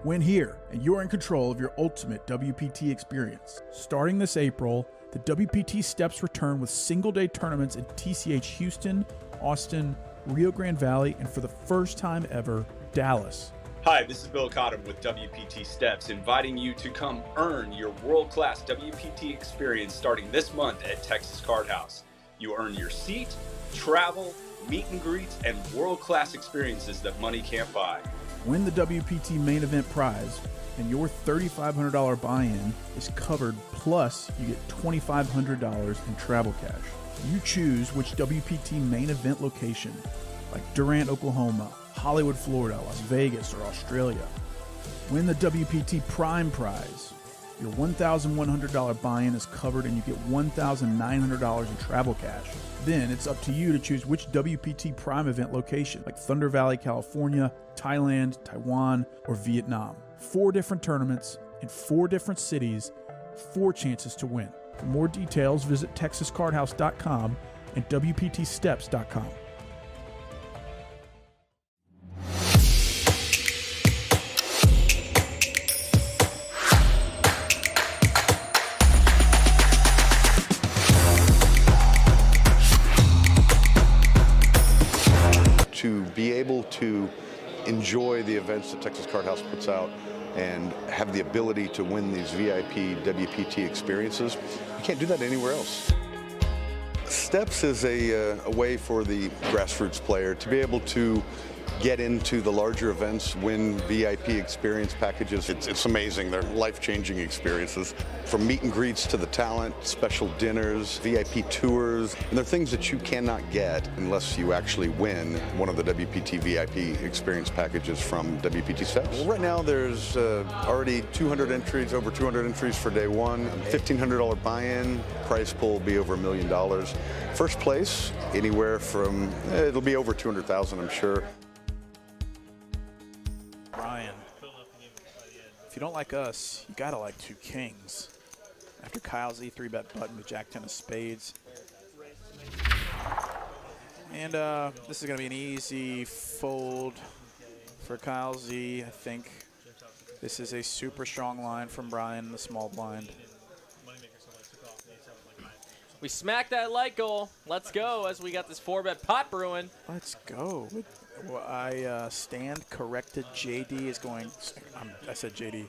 Win here, and you're in control of your ultimate WPT experience. Starting this April, the WPT Steps return with single-day tournaments in TCH Houston, Austin, Rio Grande Valley, and for the first time ever, Dallas. Hi, this is Bill Cottam with WPT Steps, inviting you to come earn your world-class WPT experience starting this month at Texas Card House. You earn your seat, travel, meet and greets, and world-class experiences that money can't buy. Win the WPT main event prize, and your $3,500 buy-in is covered, plus you get $2,500 in travel cash. You choose which WPT main event location, like Durant, Oklahoma, Hollywood, Florida, Las Vegas, or Australia. Win the WPT Prime prize. Your $1,100 buy-in is covered and you get $1,900 in travel cash. Then it's up to you to choose which WPT Prime event location, like Thunder Valley, California, Thailand, Taiwan, or Vietnam. 4 different tournaments in 4 different cities, 4 chances to win. For more details, visit TexasCardHouse.com and WPTSteps.com. To be able to enjoy the events that Texas Card House puts out and have the ability to win these VIP WPT experiences, you can't do that anywhere else. Steps is a way for the grassroots player to be able to get into the larger events, win VIP experience packages. It's amazing. They're life-changing experiences. From meet and greets to the talent, special dinners, VIP tours, and they're things that you cannot get unless you actually win one of the WPT VIP experience packages from WPT Steps. Well, right now there's already 200 entries, over 200 entries for day one, $1,500 buy-in, prize pool will be over $1 million. First place, anywhere from, it'll be over 200,000, I'm sure. Brian, if you don't like us, you gotta like 2 kings. After Kyle's E3-bet button with Jack-10 of spades. And this is gonna be an easy fold for Kyle Z. I think this is a super strong line from Brian in the small blind. We smacked that light goal. Let's go as we got this 4-bet pot brewing. Let's go. Well, I stand corrected. JD is going. I said JD.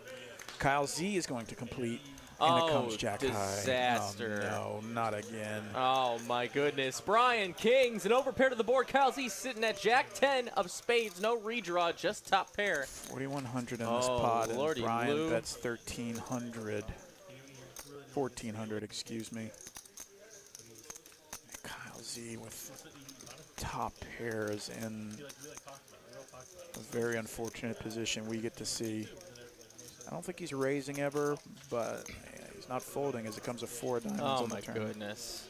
Kyle Z is going to complete. And it comes Jack disaster. High. Oh, no, not again. Oh, my goodness. Brian Kings, an overpair to the board. Kyle Z sitting at Jack-10 of spades. No redraw, just top pair. 4,100 in this pot. Lordy and Brian Lou. bets 1,300. 1,400, excuse me. And Kyle Z with top pairs in a very unfortunate position we get to see. I don't think he's raising ever, but he's not folding as it comes to 4 diamonds on the turn. Oh, my goodness.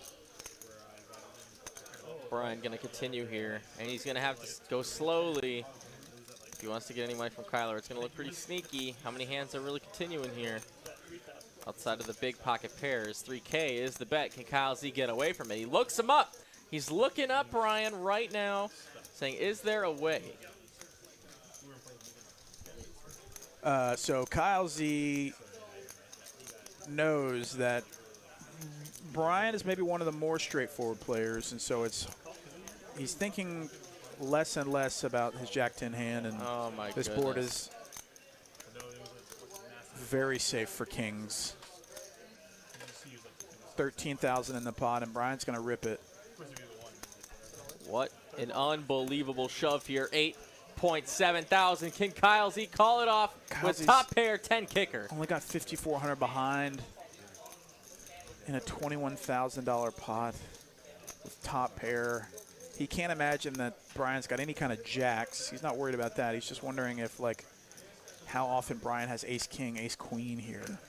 Brian going to continue here, and he's going to have to go slowly if he wants to get any money from Kyler. It's going to look pretty sneaky. How many hands are really continuing here? Outside of the big pocket pairs, 3K is the bet. Can Kyle Z get away from it? He looks him up. He's looking up Brian right now, saying, is there a way? So Kyle Z knows that Brian is maybe one of the more straightforward players, and so he's thinking less and less about his Jack-10 hand, and this board is very safe for kings. 13,000 in the pot, and Brian's going to rip it. What an unbelievable shove here. 8.7 thousand. Can Kyle Z call it off with top pair 10 kicker? Only got 5,400 behind in a $21,000 pot with top pair. He can't imagine that Brian's got any kind of jacks. He's not worried about that. He's just wondering if, like, how often Brian has ace-king, ace-queen here.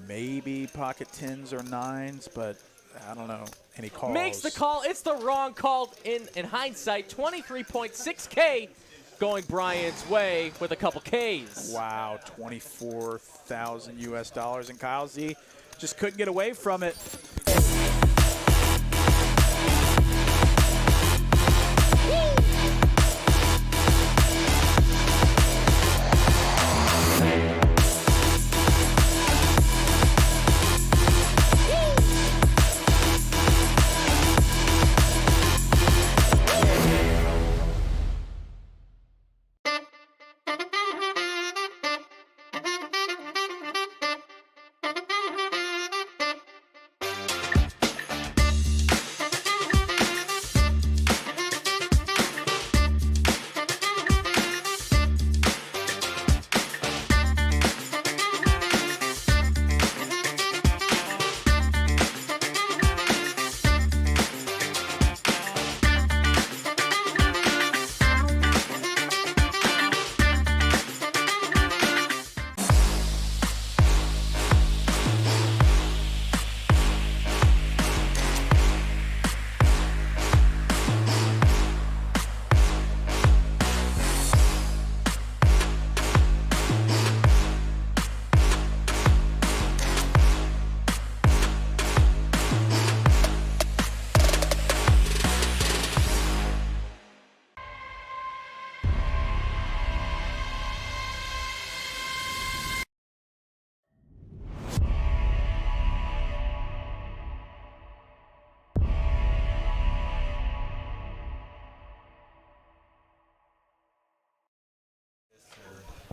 Maybe pocket 10s or 9s, but I don't know. And he calls. Makes the call. It's the wrong call in hindsight. 23.6K going Brian's way with a couple Ks. Wow, 24,000 US dollars. And Kyle Z just couldn't get away from it.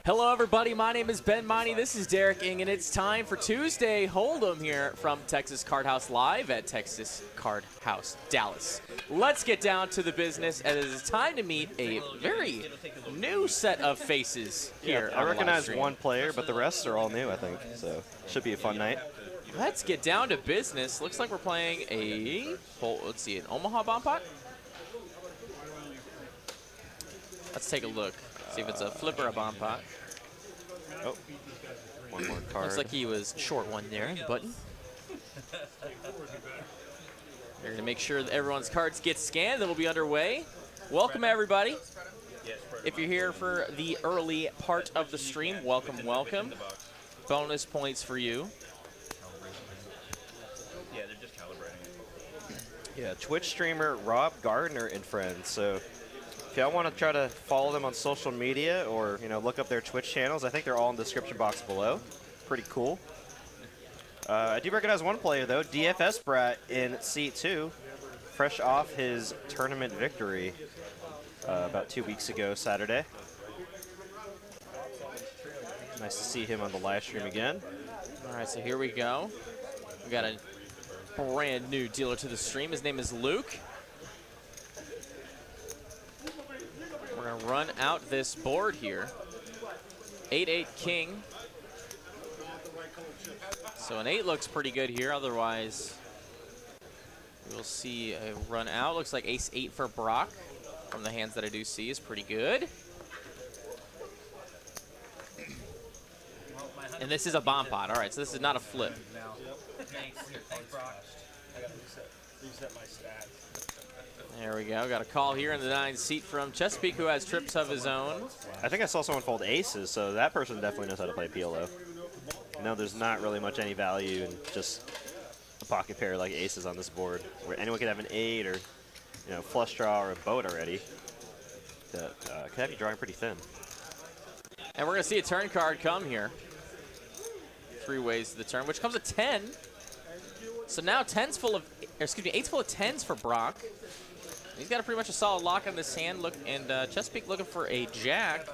Hello, everybody. My name is Ben Miney. This is Derek Ing, and it's time for Tuesday Hold'em here from Texas Card House Live at Texas Card House Dallas. Let's get down to the business, as it is time to meet a very new set of faces here. I recognize one player, but the rest are all new, I think. So should be a fun night. Let's get down to business. Looks like we're playing let's see, an Omaha Bomb Pot. Let's take a look. See if it's a flip or a bomb pot. Oh, one more card. Looks like he was short one there in the button. They're going to make sure that everyone's cards get scanned. Then we'll be underway. Welcome, everybody. If you're here for the early part of the stream, welcome, welcome. Bonus points for you. Yeah, they're just calibrating. Yeah, Twitch streamer Rob Gardner and friends. So if y'all want to try to follow them on social media or, you know, look up their Twitch channels, I think they're all in the description box below. Pretty cool. I do recognize one player, though, DFS Brat in seat 2, fresh off his tournament victory about 2 weeks ago Saturday. Nice to see him on the live stream again. All right, so here we go. We got a brand new dealer to the stream. His name is Luke. We're going to run out this board here. 8-8 king. So an 8 looks pretty good here. Otherwise, we'll see a run out. Looks like ace-8 for Brock from the hands that I do see is pretty good. And this is a bomb pot. All right, so this is not a flip. There we go. Got a call here in the 9 seat from Chesapeake, who has trips of his own. I think I saw someone fold aces, so that person definitely knows how to play PLO. No, there's not really much any value in just a pocket pair like aces on this board, where anyone could have an 8 or, you know, flush draw or a boat already. That could have you drawing pretty thin. And we're going to see a turn card come here. 3 ways to the turn, which comes a 10. So now 8's full of 10s for Brock. He's got pretty much a solid lock on this hand. Look, and Chesapeake looking for a jack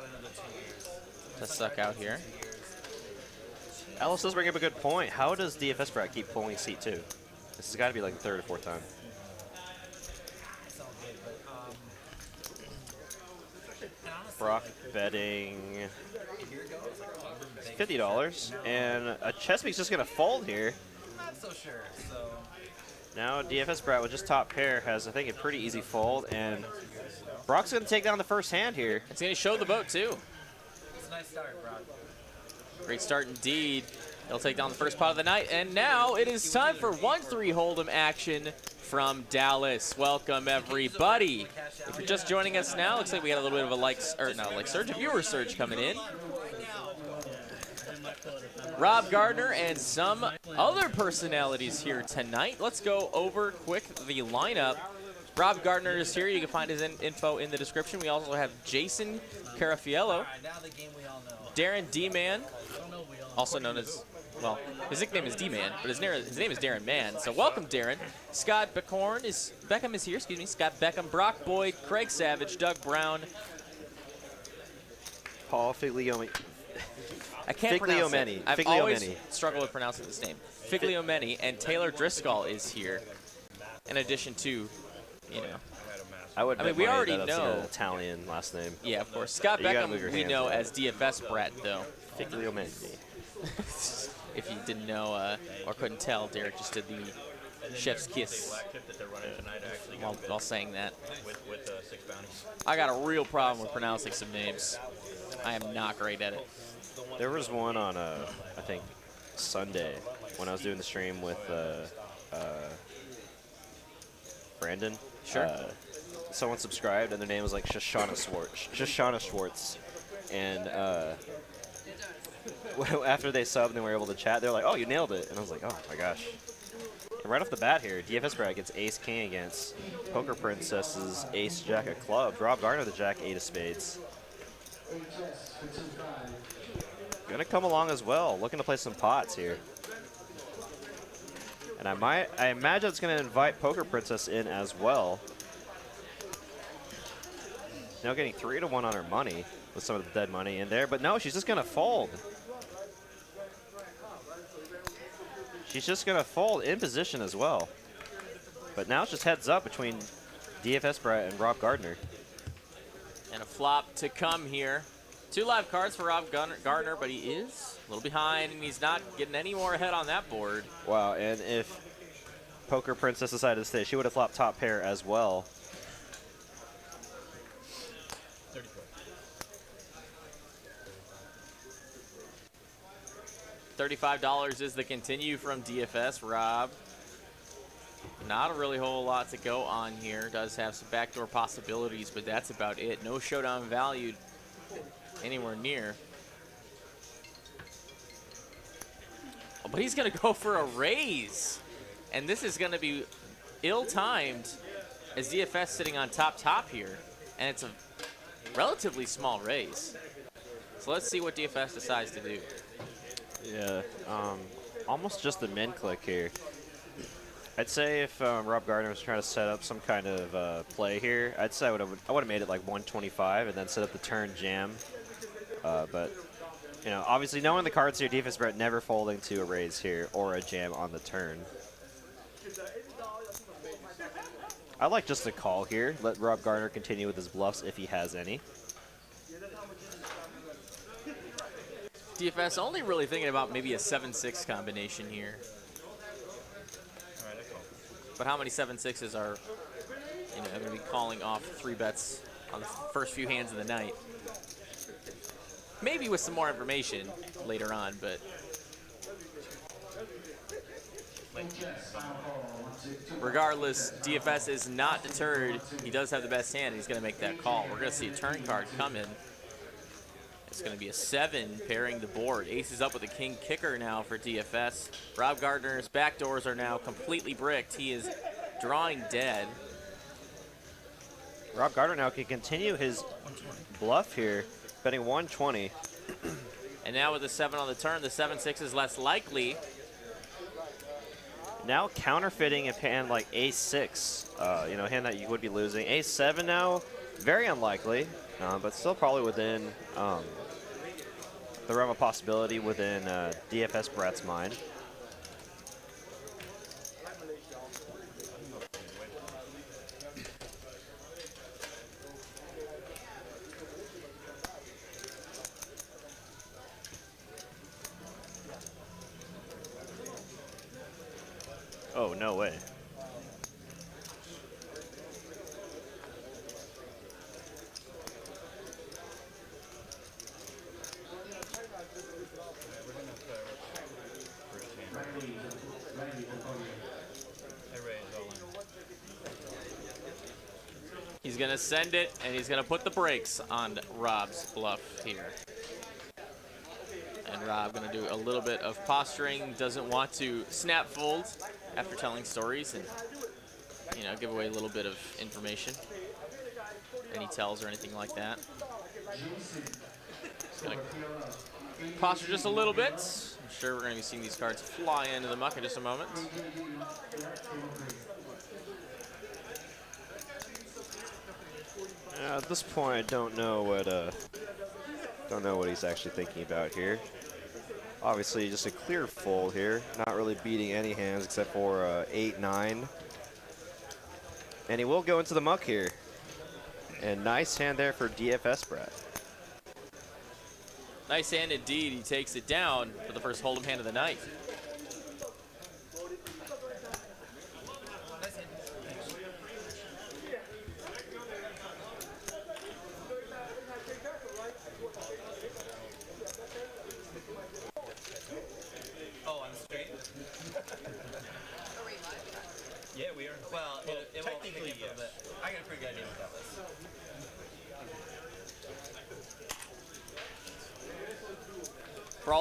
to suck out here. Alice does bring up a good point. How does DFS Brat keep pulling seat 2? This has got to be like the 3rd or 4th time. Brock betting $50, and Chesapeake's just gonna fold here. I'm not so sure. So now DFS Brat with just top pair has, I think, a pretty easy fold, and Brock's gonna take down the first hand here. It's gonna show the boat too. it's a nice start, Brock. Great start indeed. He'll take down the first pot of the night, and now it is time for 1-3 Hold'em action from Dallas. Welcome, everybody. If you're just joining us now, looks like we got a little bit of a viewer surge coming in. Rob Gardner and some other personalities here tonight. Let's go over quick the lineup. Rob Gardner is here. You can find his info in the description. We also have Jason Carrafiello, Darren DMann, also known as, well, his nickname is DMann, but his name is Darren Mann. So welcome, Darren. Scott Beckom is here, excuse me. Scott Beckom, Brock Boyd, Craig Savage, Doug Brown. Paul Figliomeni. I can't pronounce it. I've always struggled with pronouncing this name. Figliomeni, and Taylor Driscoll is here. In addition to, you know. I mean, we already know. An Italian last name. Yeah, of course. Scott Beckom we know as DFS Brat, though. Figliomeni. If you didn't know or couldn't tell, Derek just did the chef's kiss while saying that. I got a real problem with pronouncing some names. I am not great at it. There was one on, I think, Sunday when I was doing the stream with Brandon. Sure. Someone subscribed, and their name was like Shoshana Schwartz. And after they subbed and they were able to chat, they're like, "Oh, you nailed it!" And I was like, "Oh my gosh!" And right off the bat here, DFS Brat gets Ace King against Poker Princess's Ace Jack of Clubs. Rob Gardner the Jack 8 of Spades. Gonna come along as well, looking to play some pots here. And I imagine it's gonna invite Poker Princess in as well. Now getting 3-1 on her money with some of the dead money in there. But no, she's just going to fold. She's just going to fold in position as well. But now it's just heads up between DFS Brett and Rob Gardner. And a flop to come here. 2 live cards for Rob Gardner, but he is a little behind, and he's not getting any more ahead on that board. Wow, and if Poker Princess decided to stay, she would have flopped top pair as well. $35 is the continue from DFS. Rob, not a really whole lot to go on here. Does have some backdoor possibilities, but that's about it. No showdown valued anywhere near. Oh, but he's going to go for a raise. And this is going to be ill-timed as DFS sitting on top here. And it's a relatively small raise. So let's see what DFS decides to do. Yeah, almost just a min click here. I'd say if Rob Gardner was trying to set up some kind of play here, I'd say I would have made it like 125 and then set up the turn jam. But you know, obviously knowing the cards here, DFS Brett never folding to a raise here or a jam on the turn. I like just a call here. Let Rob Gardner continue with his bluffs if he has any. DFS only really thinking about maybe a 7-6 combination here. But how many 7-6s are, you know, going to be calling off 3 bets on the first few hands of the night? Maybe with some more information later on, but regardless, DFS is not deterred. He does have the best hand. He's going to make that call. We're going to see a turn card come in. It's going to be a 7 pairing the board. Ace is up with a king kicker now for DFS. Rob Gardner's backdoors are now completely bricked. He is drawing dead. Rob Gardner now can continue his bluff here, betting 120. And now with the 7 on the turn, the 7-6 is less likely. Now counterfeiting a hand like Ace-6, you know, a hand that you would be losing. Ace-7 now, very unlikely, but still probably within the realm of possibility within DFS Brett's mind. Oh, no way. He's going to send it, and he's going to put the brakes on Rob's bluff here. And Rob going to do a little bit of posturing, doesn't want to snap fold after telling stories and, you know, give away a little bit of information. Any tells or anything like that. Just going to posture just a little bit. I'm sure we're going to be seeing these cards fly into the muck in just a moment. At this point, I don't know what he's actually thinking about here. Obviously, just a clear fold here. Not really beating any hands except for 8-9. And he will go into the muck here. And nice hand there for DFS Brett. Nice hand indeed. He takes it down for the first hold'em hand of the night. For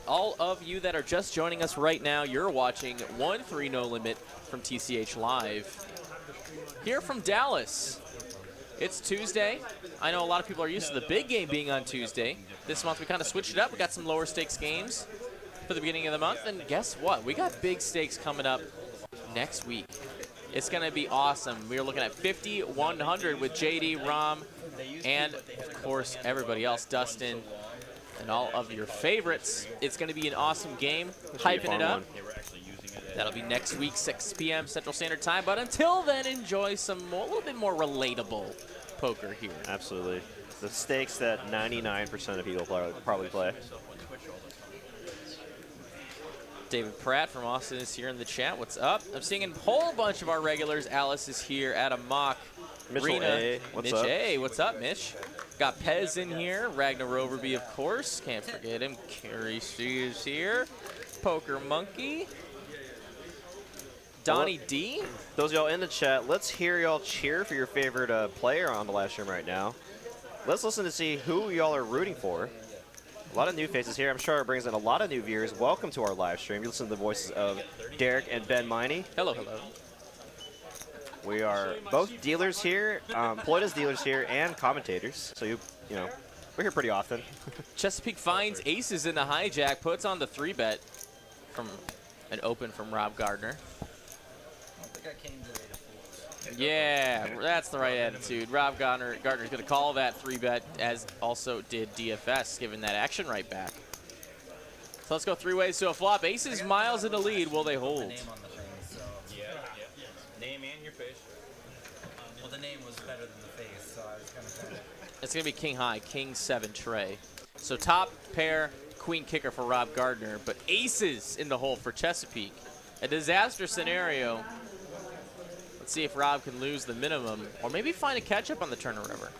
all of you that are just joining us right now, you're watching 1-3 No Limit from TCH Live. Here from Dallas. It's Tuesday. I know a lot of people are used to the big game being on Tuesday. This month we kind of switched it up. We got some lower stakes games for the beginning of the month. And guess what? We got big stakes coming up next week. It's going to be awesome. We're looking at 5,100 with JD, Rom, and, of course, everybody else, Dustin, and all of your favorites. It's going to be an awesome game. Hyping it up. That'll be next week, 6 p.m. Central Standard Time. But until then, enjoy some more, a little bit more relatable poker here. Absolutely. The stakes that 99% of people probably play. David Pratt from Austin is here in the chat. What's up? I'm seeing a whole bunch of our regulars. Alice is here. Adam Mock. Mitchell Rena. A. What's Mitch up? A. What's up, Mitch? Got Pez in here. Ragnar Roverby, of course. Can't forget him. Carrie C is here. Poker Monkey. Donnie D. Those of y'all in the chat, let's hear y'all cheer for your favorite player on the live stream right now. Let's listen to see who y'all are rooting for. A lot of new faces here. I'm sure it brings in a lot of new viewers. Welcome to our live stream. You listen to the voices of Derek and Ben Miney. Hello, hello. We are both dealers here, employed as dealers here, and commentators. So you know, we're here pretty often. Chesapeake finds aces in the hijack, puts on the 3-bet from an open from Rob Gardner. I don't think I came today to fool. Yeah, that's the right attitude. Rob Gardner's going to call that 3-bet, as also did DFS, giving that action right back. So let's go 3 ways to a flop. Aces miles in the lead. Will they hold? Name on the thing, so. Yeah. Name and your face. Well, the name was better than the face, so I was kind of. It's going to be king high, king 7 tray. So top pair, queen kicker for Rob Gardner, but aces in the hole for Chesapeake. A disaster scenario. Let's see if Rob can lose the minimum, or maybe find a catch-up on the Turner River.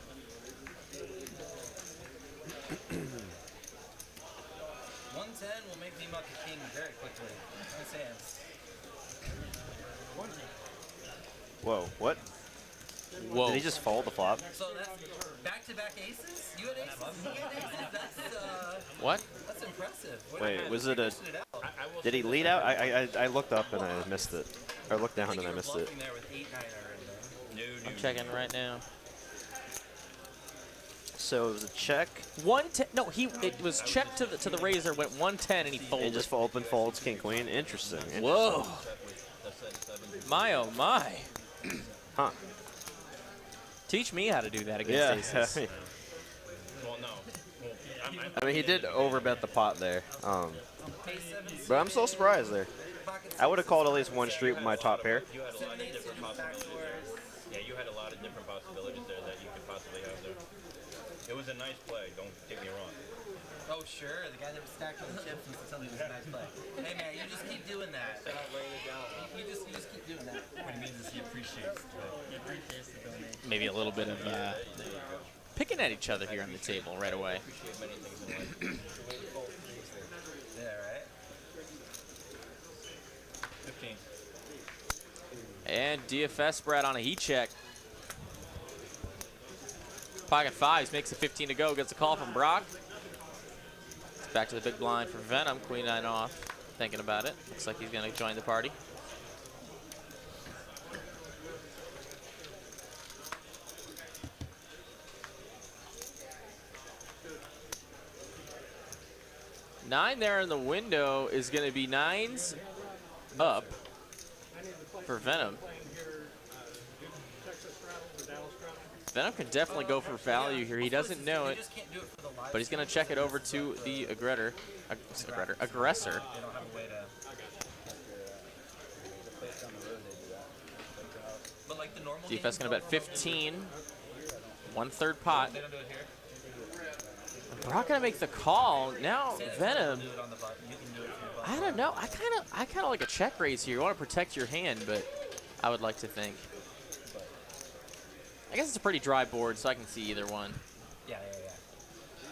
Will make me muck a king very quickly. Nice hands. Whoa, what? Whoa. Did he just fold the flop? So that's back-to-back aces? You had aces? He had aces? That's, What? that's impressive. Wait, was it a... Did he lead out? I looked up and I missed it. Or looked down and I missed it. There with 8-9 already. I'm checking right now. So it was a check. 110. No, it was checked to the razor, went 110, and he folded. And just open folds, king, queen. Interesting. Whoa. My, oh my. Huh. Teach me how to do that against Yeah. aces. Well, no. I mean, he did overbet the pot there. But I'm so surprised there. I would have called at least one street with my top pair. You had a lot of different possibilities. Yeah, you had a lot of different possibilities there that you could possibly have there. It was a nice play, don't get me wrong. Oh, sure. The guy that was stacked on the chips and tell me it was a nice play. Hey, man, you just keep doing that. You just keep doing that. What he means is he appreciates the donation. Maybe a little bit of picking at each other here on the table right away. Yeah, right? 15. And DFS spread on a heat check. Pocket fives, makes it 15 to go, gets a call from Brock. It's back to the big blind for Venom, queen 9 off. Thinking about it, looks like he's gonna join the party. Nine there in the window is gonna be 9s up for Venom. Venom can definitely go for value here. He doesn't know it, but he's going to check it over to the aggressor. DFS going to bet 15, 1/3 pot. Brock going to make the call. Now Venom, I don't know. I kind of like a check raise here. You want to protect your hand, but I would like to think. I guess it's a pretty dry board, so I can see either one. Yeah.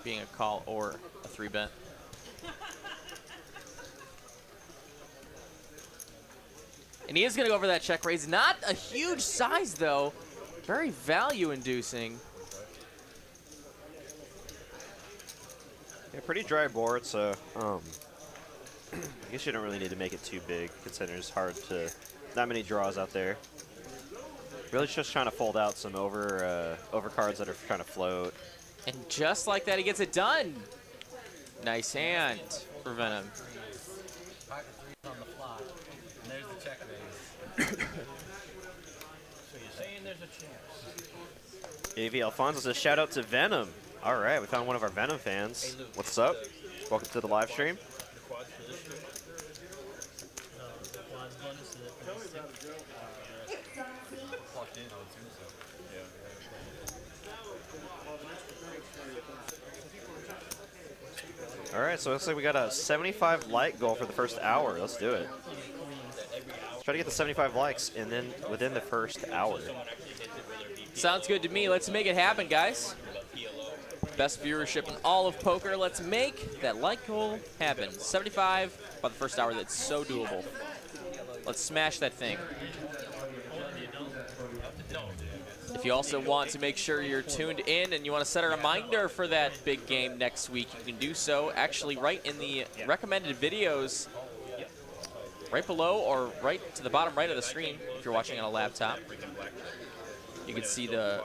Being a call or a 3-bet. And he is going to go for that check raise. Not a huge size, though. Very value-inducing. Yeah, pretty dry board, so I guess you don't really need to make it too big, considering it's hard to... Not many draws out there. Really just trying to fold out some over cards that are trying to float. And just like that, he gets it done. Nice hand for Venom. Pocket 3 on the flop. And there's the check raise. there's a chance. AV Alfonso says, shout out to Venom. All right, we found one of our Venom fans. What's up? Welcome to the live stream. The quads for this trip. The quads bonus to the stick. Plugged in, I would assume so. Yeah. All right, so it looks like we got a 75 like goal for the first hour. Let's do it. Let's try to get the 75 likes and then within the first hour. Sounds good to me. Let's make it happen, guys. Best viewership in all of poker. Let's make that like goal happen. 75 by the first hour. That's so doable. Let's smash that thing. If you also want to make sure you're tuned in and you want to set a reminder for that big game next week, you can do so actually right in the recommended videos right below or right to the bottom right of the screen if you're watching on a laptop. You can see the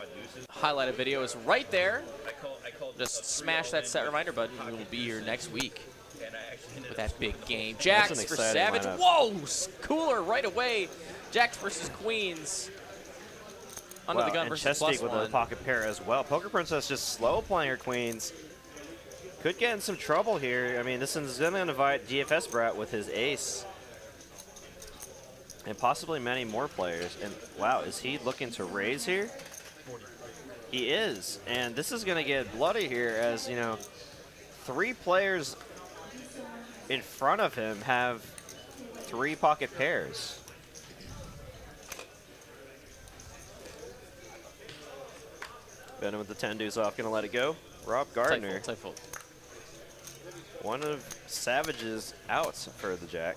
highlighted videos right there. Just smash that set reminder button and we will be here next week with that big game. Jacks for Savage. Lineup. Whoa! Cooler right away. Jacks versus Queens. Under the gun and versus Chesapeake with +1. a pocket pair as well. Poker Princess just slow playing her queens. Could get in some trouble here. I mean, this is going to invite DFS Brat with his ace. And possibly many more players. And wow, is he looking to raise here? He is. And this is going to get bloody here as, you know, 3 players in front of him have 3 pocket pairs. Venom with the 10 deuce off, gonna let it go. Rob Gardner, Tight fold. one of Savage's outs for the jack.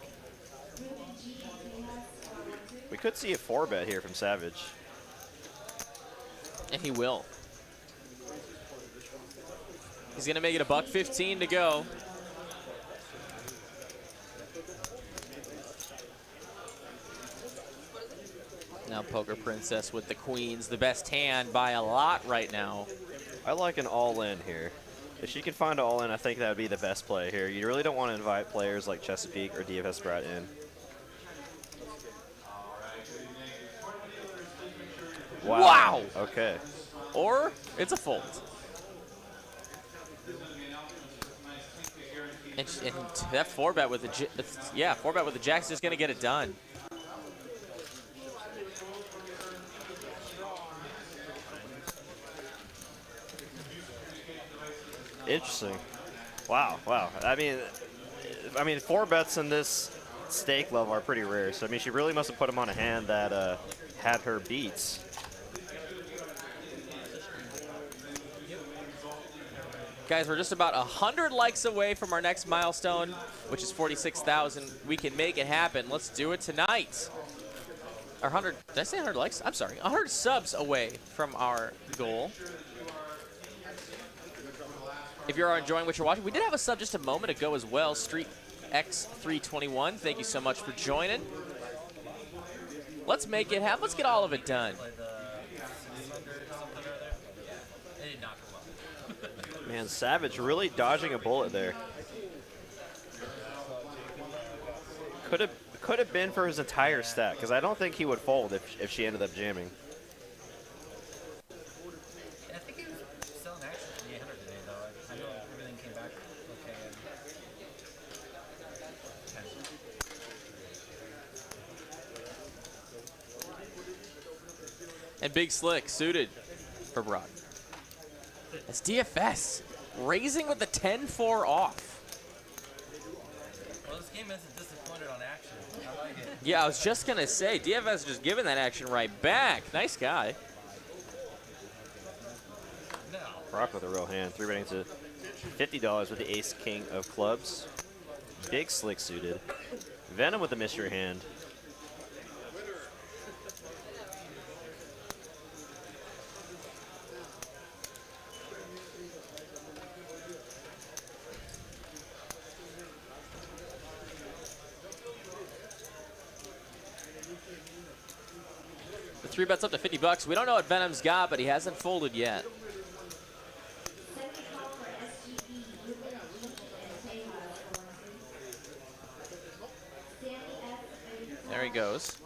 We could see a 4-bet here from Savage. And he will. He's gonna make it $1.15 to go. Now Poker Princess with the queens, the best hand by a lot right now. I like an all-in here. If she can find an all-in, I think that would be the best play here. You really don't want to invite players like Chesapeake or DFS Brat in. Wow! Okay. Or it's a fold. And that 4-bet with the 4-bet with the jack's just gonna get it done. Interesting. Wow, wow. I mean, 4-bets in this stake level are pretty rare. So I mean, she really must have put him on a hand that had her beats. Guys, we're just about 100 likes away from our next milestone, which is 46,000. We can make it happen. Let's do it tonight. 100, did I say 100 likes? I'm sorry, 100 subs away from our goal. If you're enjoying what you're watching, we did have a sub just a moment ago as well, Street X321. Thank you so much for joining. Let's make it happen. Let's get all of it done. Man, Savage really dodging a bullet there. Could have been for his entire stack, because I don't think he would fold if she ended up jamming. I think he was still in action at the 800 today, though. I know everything came back okay. And Big Slick suited for Brock. It's DFS raising with the 10-4 off. Well, this game isn't disappointed on action. I like it. Yeah, I was just going to say, DFS just giving that action right back. Nice guy. No. Brock with a real hand, 3-betting to $50 with the ace-king of clubs. Big Slick suited. Venom with the mystery hand. The 3-bet's up to $50. We don't know what Venom's got, but he hasn't folded yet. There he goes.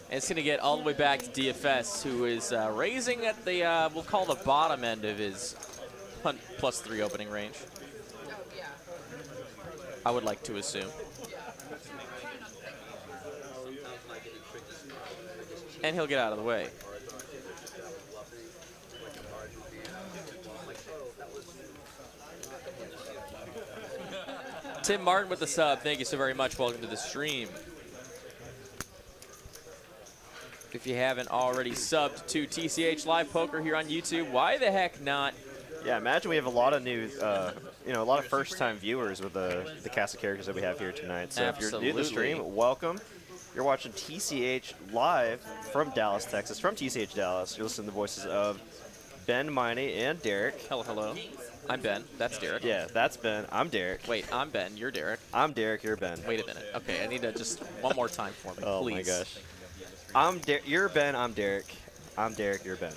And it's going to get all the way back to DFS, who is raising at the, we'll call the bottom end of his +3 opening range. I would like to assume. And he'll get out of the way. Tim Martin with the sub. Thank you so very much. Welcome to the stream. If you haven't already subbed to TCH Live Poker here on YouTube, why the heck not? Yeah, imagine we have a lot of new, you know, a lot of first-time viewers with the cast of characters that we have here tonight. So if you're new to the stream, welcome. You're watching TCH Live from Dallas, Texas. From TCH Dallas, you're listening to the voices of Ben, Miney, and Derek. Hello, hello. I'm Ben. That's Derek. Yeah, that's Ben. I'm Derek. Wait, I'm Ben. You're Derek. I'm Derek. You're Ben. Wait a minute. Okay, I need to just one more time for me, oh please. Oh my gosh. You're Ben. I'm Derek. I'm Derek. You're Ben.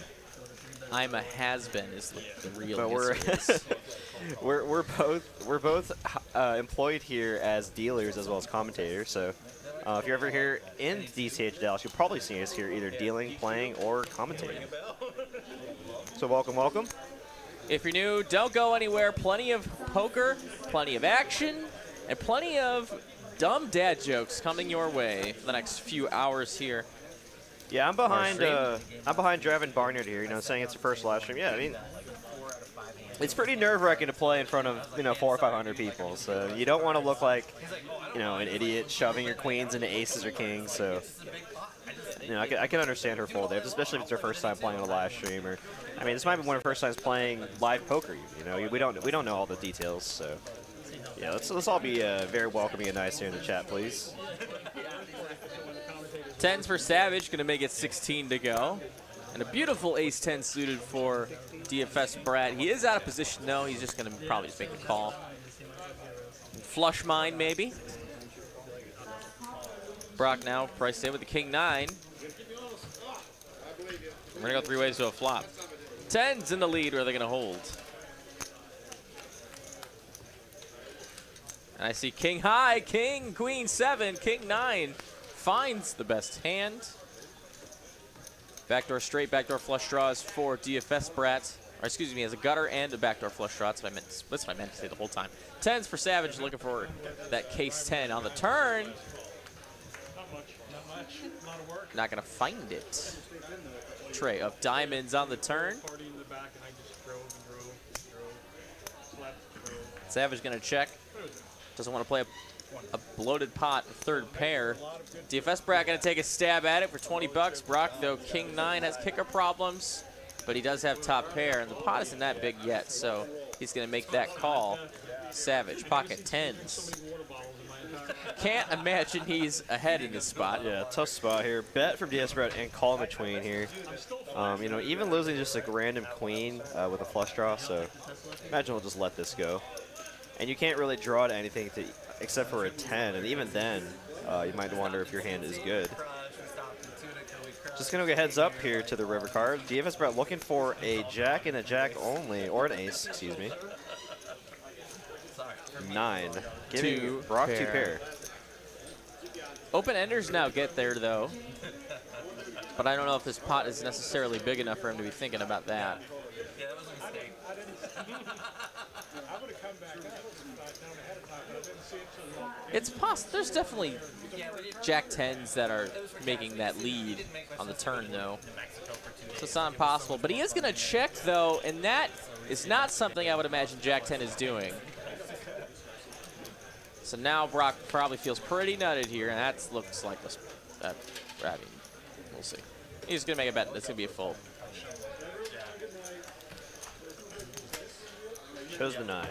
I'm a has-been is the real but we're both employed here as dealers as well as commentators. So if you're ever here in DCH Dallas, you'll probably see us here either dealing, playing, or commentating. So welcome, welcome. If you're new, don't go anywhere. Plenty of poker, plenty of action, and plenty of dumb dad jokes coming your way for the next few hours here. Yeah, I'm behind Draven Barnard here, you know, saying it's your first live stream. Yeah, I mean, it's pretty nerve-wracking to play in front of, you know, 400 or 500 people. So you don't want to look like, you know, an idiot shoving your queens into aces or kings. So, you know, I can understand her fold there, especially if it's her first time playing on a live stream. Or, I mean, this might be one of her first times playing live poker. You know, we don't know all the details. So, yeah, let's all be very welcoming and nice here in the chat, please. 10s for Savage, going to make it 16 to go. And a beautiful ace-10 suited for DFS Brad. He is out of position, though. He's just going to probably just make the call. Flush mine, maybe. Brock now priced in with the king-9. We're going to go 3 ways to a flop. 10s in the lead, or are they going to hold? And I see king high, king, queen 7, king 9. Finds the best hand. Backdoor straight, backdoor flush draws for DFS Brat. Or excuse me, as a gutter and a backdoor flush draw. That's what I meant to say the whole time. 10s for Savage, looking for that case 10 on the turn. Not gonna find it. Tray of diamonds on the turn. Savage gonna check. Doesn't want to play a bloated pot, third pair. DFS Brock gonna take a stab at it for 20 bucks. Brock, though, king 9 has kicker problems, but he does have top pair, and the pot isn't that big yet, so he's gonna make that call. Savage, pocket 10s. Can't imagine he's ahead in this spot. Yeah, tough spot here. Bet from DS Brett and call in between here. You know, even losing just like a random queen with a flush draw, so imagine we'll just let this go. And you can't really draw to anything except for a 10, and even then, you might wonder if your hand is good. Just gonna go heads up here to the river card. DFS Brett looking for a jack and a jack only, or an ace, excuse me. 9. Giving Brock 2 pair. Open enders now get there, though. But I don't know if this pot is necessarily big enough for him to be thinking about that. Yeah, that was a mistake. It's possible. There's definitely jack 10s that are making that lead on the turn, though. So it's not impossible. But he is going to check, though, and that is not something I would imagine jack 10 is doing. So now Brock probably feels pretty nutted here, and that looks like I mean, we'll see. He's going to make a bet. That's going to be a fold. Chose the 9.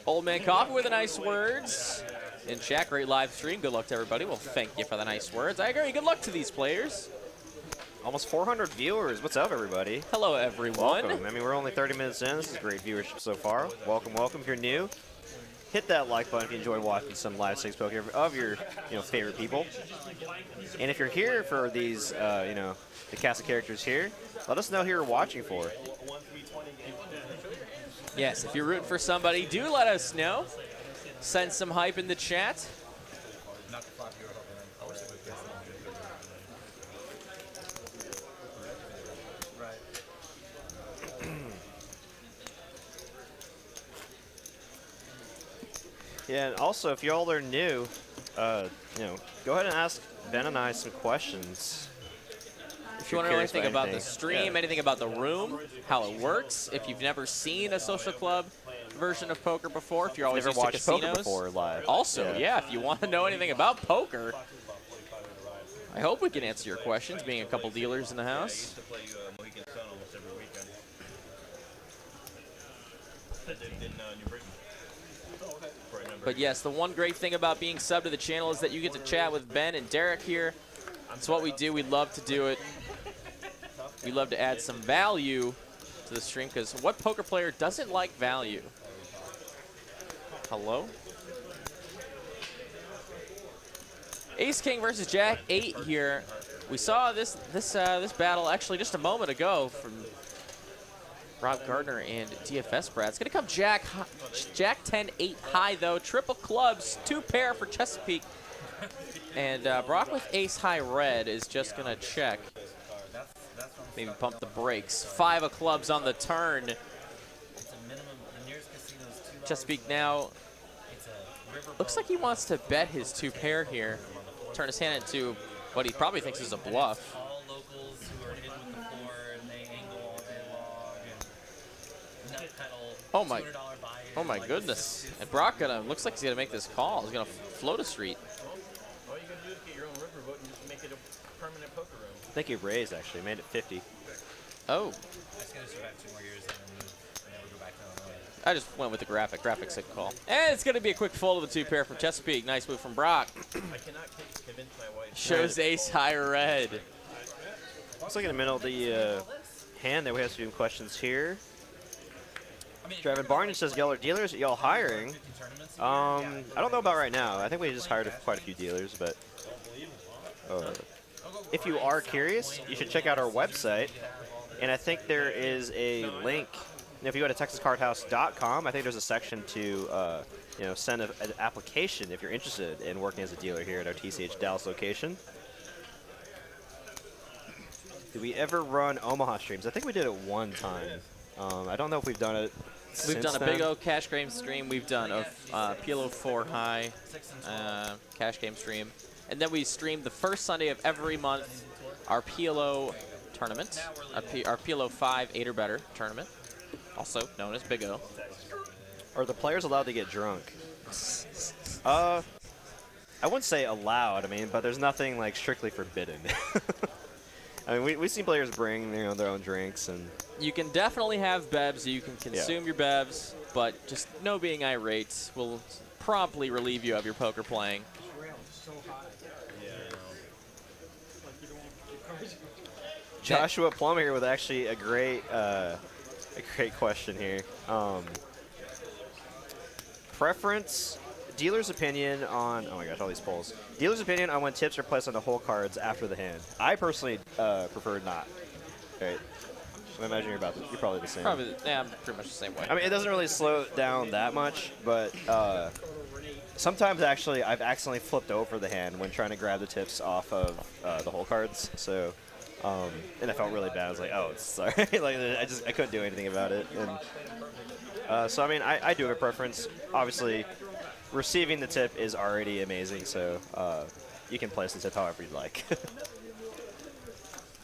Old Man Coffee with the nice words. In chat, great live stream. Good luck to everybody. Well, thank you for the nice words. I agree. Good luck to these players. Almost 400 viewers. What's up, everybody? Hello, everyone. Welcome. I mean, we're only 30 minutes in. This is great viewership so far. Welcome, welcome. If you're new, hit that like button if you enjoy watching some live stakes poker of your favorite people. And if you're here for these, the cast of characters here, let us know who you're watching for. Yes, if you're rooting for somebody, do let us know. Send some hype in the chat. Yeah, and also, if y'all are new, you know, go ahead and ask Ben and I some questions. If you want to know anything about the stream, anything about the room, how it works, if you've never seen a social club version of poker before, if you're always used to casinos. Poker before live. Also, yeah, if you want to know anything about poker, I hope we can answer your questions, being a couple dealers in the house. I used to play Mohegan Sun almost every weekend. In New Britain. But yes, the one great thing about being subbed to the channel is that you get to chat with Ben and Derek here. It's what we do. We love to do it. We love to add some value to the stream, because what poker player doesn't like value? Hello? Ace King versus Jack 8 here. We saw this battle actually just a moment ago from Rob Gardner and DFS Brad. It's going to come Jack 10-8 high, though. Triple clubs, 2 pair for Chesapeake. And Brock with ace high red is just going to check. Maybe pump the brakes. 5 of clubs on the turn. Chesapeake now looks like he wants to bet his 2 pair here. Turn his hand into what he probably thinks is a bluff. All locals who are in with the floor and they angle all day long and nut pedal. Oh my, $200 buy-in, oh my like, goodness. And Brock looks like he's gonna make this call. He's gonna float a street. All you gotta do is get your own riverboat and just make it a permanent poker room. I think he raised, actually. Made it 50. Oh. I just gotta survive 2 more years and then move and never go back to Illinois. I just went with the graphic. Graphic sick call. And it's gonna be a quick fold of the 2 pair from Chesapeake. Nice move from Brock. I cannot convince my wife. Shows ace high red. Looks like in the middle of the hand there we have some questions here. Draven Barney says, y'all are dealers, y'all hiring? I don't know about right now. I think we just hired quite a few dealers, but if you are curious, you should check out our website. And I think there is a link. If you go to TexasCardHouse.com, I think there's a section to you know, send an application if you're interested in working as a dealer here at our TCH Dallas location. Did we ever run Omaha streams? I think we did it one time. I don't know if we've done it since We've done a then. big O cash game stream. We've done a PLO 4 high cash game stream. And then we streamed the first Sunday of every month our PLO tournament, our PLO 5 8 or better tournament, also known as Big O. Are the players allowed to get drunk? I wouldn't say allowed, I mean, but there's nothing like strictly forbidden. I mean, we've seen players bring their own drinks, and you can definitely have bevs. You can consume your bevs, but just no being irate will promptly relieve you of your poker playing. Joshua Plum here with actually a great question here. Preference, dealer's opinion on, oh my gosh, all these polls. Dealer's opinion on when tips are placed on the hole cards after the hand. I personally prefer not. Right. I imagine you're probably the same. Probably, yeah, I'm pretty much the same way. I mean, it doesn't really slow it down that much, but sometimes actually I've accidentally flipped over the hand when trying to grab the tips off of the hole cards. So, and I felt really bad. I was like, oh, sorry. Like I couldn't do anything about it. And so I mean, I do have a preference. Obviously, receiving the tip is already amazing. So you can place the tip however you'd like.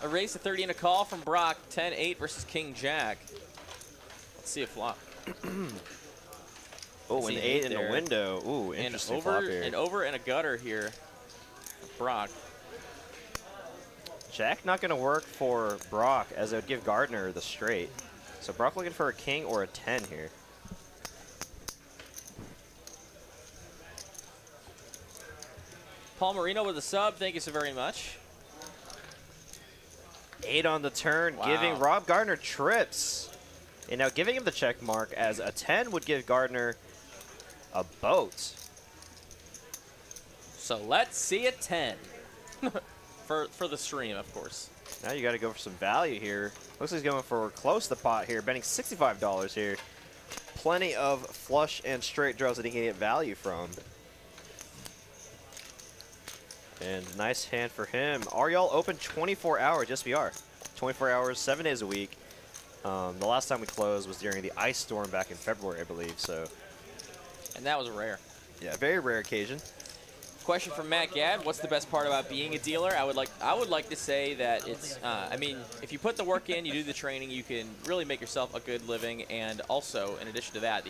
A raise to 30 and a call from Brock. 10-8 versus King Jack. Let's see a flop. Oh, an 8 in the window. Ooh, interesting flop here. An over and a gutter here for Brock. Jack not going to work for Brock, as it would give Gardner the straight. So Brock looking for a king or a 10 here. Paul Marino with a sub. Thank you so very much. 8 on the turn, wow, giving Rob Gardner trips. And now giving him the check mark, as a 10 would give Gardner a boat. So let's see a 10. for the stream, of course. Now you got to go for some value here. Looks like he's going for close to the pot here, betting $65 here. Plenty of flush and straight draws that he can get value from. And nice hand for him. Are y'all open 24 hours? Yes, we are. 24 hours, 7 days a week. The last time we closed was during the ice storm back in February, I believe. So, and that was rare. Yeah, very rare occasion. Question from Matt Gadd: what's the best part about being a dealer? I would like to say that it's. I mean, if you put the work in, you do the training, you can really make yourself a good living. And also, in addition to that,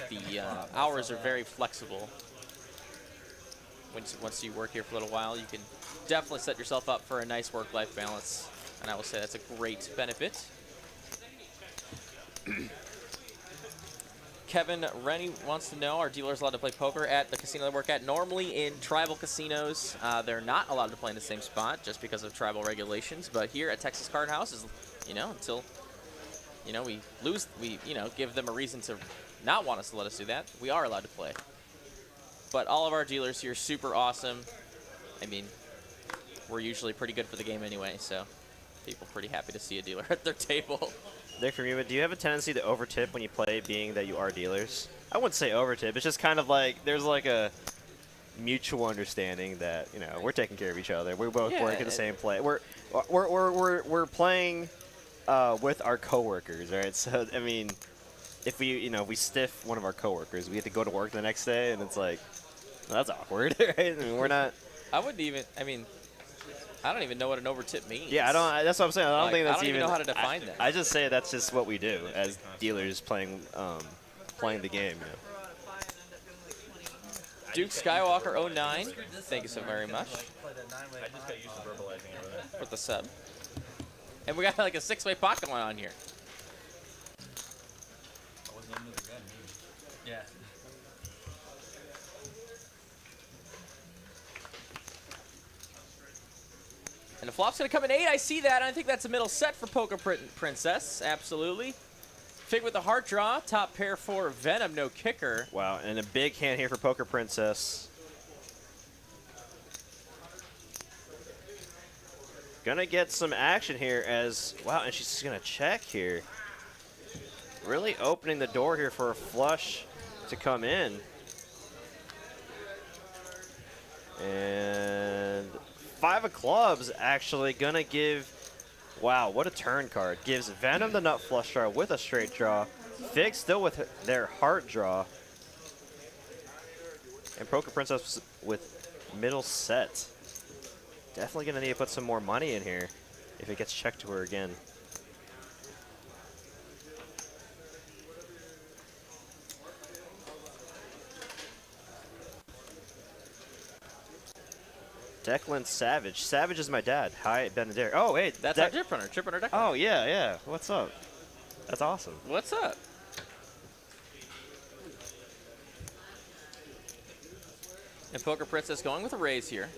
the hours are very flexible. Once you work here for a little while, you can definitely set yourself up for a nice work-life balance. And I will say that's a great benefit. Kevin Rennie wants to know, are dealers allowed to play poker at the casino they work at? Normally in tribal casinos, they're not allowed to play in the same spot just because of tribal regulations. But here at Texas Card House, is, until, we give them a reason to not want us to let us do that, we are allowed to play. But all of our dealers here are super awesome. I mean, we're usually pretty good for the game anyway, so people are pretty happy to see a dealer at their table. Nick from you, do you have a tendency to overtip when you play, being that you are dealers? I wouldn't say overtip. It's just kind of like there's like a mutual understanding that we're taking care of each other. We both work at the same play. We're playing with our coworkers, right? So I mean, if we stiff one of our coworkers, we have to go to work the next day, and it's like, well, that's awkward, right? I mean, we're not. I wouldn't even. I mean, I don't even know what an overtip means. Yeah, I don't. That's what I'm saying. I don't think that's I don't even know how to define that. I just say that's just what we do as dealers playing the game. Duke Skywalker 09, thank you so very much. I just got used to verbalizing everything. With the sub. And we got like a 6-way pocket going on here. I wasn't under the gun, maybe. Yeah. And the flop's going to come in 8. I see that. I think that's a middle set for Poker Princess. Absolutely. Fig with the heart draw. Top pair for Venom. No kicker. Wow, and a big hand here for Poker Princess. Gonna get some action here as, wow, and she's just gonna check here. Really opening the door here for a flush to come in. And 5 of clubs actually gonna give, wow, what a turn card. Gives Venom the nut flush draw with a straight draw. Fig still with their heart draw. And Poker Princess with middle set. Definitely gonna need to put some more money in here if it gets checked to her again. Declan Savage. Savage is my dad. Hi, Benedict. Oh, hey. That's our chip runner. Chip runner Declan. Oh, yeah, yeah. What's up? That's awesome. What's up? And Poker Princess going with a raise here.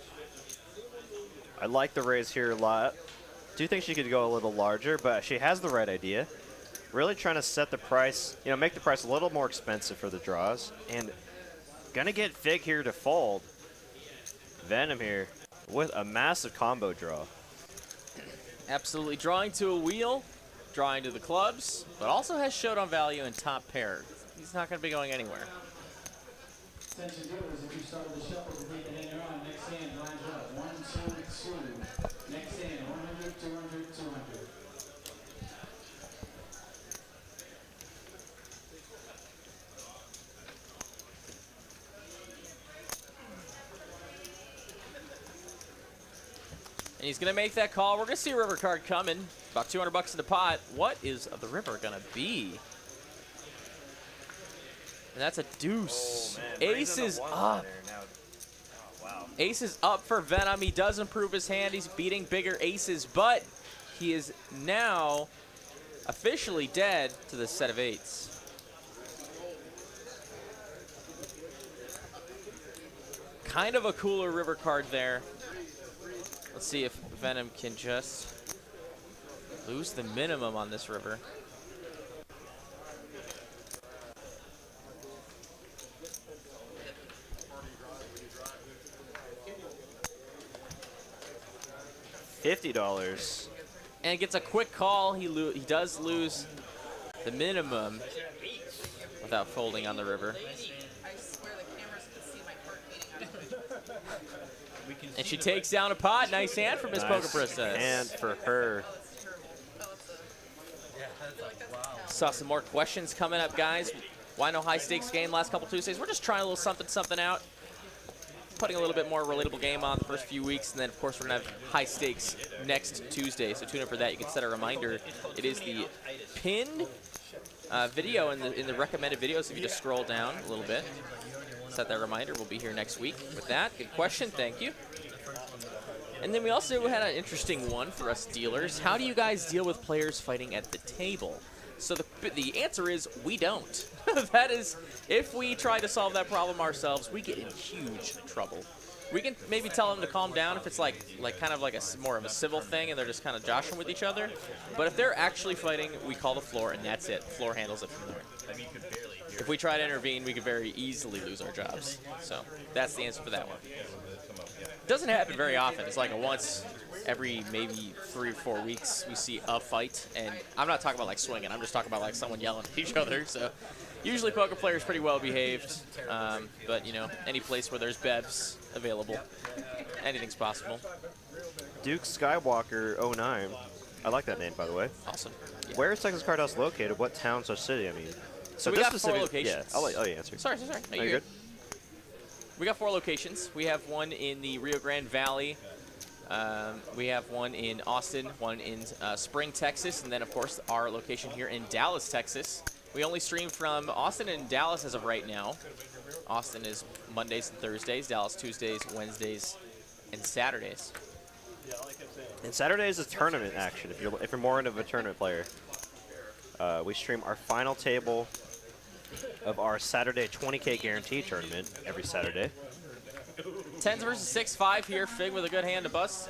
I like the raise here a lot. Do think she could go a little larger, but she has the right idea. Really trying to set the price, make the price a little more expensive for the draws. And gonna get Fig here to fold. Venom here with a massive combo draw. Absolutely. Drawing to a wheel, drawing to the clubs, but also has showdown value in top pair. He's not going to be going anywhere. Attention dealers, if you started the shuffle to take it in your own, next hand lines up 1, 2, 2. Next hand 100, 200, 200. And he's going to make that call. We're going to see a river card coming. About 200 bucks in the pot. What is the river going to be? And that's a deuce. Oh, man. Ace is up. Oh, wow. Ace is up for Venom. He does improve his hand. He's beating bigger aces, but he is now officially dead to the set of 8s. Kind of a cooler river card there. Let's see if Venom can just lose the minimum on this river. $50. And gets a quick call. He does lose the minimum without folding on the river. I swear the cameras can see my heart beating. And she takes down a pot. Nice hand for Miss Poker Princess. And for her. Saw some more questions coming up, guys. Why no high stakes game last couple Tuesdays? We're just trying a little something out. Putting a little bit more relatable game on the first few weeks, and then of course we're gonna have high stakes next Tuesday. So tune in for that. You can set a reminder. It is the pinned video in the recommended videos. If you just scroll down a little bit, set that reminder. We'll be here next week with that. Good question. Thank you. And then we also had an interesting one for us dealers. How do you guys deal with players fighting at the table? So the answer is we don't. That is, if we try to solve that problem ourselves, we get in huge trouble. We can maybe tell them to calm down if it's like kind of like a more of a civil thing and they're just kind of joshing with each other. But if they're actually fighting, we call the floor and that's it. Floor handles it from there. If we try to intervene, we could very easily lose our jobs. So that's the answer for that one. It doesn't happen very often. It's like a once every maybe 3 or 4 weeks we see a fight, and I'm not talking about like swinging. I'm just talking about like someone yelling at each other. So usually poker players pretty well behaved, but you know, any place where there's bevs available, anything's possible. Duke Skywalker 09. I like that name, by the way. Awesome. Yeah. Where is Texas Card House located? What town or city? I mean, so we got 4 locations. Yeah, I'll let you answer. Sorry. No, you're good. We got 4 locations. We have one in the Rio Grande Valley. We have one in Austin, one in Spring, Texas, and then, of course, our location here in Dallas, Texas. We only stream from Austin and Dallas as of right now. Austin is Mondays and Thursdays, Dallas Tuesdays, Wednesdays, and Saturdays. And Saturdays is tournament action if you're more into a tournament player. We stream our final table of our Saturday 20K guarantee tournament every Saturday. 10s versus 6-5 here. Fig with a good hand to bust.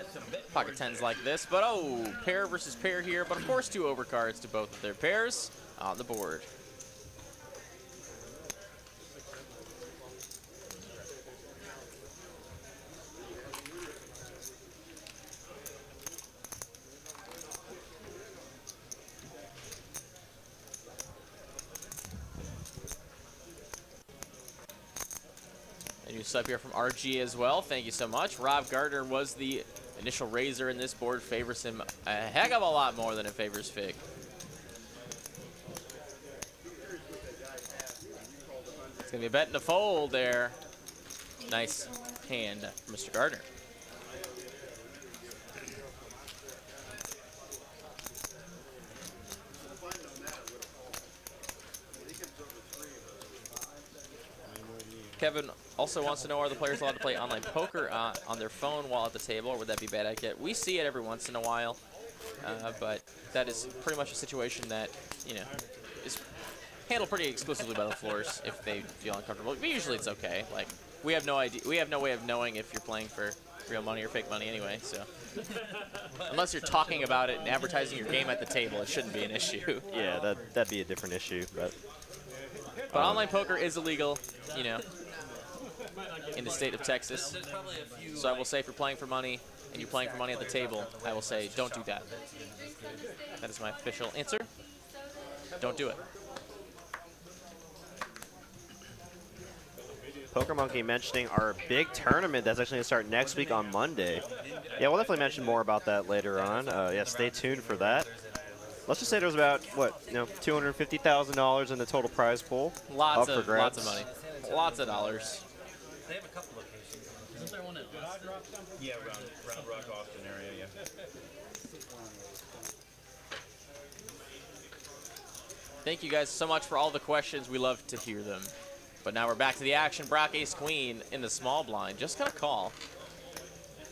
Pocket 10s like this, but oh, pair versus pair here. But of course, 2 overcards to both of their pairs on the board. Up here from RG as well. Thank you so much. Rob Gardner was the initial raiser in this board. Favors him a heck of a lot more than it favors Fig. It's going to be a bet and a fold there. Nice hand from Mr. Gardner. Kevin also wants to know, are the players allowed to play online poker on their phone while at the table, or would that be bad etiquette? We see it every once in a while, but that is pretty much a situation that, you know, is handled pretty exclusively by the floors if they feel uncomfortable. But usually it's okay. Like, we have no idea, we have no way of knowing if you're playing for real money or fake money anyway, so. Unless you're talking about it and advertising your game at the table, it shouldn't be an issue. Yeah, that'd be a different issue, but online poker is illegal, you know, in the state of Texas. So I will say, if you're playing for money and you're playing for money at the table, I will say don't do that. That is my official answer. Don't do it. Poker Monkey mentioning our big tournament that's actually going to start next week on Monday. Yeah, we'll definitely mention more about that later on. Yeah, stay tuned for that. Let's just say there's about, what, you know, $250,000 in the total prize pool. Lots of money. Lots of dollars. They have a couple locations. Isn't there one at Austin? Yeah, Round Rock, Austin area, yeah. Thank you guys so much for all the questions. We love to hear them. But now we're back to the action. Brock Ace Queen in the small blind. Just gonna call.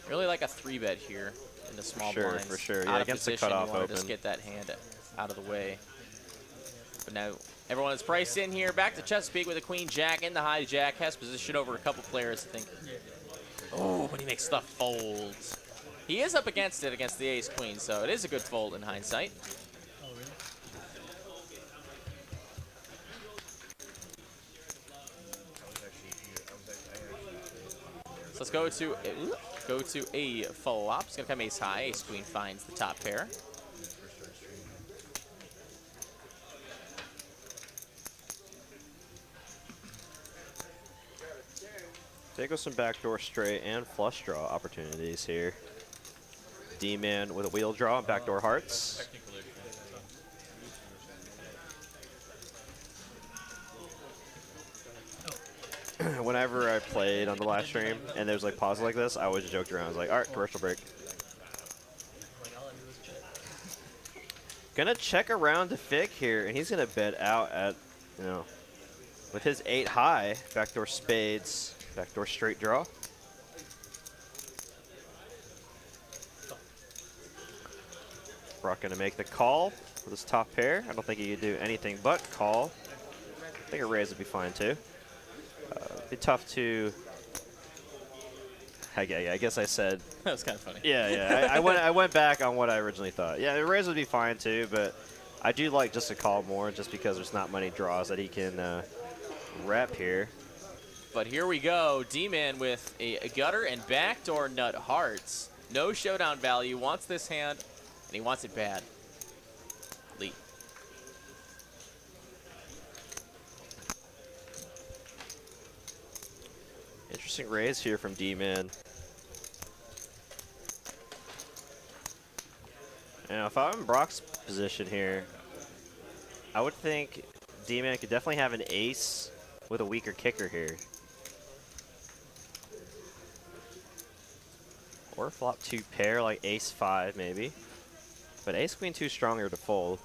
Really like a 3-bet here in the small blinds. For sure. Yeah, against the cutoff you want open. to just get that hand out of the way. But now everyone is priced in here. Back to Chesapeake with a Queen Jack in the hijack. Has position over a couple players, I think. Oh, when he makes the fold. He is up against it against the Ace Queen, so it is a good fold in hindsight. So let's go to a flop. It's gonna come ace high. Ace Queen finds the top pair. Take us some backdoor straight and flush draw opportunities here. DMann with a wheel draw and backdoor hearts. whenever I played on the last stream and there's like pauses like this, I always joked around. I was like, all right, commercial break. Gonna check around to Fig here, and he's gonna bet out at, you know, with his 8 high, backdoor spades, backdoor straight draw. Brock gonna make the call for this top pair. I don't think he could do anything but call. I think a raise would be fine too. Be tough to. I guess I said. That was kind of funny. Yeah. I went back on what I originally thought. Yeah, a raise would be fine too, but I do like just to call more, just because there's not many draws that he can rep here. But here we go. DMann with a gutter and backdoor nut hearts. No showdown value. Wants this hand, and he wants it bad. Lead. Interesting raise here from DMann. Now, if I'm in Brock's position here, I would think DMann could definitely have an ace with a weaker kicker here. Or flop 2 pair, like ace 5 maybe. But ace queen 2 stronger to fold.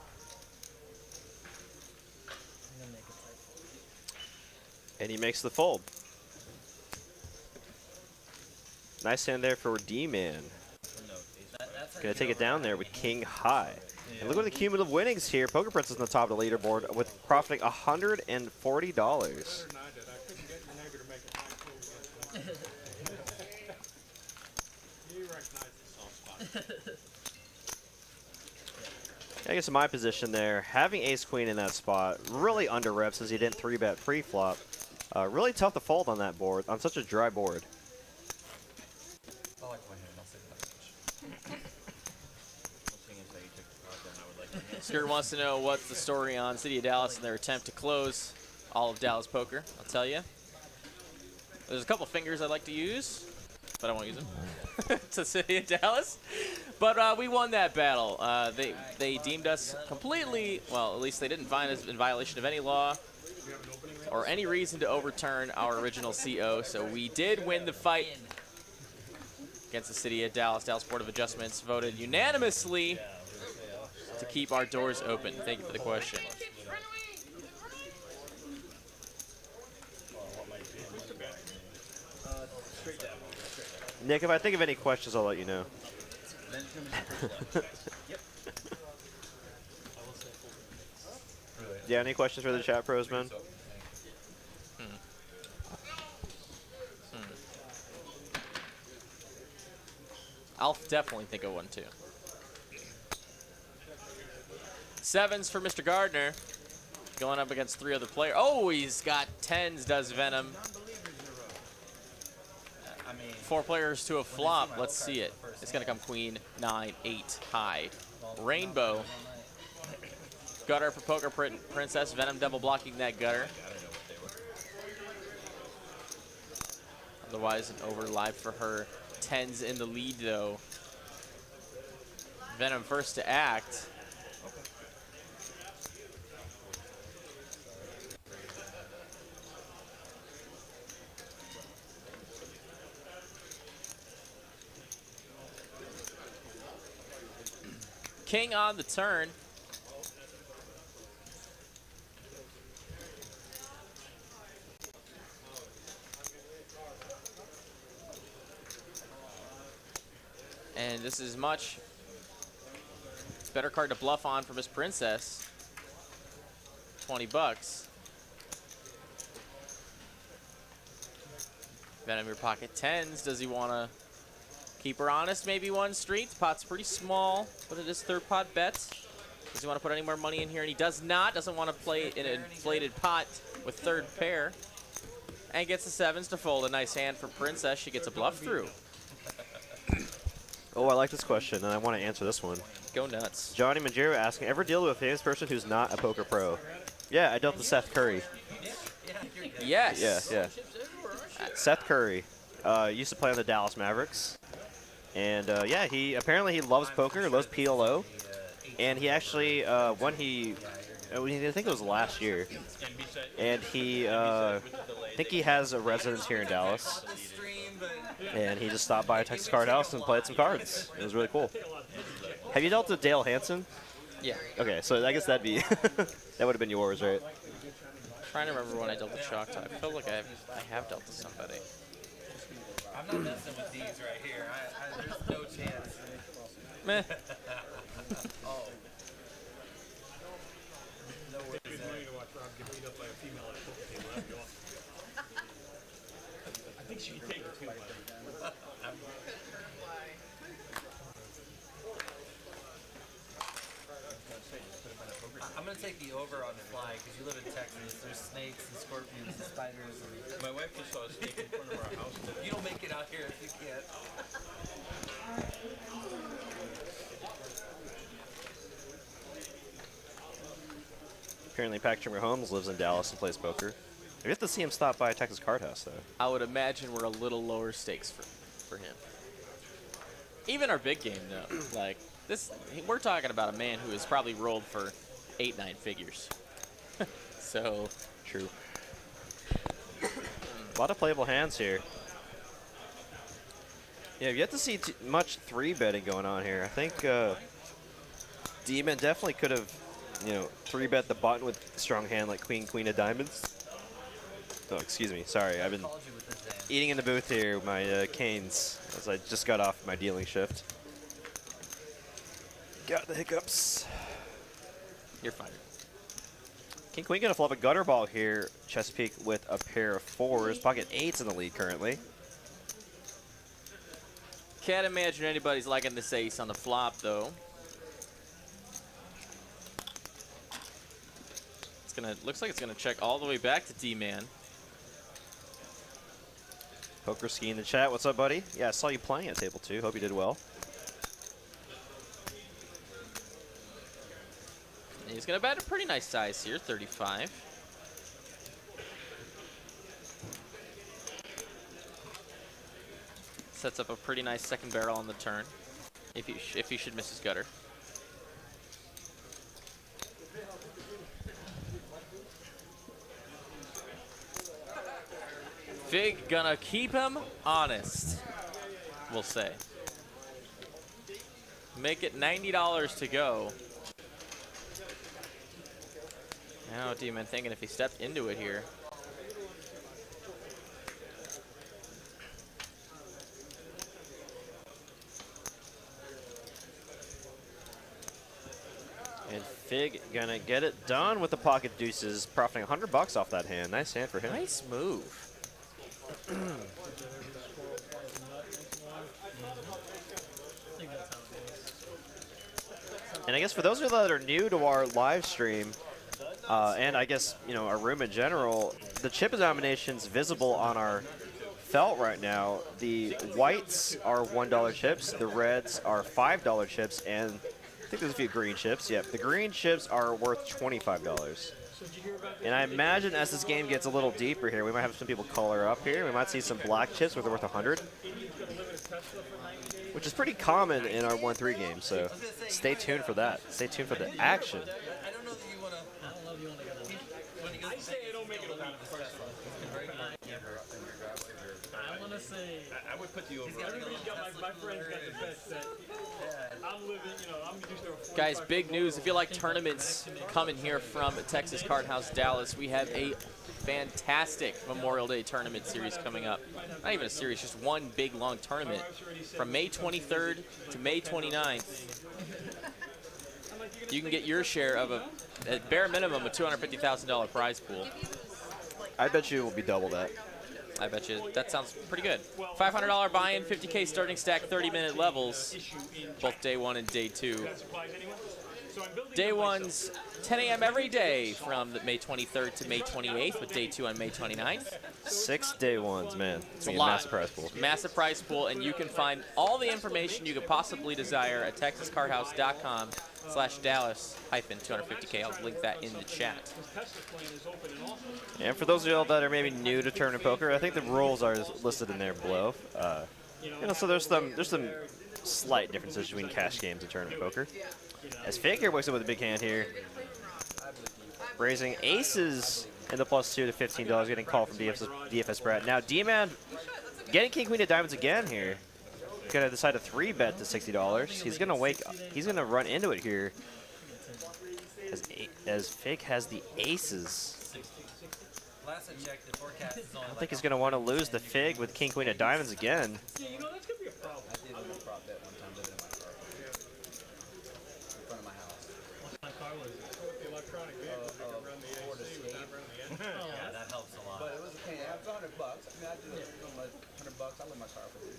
And he makes the fold. Nice hand there for D-Man. Gonna take it down there with king high. And look at the cumulative winnings here. Poker Princess on the top of the leaderboard with profiting $140. I guess in my position there, having ace queen in that spot really under reps as he didn't 3-bet pre-flop. Really tough to fold on that board, on such a dry board. Skirt wants to know what's the story on City of Dallas and their attempt to close all of Dallas Poker. I'll tell you. There's a couple fingers I'd like to use, but I won't use them to City of Dallas. But we won that battle. They deemed us completely, well, at least they didn't find us in violation of any law or any reason to overturn our original CO. So we did win the fight against the City of Dallas. Dallas Board of Adjustments voted unanimously to keep our doors open. Thank you for the question. Nick, if I think of any questions, I'll let you know. Yeah, any questions for the chat pros, man? I'll definitely think of one too. Sevens for Mr. Gardner. Going up against 3 other players. Oh, he's got 10s, does Venom. 4 players to a flop. Let's see it. It's going to come queen, 9, 8, high. Rainbow. Gutter for Poker Princess. Venom double blocking that gutter. Otherwise, an over live for her. 10s in the lead, though. Venom first to act. King on the turn. And this is much better card to bluff on for Miss Princess. 20 bucks. Venom your pocket 10s. Does he want to keep her honest? Maybe one street. The pot's pretty small, but it is 3rd pot bets. Does he want to put any more money in here? And he does not. Doesn't want to play in an inflated pot with 3rd pair. And gets the 7s to fold. A nice hand for Princess. She gets a bluff through. Oh, I like this question, and I want to answer this one. Go nuts. Johnny Majero asking, ever deal with a famous person who's not a poker pro? Yeah, I dealt with Seth Curry. Yes. Yeah. Seth Curry used to play on the Dallas Mavericks. And yeah, he loves poker, loves PLO. And he actually, when he I think it was last year. And he, I think he has a residence here in Dallas. And he just stopped by a Texas Card House and played some cards. It was really cool. Have you dealt to Dale Hansen? Yeah. Okay, so I guess that'd be that would have been yours, right? Trying to remember when I dealt to Shock. I feel like I have dealt to somebody. I'm not messing with these right here. There's no chance. Meh. Oh. No worries. I think she can take it too. I'm going to take the over on fly because you live in Texas. There's snakes and scorpions and spiders. And My wife just saw a snake in front of our house today. you don't make it out here if you can't. Apparently Patrick Mahomes lives in Dallas and plays poker. We have to see him stop by a Texas Card House, though. I would imagine we're a little lower stakes for him. Even our big game, though. Like, this, we're talking about a man who has probably rolled for 8-9 figures. So. True. A lot of playable hands here. Yeah, you have to see much 3-betting going on here. I think DMann definitely could have, 3-bet the button with a strong hand like Queen of Diamonds. Oh, excuse me. Sorry, I've been eating in the booth here, my canes, as I just got off my dealing shift. Got the hiccups. You're fine. King Queen gonna flop a gutter ball here. Chesapeake with a pair of 4s. Pocket 8's in the lead currently. Can't imagine anybody's liking this ace on the flop, though. Looks like it's gonna check all the way back to DMann. Poker Ski in the chat. What's up, buddy? Yeah, I saw you playing at table 2. Hope you did well. He's gonna bet a pretty nice size here, 35. Sets up a pretty nice second barrel on the turn, if he should miss his gutter. Fig gonna keep him honest, we'll say. Make it $90 to go. Now DMann thinking if he stepped into it here. And Fig gonna get it done with the pocket deuces, profiting $100 off that hand. Nice hand for him. Nice move. And I guess for those of you that are new to our live stream, and I guess, our room in general, the chip denominations visible on our felt right now, the whites are $1 chips, the reds are $5 chips, and I think there's a few green chips. Yep, the green chips are worth $25. And I imagine as this game gets a little deeper here, we might have some people color up here. We might see some black chips where they're worth 100, which is pretty common in our 1-3 game. So stay tuned for that. Stay tuned for the action. I don't know that you want to. I don't know if you want to go. I say I don't make it a lot of first one. I want to say. I would put the over. Everybody's got my friends got the best set. I'm living, I'm used to a 45. Guys, big news. If you like tournaments coming here from Texas Card House Dallas, we have a fantastic Memorial Day tournament series coming up. Not even a series, just one big, long tournament from May 23rd to May 29th. You can get your share of at bare minimum, a $250,000 prize pool. I bet you it will be double that. I bet you that sounds pretty good. $500 buy-in, 50K starting stack, 30-minute levels, both day 1 and day 2. Day 1's 10 a.m. every day from May 23rd to May 28th, with day 2 on May 29th. 6 day 1s, man. It's a lot. lot. Massive prize pool. Massive prize pool, and you can find all the information you could possibly desire at texascardhouse.com/Dallas-250K. I'll link that in the chat. And for those of y'all that are maybe new to tournament poker, I think the rules are listed in there below. So there's some slight differences between cash games and tournament poker. As Faker wakes up with a big hand here, Raising aces in the +2 to $15, getting called from DFS Brad. Now DMann getting king queen of diamonds again here. Gonna decide to 3-bet to $60. He's gonna run into it here. As Fig has the aces. Last I checked, the forecast is I only don't think he's gonna want to lose the Fig with king queen of diamonds again. Yeah, you know, that's gonna be a problem. I did a prop bet one time living in my car. In front of my house. What kind of car was it? Electronic vehicle that can run the AC without running the engine. Yeah, that helps a lot. But it was a pain. It was $100. I mean, I did it for like $100. I let my car for it.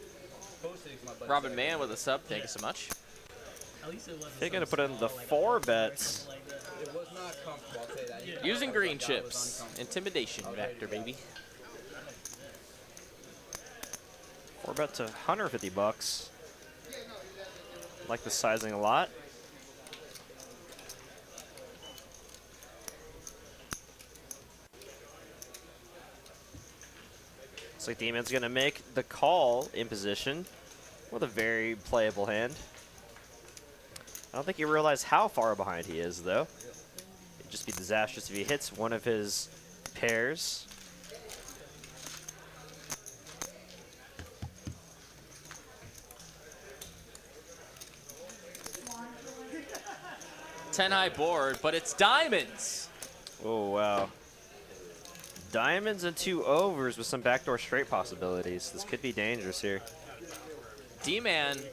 Robin Mann with a sub. Thank you so much. They're gonna put in the 4 bets. It was not comfortable, I'll tell you that. Using green chips. Intimidation factor, baby. 4 bet to $150. Like the sizing a lot. Looks like DMann's gonna make the call in position with a very playable hand. I don't think he realized how far behind he is, though. It'd just be disastrous if he hits one of his pairs. Ten-high board, but it's diamonds. Oh, wow. Diamonds and 2 overs with some backdoor straight possibilities. This could be dangerous here. DMann,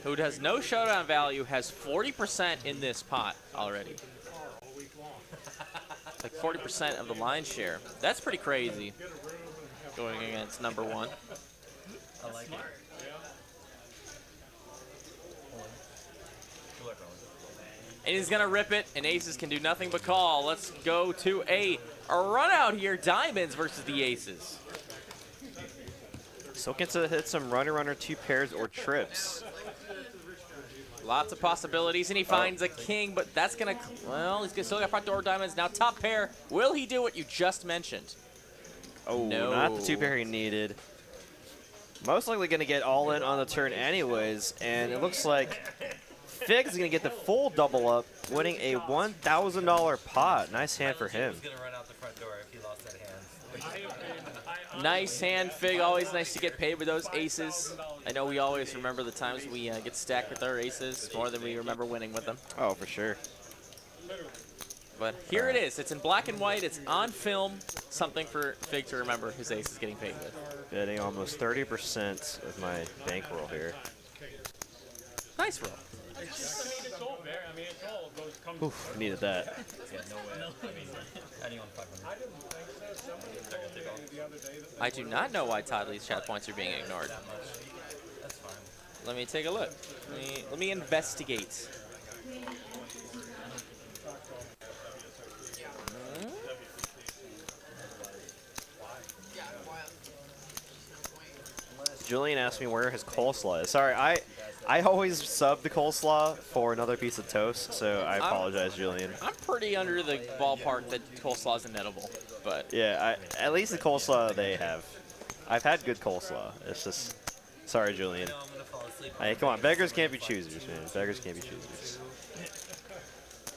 who has no showdown value, has 40% in this pot already. Like 40% of the line share. That's pretty crazy going against number 1. I like it. And he's gonna rip it, and aces can do nothing but call. Let's go to a run out here. Diamonds versus the aces. So gets to hit some runner, 2 pairs or trips. Lots of possibilities, and he finds a king, but that's gonna, well, he's still got front door diamonds. Now top pair, will he do what you just mentioned? Oh, no. Not the 2 pair he needed. Most likely gonna get all in on the turn anyways, and it looks like Fig's gonna get the full double up, winning a $1,000 pot. Nice hand for him. He was gonna run out the front door if he lost that hand. Nice hand, Fig. Always nice to get paid with those aces. I know we always remember the times we get stacked with our aces more than we remember winning with them. Oh, for sure. But here it is. It's in black and white. It's on film. Something for Fig to remember his aces getting paid with. Betting almost 30% of my bankroll here. Nice roll. It's all fair. I mean, it's all goes comes. Oof, needed that. Yeah, no way. I mean, adding on 500. I do not know why Todd Lee's chat points are being ignored. That's fine. Let me take a look. Let me investigate. Julian asked me where his coleslaw is. Sorry, I always sub the coleslaw for another piece of toast, so I apologize, Julian. I'm pretty under the ballpark that coleslaw is inedible, but yeah, at least the coleslaw they have. I've had good coleslaw. It's just, sorry, Julian. No, I'm gonna fall asleep. Hey, come on, beggars can't be choosers, man. Beggars can't be choosers.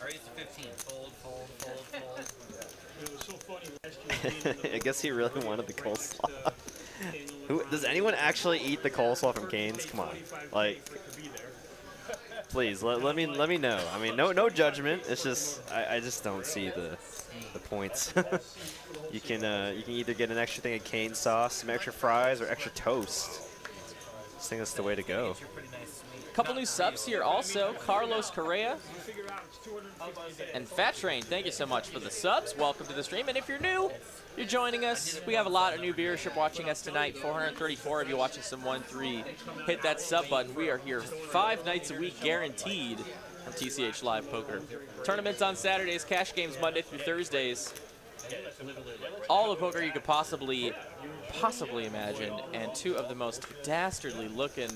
Raise to 15. Fold, fold, fold, fold. It was so funny last year. I guess he really wanted the coleslaw. Who does anyone actually eat the coleslaw from Cane's? Come on, like, please let me know. I mean, no judgment. It's just I just don't see the points. you can either get an extra thing of cane sauce, some extra fries, or extra toast. I think that's the way to go. couple new subs here also. Carlos Correa and Fat Train, thank you so much for the subs. Welcome to the stream. And if you're new, you're joining us. We have a lot of new viewership watching us tonight. 434 of you watching some 1-3. Hit that sub button. We are here 5 nights a week guaranteed on TCH Live Poker. Tournaments on Saturdays, cash games Monday through Thursdays. All the poker you could possibly imagine, and 2 of the most dastardly looking,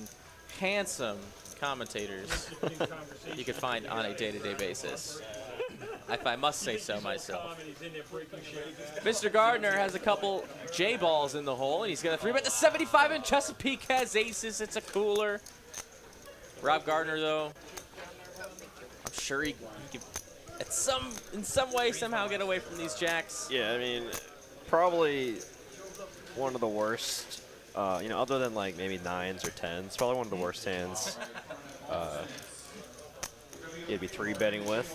handsome commentators you could find on a day-to-day basis. If I must say so myself. Mr. Gardner has a couple J-balls in the hole, and he's going to 3-bet the 75, and Chesapeake has aces. It's a cooler. Rob Gardner, though, I'm sure he could in some way, somehow get away from these jacks. Yeah, I mean, probably one of the worst, you know, other than like maybe 9s or 10s, probably one of the worst hands you'd be 3-betting with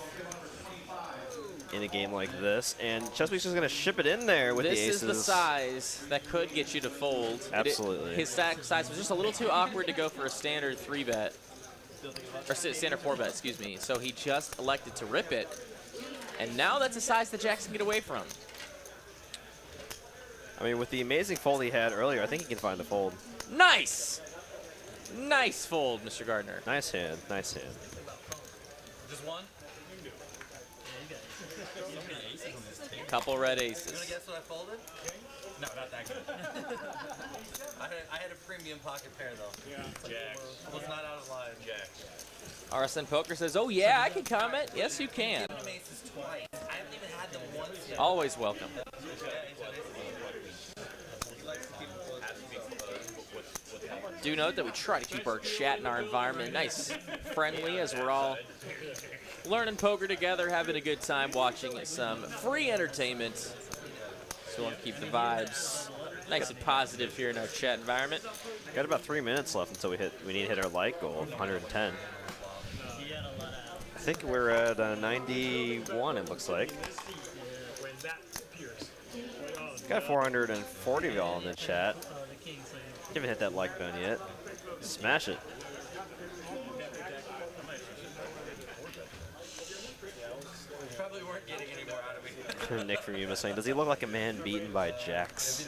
in a game like this. And Chesapeake's just going to ship it in there with the aces. This is the size that could get you to fold. Absolutely. His size was just a little too awkward to go for a standard 3-bet. Or standard 4-bet, excuse me. So he just elected to rip it. And now that's a size that Jacks can get away from. I mean, with the amazing fold he had earlier, I think he can find the fold. Nice! Nice fold, Mr. Gardner. Nice hand, nice hand. Just one? Couple red aces. You want to guess what I folded? No, not that good. I had a premium pocket pair, though. Yeah. Jacks. Was not out of line. Jacks. RSN Poker says, oh yeah, I can comment. Yes, you can. I've given him aces twice. I haven't even had them once yet. Always welcome. Do note that we try to keep our chat and our environment nice, friendly, as we're all learning poker together, having a good time, watching some free entertainment. So we want to keep the vibes nice and positive here in our chat environment. Got about 3 minutes left until we need to hit our like goal of 110. I think we're at 91, it looks like. Got 440 of y'all in the chat. Haven't hit that like button yet. Smash it. Probably weren't getting any more out of me. Nick from Yuma saying, does he look like a man beaten by jacks?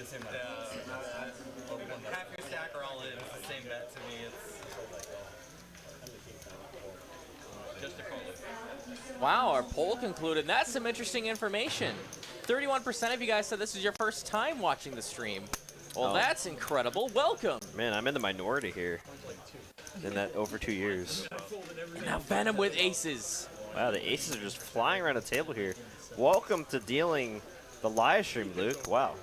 Half your stack are all in. It's the same bet to me. It's just a call. Wow, our poll concluded. That's some interesting information. 31% of you guys said this is your first time watching the stream. Well, that's incredible. Welcome. Man, I'm in the minority here. In that over 2 years. And now Venom with aces. Wow, the aces are just flying around the table here. Welcome to dealing the live stream, Luke. Wow.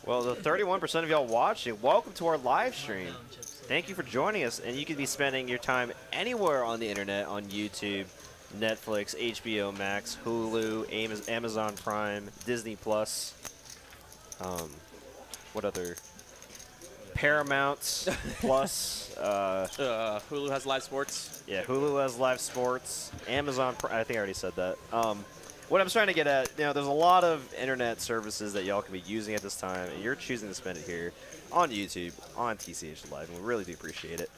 Well, the 31% of y'all watching, welcome to our live stream. Thank you for joining us, and you could be spending your time anywhere on the internet, on YouTube, Netflix, HBO Max, Hulu, Amazon Prime, Disney Plus. What other? Paramount Plus. Hulu has live sports. Yeah, Hulu has live sports. Amazon Prime, I think I already said that. What I'm trying to get at, you know, there's a lot of internet services that y'all can be using at this time, and you're choosing to spend it here on YouTube, on TCH Live, and we really do appreciate it.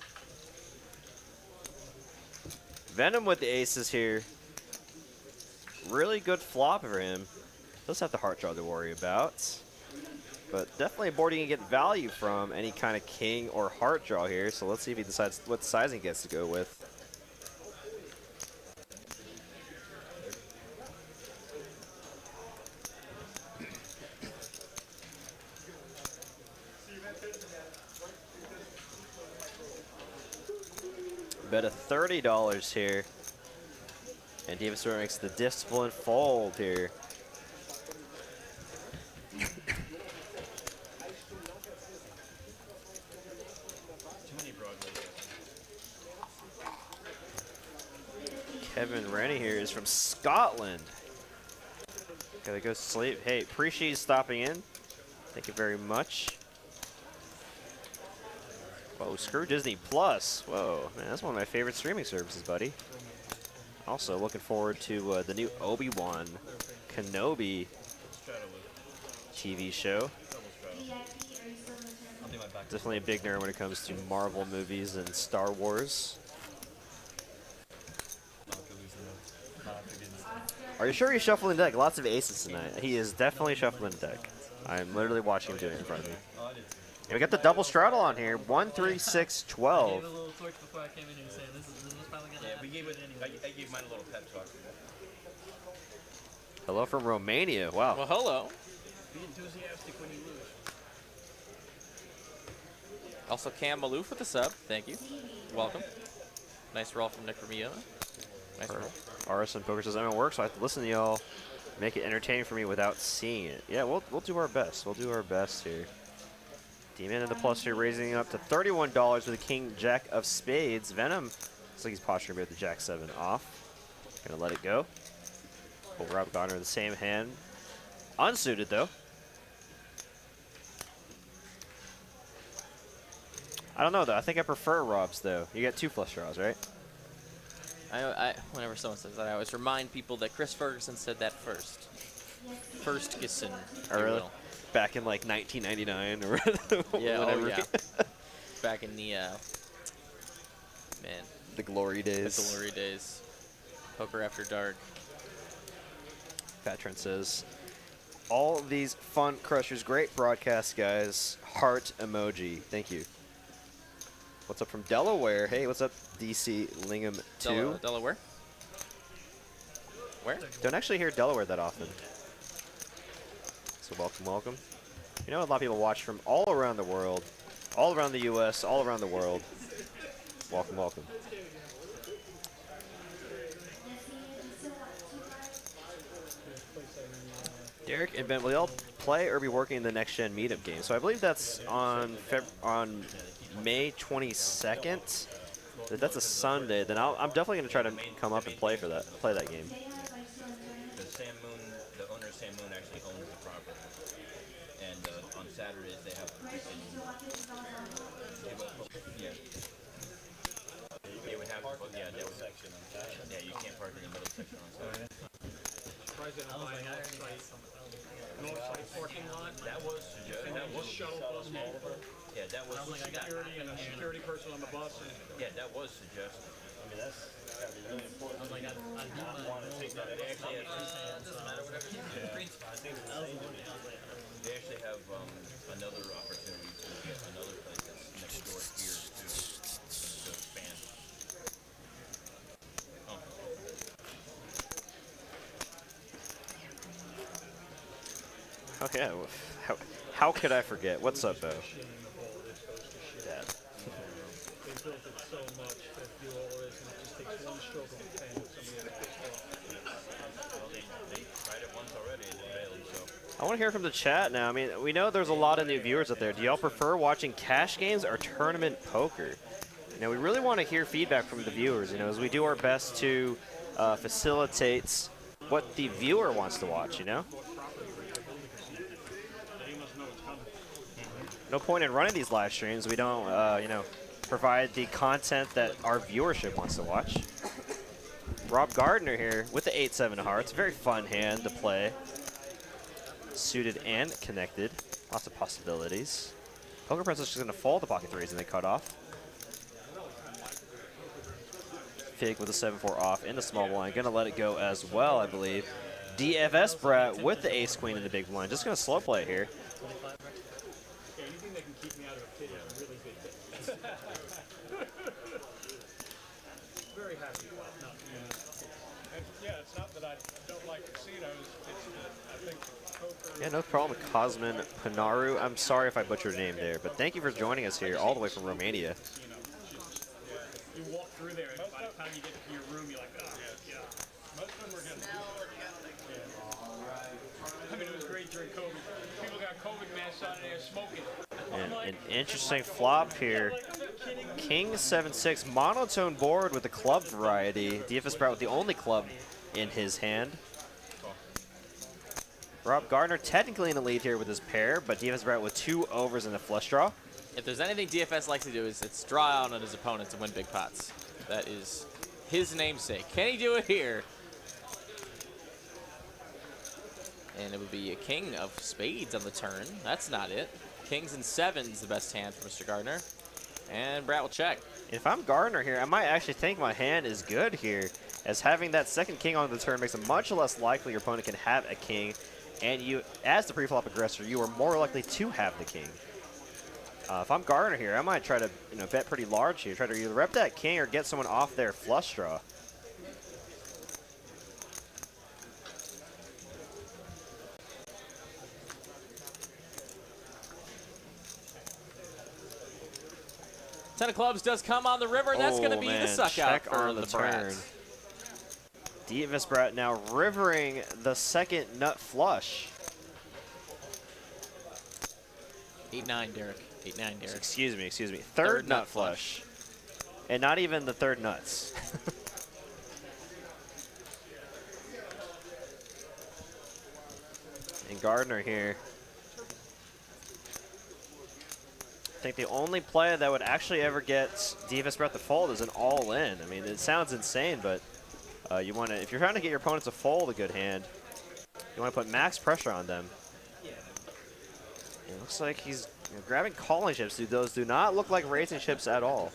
Venom with the aces here. Really good flop for him. Does have the heart draw to worry about. But definitely a board you can get value from, any kind of king or heart draw here. So let's see if he decides what sizing he gets to go with. Bet of $30 here. And David Stewart makes the discipline fold here. Kevin Rennie here is from Scotland. Gotta go sleep. Hey, appreciate you stopping in. Thank you very much. Whoa, screw Disney Plus. Whoa, man, that's one of my favorite streaming services, buddy. Also, looking forward to the new Obi-Wan Kenobi TV show. Definitely a big nerd when it comes to Marvel movies and Star Wars. Are you sure he's shuffling deck? Lots of aces tonight. He is definitely shuffling deck. I'm literally watching him do it in front of me. And we got the double straddle on here. 1, 3, 6, 12. I gave a little torch before I came in here saying this is probably gonna happen. I gave mine a little pep talk. Hello from Romania. Wow. Well, hello. Be enthusiastic when you lose. Also, Cam Maloof with the sub. Thank you. Welcome. Nice roll from Nick Romeo. Nice roll. RSN Poker says, I'm at work, so I have to listen to y'all. Make it entertaining for me without seeing it. Yeah, we'll do our best. We'll do our best here. DMann in the plus here, raising up to $31 with a King Jack of Spades. Venom Looks like he's posturing with the Jack 7 off. Gonna let it go. Pull Rob Gardner in the same hand. Unsuited though. I don't know though. I think I prefer Rob's though. You get 2 flush draws, right? Whenever someone says that, I always remind people that Chris Ferguson said that first. First Gisson. Really? Back in like 1999 or yeah, whatever. oh yeah. Back in the man. The glory days. The glory days. Poker after dark. Pat Trent says, all these fun crushers, great broadcast, guys. Heart emoji. Thank you. What's up from Delaware? Hey, what's up, DC Lingham 2? Delaware? Where? Don't actually hear Delaware that often. So welcome, welcome. You know, a lot of people watch from all around the world, all around the U.S., all around the world. Welcome, welcome. Derek and Ben, will y'all play or be working the next gen meetup game? So I believe that's on May 22nd. If that's a Sunday, then I'm definitely going to try to come up and play that game. The owner of Sam Moon actually owns the property, and on Saturdays they have they would have that was section on Saturday. Yeah, you can't park in the middle section on Saturday. Northside parking lot. That was shuttle bus. Yeah, that was security and a security person on the bus. Yeah, that was suggested. I mean, that's gotta be really important. I was like, I not want to take that. They actually have. Doesn't matter, whatever. They actually have another opportunity to get another place that's next door here to expand. Oh yeah, how could I forget? What's up, Bo? Dad. They built it so much that do all this, and it just takes one stroke of a pen. Well, they tried it once already and it failed, so. I want to hear from the chat now. I mean, we know there's a lot of new viewers out there. Do y'all prefer watching cash games or tournament poker? You know, we really want to hear feedback from the viewers, you know, as we do our best to facilitate what the viewer wants to watch, you know? No point in running these live streams. We don't, you know, provide the content that our viewership wants to watch. Rob Gardner here with the 8-7 hearts. Very fun hand to play. Suited and connected. Lots of possibilities. Poker Princess is going to fold the pocket threes and they cut off. Fig with a 7-4 off in the small blind. Going to let it go as well, I believe. DFS Brat with the ace queen in the big blind. Just going to slow play here. Anything that can keep me out of a pit is a really good thing. Very happy about not being yeah, it's not that I don't like casinos. I think poker. Yeah, no problem, Cosmin Panaru. I'm sorry if I butchered your name there, but thank you for joining us here all the way from Romania. You walk through there, and by the time you get to your room, you're like, oh, yeah. Most of them were getting I mean, it was great during COVID. People got COVID masks on and they're smoking. And an interesting flop here. King 7-6, monotone board with the club variety. DFS Sprout with the only club in his hand. Rob Gardner technically in the lead here with his pair, but DFS Sprout with 2 overs and a flush draw. If there's anything DFS likes to do, is it's draw out on his opponents and win big pots. That is his namesake. Can he do it here? And it would be a king of spades on the turn. That's not it. Kings and 7s, the best hand for Mr. Gardner. And Brat will check. If I'm Gardner here, I might actually think my hand is good here, as having that second king on the turn makes it much less likely your opponent can have a king, and you, as the pre-flop aggressor, you are more likely to have the king. If I'm Gardner here, I might try to bet pretty large here, try to either rep that king or get someone off their flush draw. Ten of clubs does come on the river, and that's going to be the suck out for the Brat. DFS Brat now rivering the second nut flush. 8-9, Derek. 8-9, Derek. Excuse me. Third nut flush. And not even the third nuts. And Gardner here. I think the only play that would actually ever get DFS Brett to fold is an all-in. I mean, it sounds insane, but you want to, if you're trying to get your opponents to fold a good hand, you want to put max pressure on them. It looks like he's grabbing calling chips. Those do not look like raising chips at all.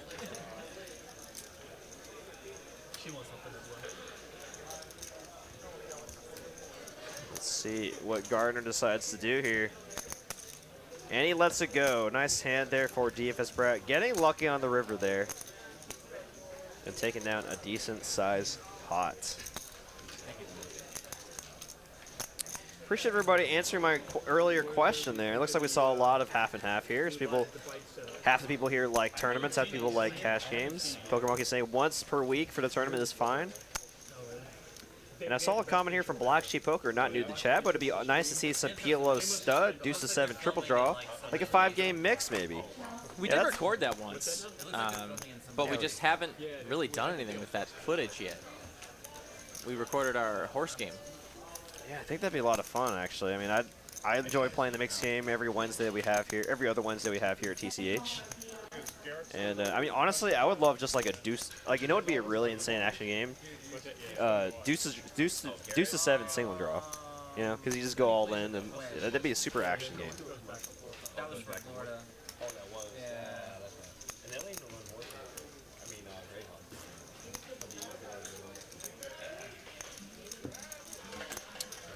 Let's see what Gardner decides to do here. And he lets it go. Nice hand there for DFS Brett. Getting lucky on the river there. And taking down a decent size pot. Appreciate everybody answering my earlier question there. It looks like we saw a lot of half and half here. So half the people here like tournaments, half the people like cash games. Poker Monkey saying once per week for the tournament is fine. And I saw a comment here from Black Sheep Poker, not new to the chat, but it'd be nice to see some PLO stud, deuce to 7 triple draw, like a 5-game mix maybe. We did record that once, but we just haven't really done anything with that footage yet. We recorded our horse game. Yeah, I think that'd be a lot of fun actually. I mean, I enjoy playing the mixed game every Wednesday that we have here, every other Wednesday we have here at TCH. And I mean, honestly, I would love just like a deuce, like, you know, it'd be a really insane action game. Deuce to 7 single draw, you know, because you just go all in, and that'd be a super action game. That was Florida.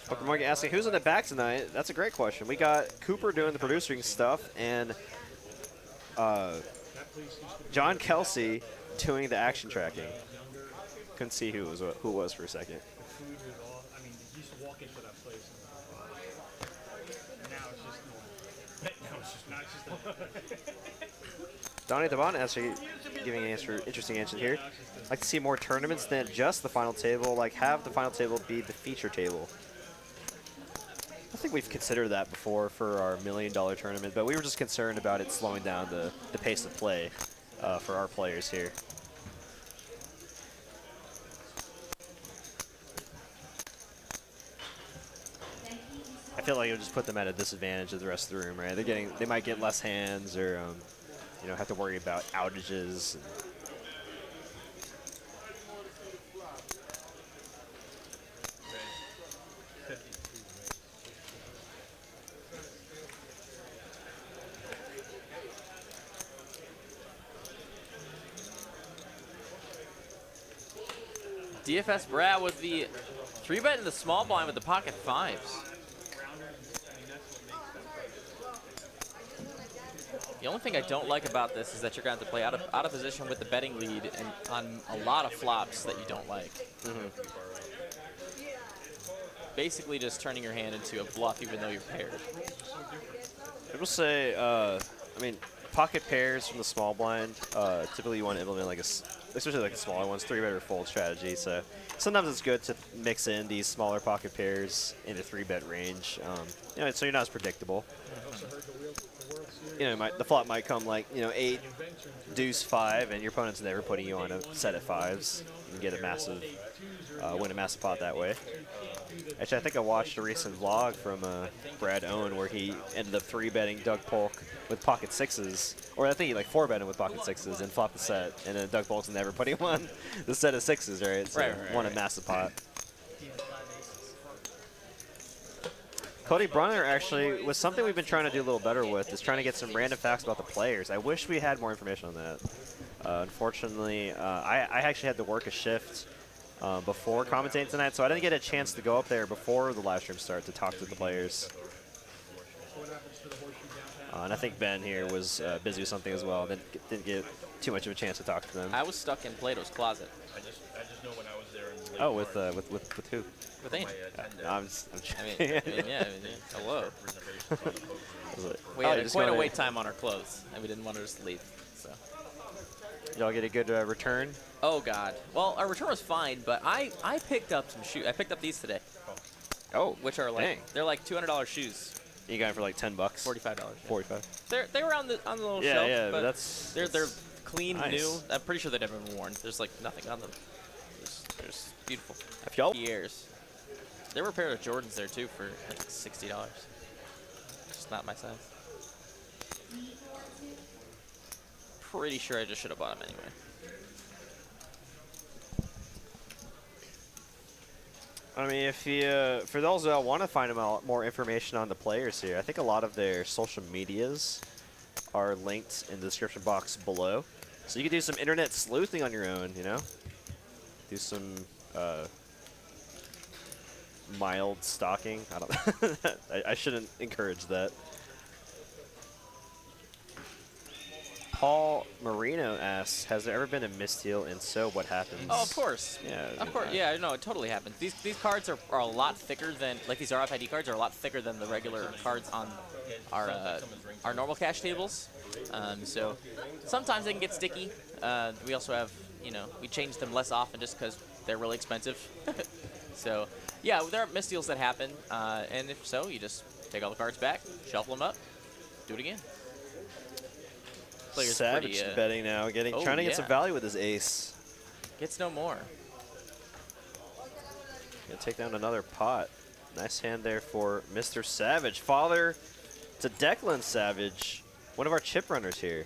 Poker Monkey asking who's in the back tonight. That's a great question. We got Cooper doing the producing stuff, and John Kelsey doing the action tracking. Couldn't see who it was for a second. The food was all, I mean, you used to walk into that place and now it's just normal. Donnie Devon actually giving an interesting answer here. I'd like to see more tournaments than just the final table. Like, have the final table be the feature table. I think we've considered that before for our $1 million tournament, but we were just concerned about it slowing down the pace of play for our players here. I feel like it would just put them at a disadvantage of the rest of the room, right? They might get less hands, or you know, have to worry about outages. DFS Brad with the 3-bet in the small blind with the pocket fives. The only thing I don't like about this is that you're going to have to play out of position with the betting lead and on a lot of flops that you don't like. Basically just turning your hand into a bluff even though you're paired. I will say, I mean, pocket pairs from the small blind, typically you want to implement like especially like the smaller ones, 3-bet or fold strategy. So sometimes it's good to mix in these smaller pocket pairs in the 3-bet range, you know, so you're not as predictable. You know, the flop might come like, you know, 8, deuce, 5, and your opponent's never putting you on a set at 5s. You can get a massive, win a massive pot that way. Actually, I think I watched a recent vlog from Brad Owen where he ended up 3-betting Doug Polk with pocket 6s, or I think he like 4-betted with pocket 6s and flopped the set, and then Doug Polk's never putting him on the set of 6s, right? So won a massive pot. Cody Brunner actually was something we've been trying to do a little better with, is trying to get some random facts about the players. I wish we had more information on that. Unfortunately, I actually had to work a shift before commentating tonight, so I didn't get a chance to go up there before the live stream started to talk to the players. And I think Ben here was busy with something as well. Didn't get too much of a chance to talk to them. I was stuck in Plato's closet. I just know when I was there. In Oh, with who? With Angel. I'm yeah, hello. We had quite a wait time on our clothes, and we didn't want to just leave. So. Y'all get a good return? Oh God. Well, our return was fine, but I picked up some shoes. I picked up these today. Oh, which are like they're like $200 shoes. You got it for like $10. $45. $45. They were on the little shelf. Yeah, but that's they're clean, new. I'm pretty sure they've never been worn. There's like nothing on them. There's beautiful Pierres. There were a pair of Jordans there too for I think $60. Just not my size. Pretty sure I just should have bought them anyway. I mean, if you, for those that want to find out more information on the players here, I think a lot of their social medias are linked in the description box below. So you can do some internet sleuthing on your own, you know? Do some mild stalking. I don't I shouldn't encourage that. Paul Marino asks, has there ever been a misdeal, and so what happens? Oh, of course. Yeah. Of course. Yeah, no, it totally happens. These cards are a lot thicker than, like these RFID cards are a lot thicker than the regular cards on our normal cash tables. So sometimes they can get sticky. We also have, you know, we change them less often just because they're really expensive. So yeah, there are misdeals that happen. And if so, you just take all the cards back, shuffle them up, do it again. Player's Savage pretty, betting now, trying to get some value with his ace. Gets no more. Gonna take down another pot. Nice hand there for Mr. Savage. Father to Declan Savage, one of our chip runners here.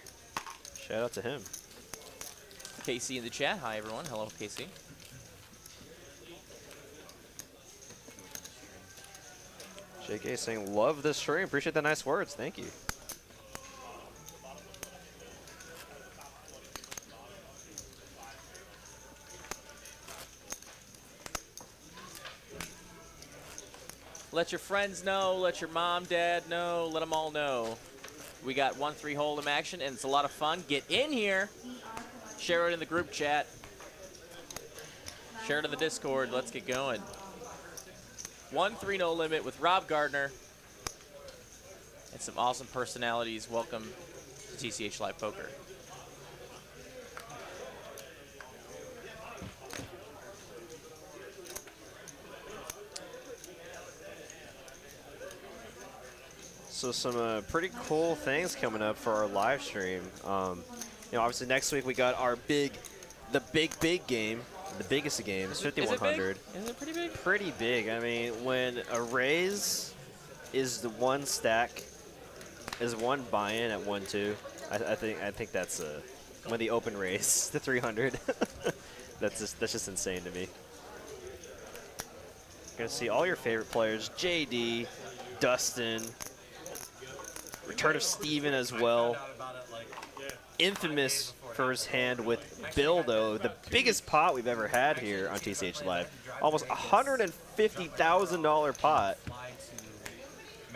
Shout out to him. Casey in the chat. Hi, everyone. Hello, Casey. JK saying, love this stream. Appreciate the nice words. Thank you. Let your friends know, let your mom, dad know, let them all know. We got 1-3 hold'em action, and it's a lot of fun. Get in here. Share it in the group chat. Share it in the Discord. Let's get going. 1-3 no limit with Rob Gardner and some awesome personalities. Welcome to TCH Live Poker. So some pretty cool things coming up for our live stream. You know, obviously next week we got our big game, the biggest of games, 5100. Is it pretty big? Pretty big. I mean, when a raise is the one stack, is one buy-in at 1-2. I think that's when the open raise the 300. that's just insane to me. You're gonna see all your favorite players: JD, Dustin. Return of Steven as well. Infamous for his hand with Bill, though. The biggest pot we've ever had here on TCH Live. Almost $150,000 pot.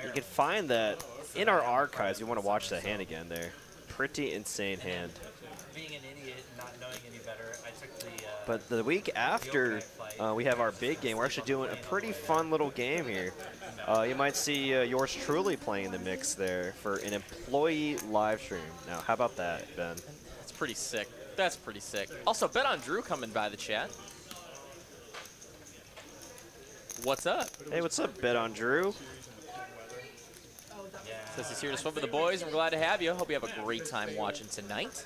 You can find that in our archives. You want to watch that hand again there. Pretty insane hand. Being an idiot and not knowing any better, I took the... But the week after we have our big game, we're actually doing a pretty fun little game here. You might see yours truly playing in the mix there for an employee live stream. Now, how about that, Ben? That's pretty sick. That's pretty sick. Also, Bet on Drew coming by the chat. What's up? Hey, what's up, Bet on Drew? Says he's here to swim with the boys. We're glad to have you. Hope you have a great time watching tonight.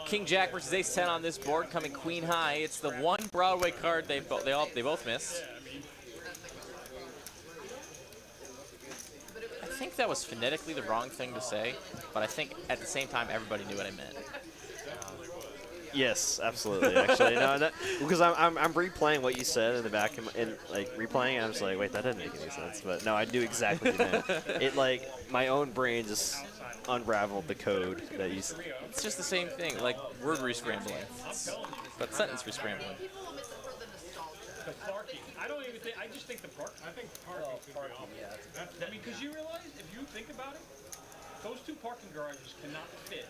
King Jack versus Ace 10 on this board, coming queen high. It's the one Broadway card they both missed. I think that was phonetically the wrong thing to say, but I think at the same time everybody knew what I meant. Yes, absolutely. Actually, no, because I'm replaying what you said in the back and like replaying, and I'm just like, wait, that didn't make any sense. But no, I knew exactly what you meant. It like my own brain just unraveled the code that you. It's just the same thing, like word rescrambling, but sentence rescrambling. The parking. I don't even think. I just think the park. I think parking. I mean, because you realize if you think about it, those two parking garages cannot fit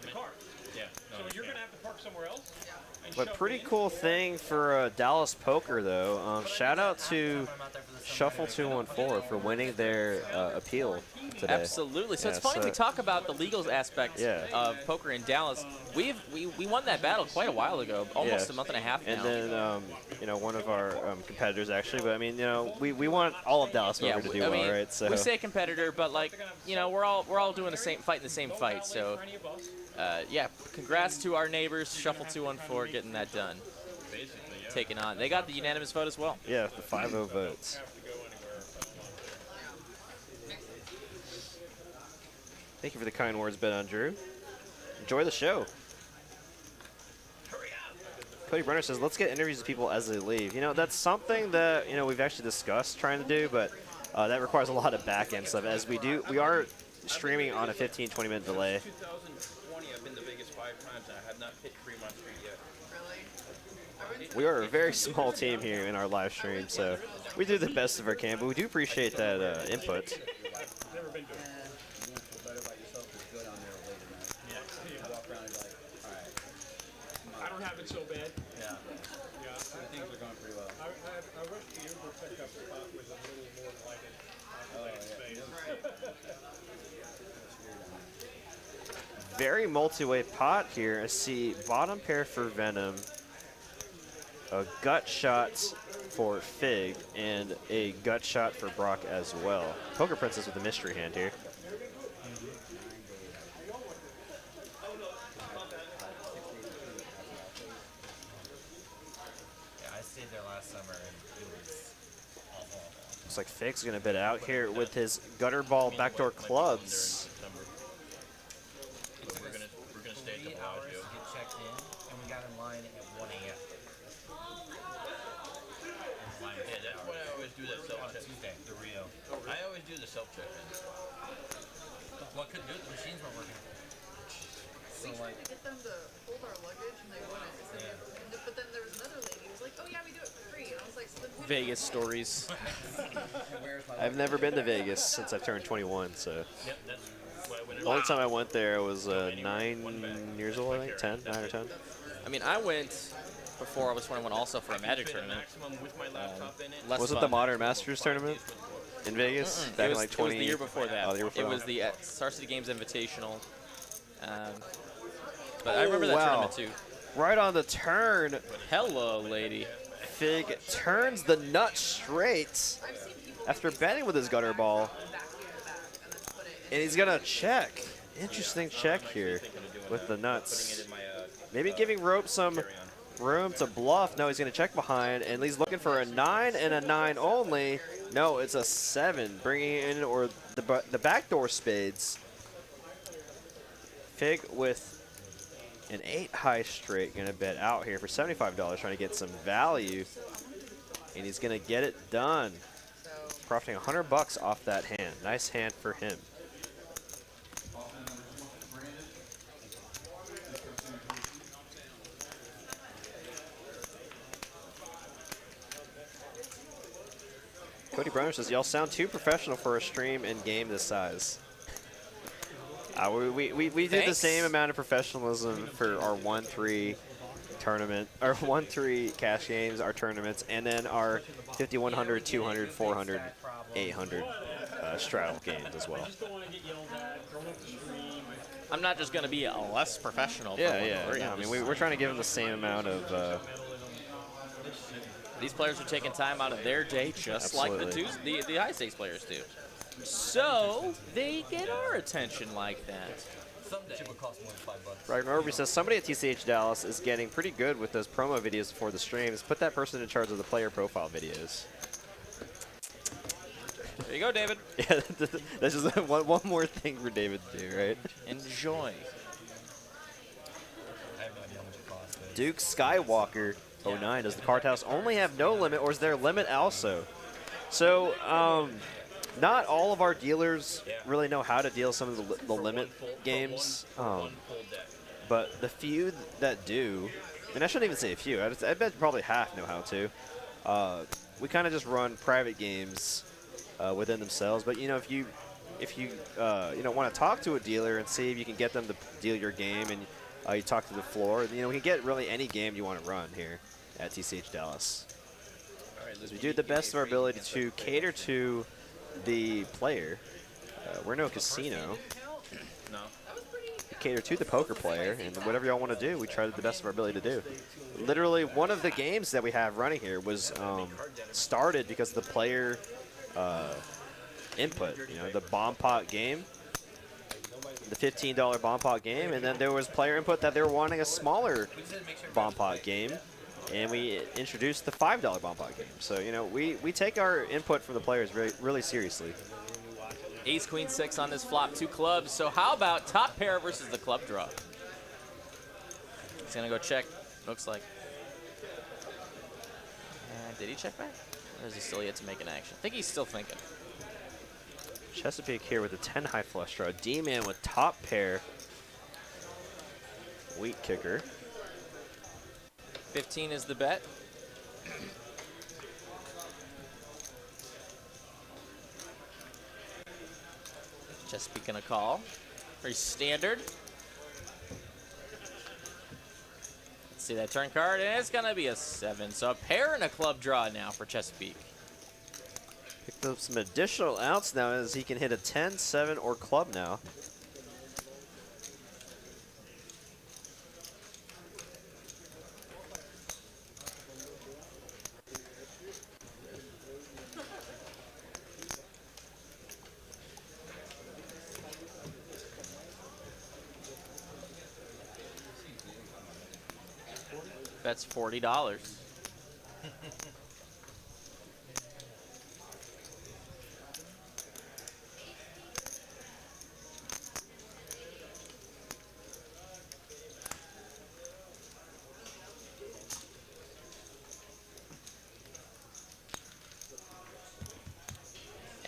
the car. Yeah. So you're gonna have to park somewhere else. But pretty cool thing for Dallas Poker though. Shout out to Shuffle 214 for winning their appeal today. Absolutely. So it's funny we talk about the legal aspect of poker in Dallas. We won that battle quite a while ago, almost a month and a half now. And then you know, one of our competitors actually, but I mean, you know, we want all of Dallas Poker to do well, right? So we say competitor, but like, you know, we're all doing the same fight, so tiny of us. Yeah, congrats to our neighbors, Shuffle 214, getting that done. Basically, yeah. Taking on. They got the unanimous vote as well. Yeah, the 5-0 votes. Thank you for the kind words, Ben on Drew. Enjoy the show. Cody Brenner says, let's get interviews with people as they leave. You know, that's something that, you know, we've actually discussed trying to do, but that requires a lot of back-end stuff. As we are streaming on a 15, 20-minute delay. 2020, I've been to Vegas 5 times. I have not hit Fremont Street yet. Really? We are a very small team here in our live stream, so we do the best of our can, but we do appreciate that input. Never been to it. I don't have it so bad. Yeah. Yeah. Things are going pretty well. I wish the Uber pickup spot was a little more like it. Very multi-way pot here. I see bottom pair for Venom, a gut shot for Fig, and a gut shot for Brock as well. Poker Princess with a mystery hand here. Yeah, I stayed there last summer and it was awful. Looks like Fig's gonna bid out here with his gutter ball backdoor clubs. We're gonna stay at the 3 hours Bellagio. to get checked in, and we got in line at 1 a.m. Yeah, that's when I always do that On self-check. Tuesday, the Rio. I always do the self-check. What couldn't do it? The machines weren't working. So We tried like, to get them to hold our luggage and they wouldn't. So but then there was another lady who was like, oh yeah, we do it for free. And I was like, so then who Vegas stories. I've never been to Vegas since I've turned 21, so. Yep, that's why whenever The only time I went there I was 9 years old, I think, 10, 9 or 10. I mean, I went before I was 21 also for a Magic tournament. maximum with my laptop in it. Less Was it fun. the Modern Masters tournament in Vegas? Back It in was, like it 20. was the year before that. Oh, the year before it that. was the Star City Games Invitational. But I remember that wow. tournament too. Right on the turn, Hello, lady. Fig turns the nut straight after betting with his gutter ball. And he's gonna check. Interesting check here with the nuts. Maybe giving Rope some room to bluff. No, he's gonna check behind, and he's looking for a 9 and a 9 only. No, it's a 7, bringing in or the backdoor spades. Fig with an 8 high straight, gonna bet out here for $75, trying to get some value, and he's gonna get it done. Profiting $100 off that hand. Nice hand for him. Cody Brunner says, y'all sound too professional for a stream and game this size. We do the Thanks. same amount of professionalism for our 1-3 tournament, our 1-3 cash games, our tournaments, and then our 5100, 200, 400, 800 straddle games as well. I'm not just going to be less professional. Yeah, for yeah. one, No, I mean, we're trying to give them the same amount of. These players are taking time out of their day, just Absolutely. like the high stakes players do. So they get our attention like that. someday it would cost more than $5. Ragnar Orby says somebody at TCH Dallas is getting pretty good with those promo videos before the streams. Put that person in charge of the player profile videos. There you go, David. Yeah, that's just one more thing for David to do, right? Enjoy. I have no idea how much it costs. But Duke Skywalker 09. Does the card house only have no limit, or is there a limit also? So, not all of our dealers really know how to deal some of the limit games, but the few that do, and I shouldn't even say a few, I bet probably half know how to. We kind of just run private games within themselves, but you know, if you want to talk to a dealer and see if you can get them to deal your game, and you talk to the floor, you know, we can get really any game you want to run here at TCH Dallas. As we do the best of our ability to cater to the player. We're no casino. No. We cater to the poker player, and whatever y'all want to do, we try the best of our ability to do. Literally, one of the games that we have running here was started because the player input, you know, the bomb pot game. the $15 bomb pot game, and then there was player input that they were wanting a smaller bomb pot game, and we introduced the $5 bomb pot game. So, you know, we take our input from the players really seriously. Ace, queen, 6 on this flop, 2 clubs. So how about top pair versus the club draw? He's gonna go check, looks like. Did he check back? Or is he still yet to make an action? I think he's still thinking. Chesapeake here with a 10 high flush draw. DMann with top pair. Weak kicker. 15 is the bet. Chesapeake gonna call. Very standard. See that turn card, and it's gonna be a 7. So a pair and a club draw now for Chesapeake. Picked up some additional outs now as he can hit a 10, 7, or club now. That's $40.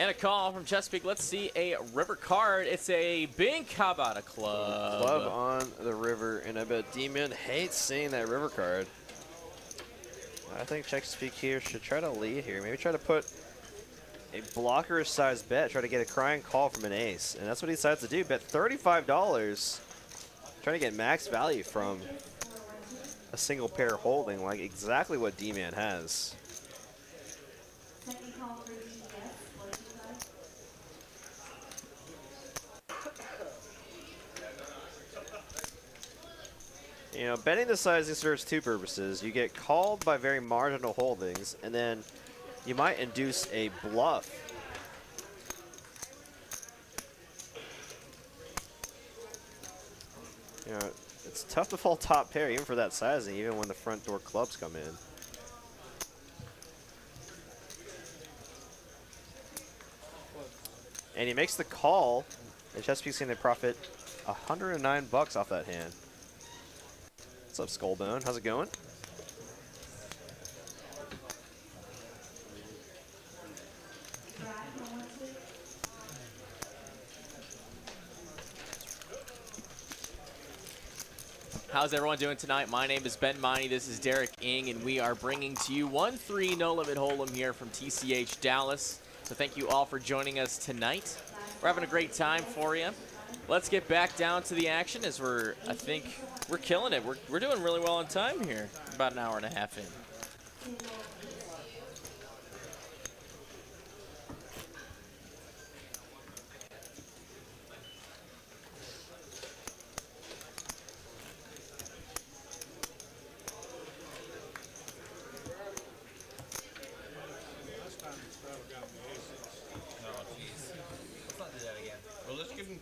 And a call from Chesapeake. Let's see a river card. It's a bink. How about a club? Club on the river, and I bet DMann hates seeing that river card. I think Chesapeake here should try to lead here. Maybe try to put a blocker-sized bet, try to get a crying call from an ace. And that's what he decides to do. Bet $35, trying to get max value from a single pair holding, like exactly what DMann has. You know, betting the sizing serves 2 purposes. You get called by very marginal holdings, and then you might induce a bluff. You know, it's tough to fold top pair even for that sizing, even when the front door clubs come in. And he makes the call, and Chesapeake's going to profit $109 off that hand. What's up, Skullbone? How's it going? How's everyone doing tonight? My name is Ben Miney. This is Derek Ing, and we are bringing to you 1-3 No Limit Hold'em here from TCH Dallas. So thank you all for joining us tonight. We're having a great time for you. Let's get back down to the action as I think we're killing it. We're doing really well on time here. About an hour and a half in.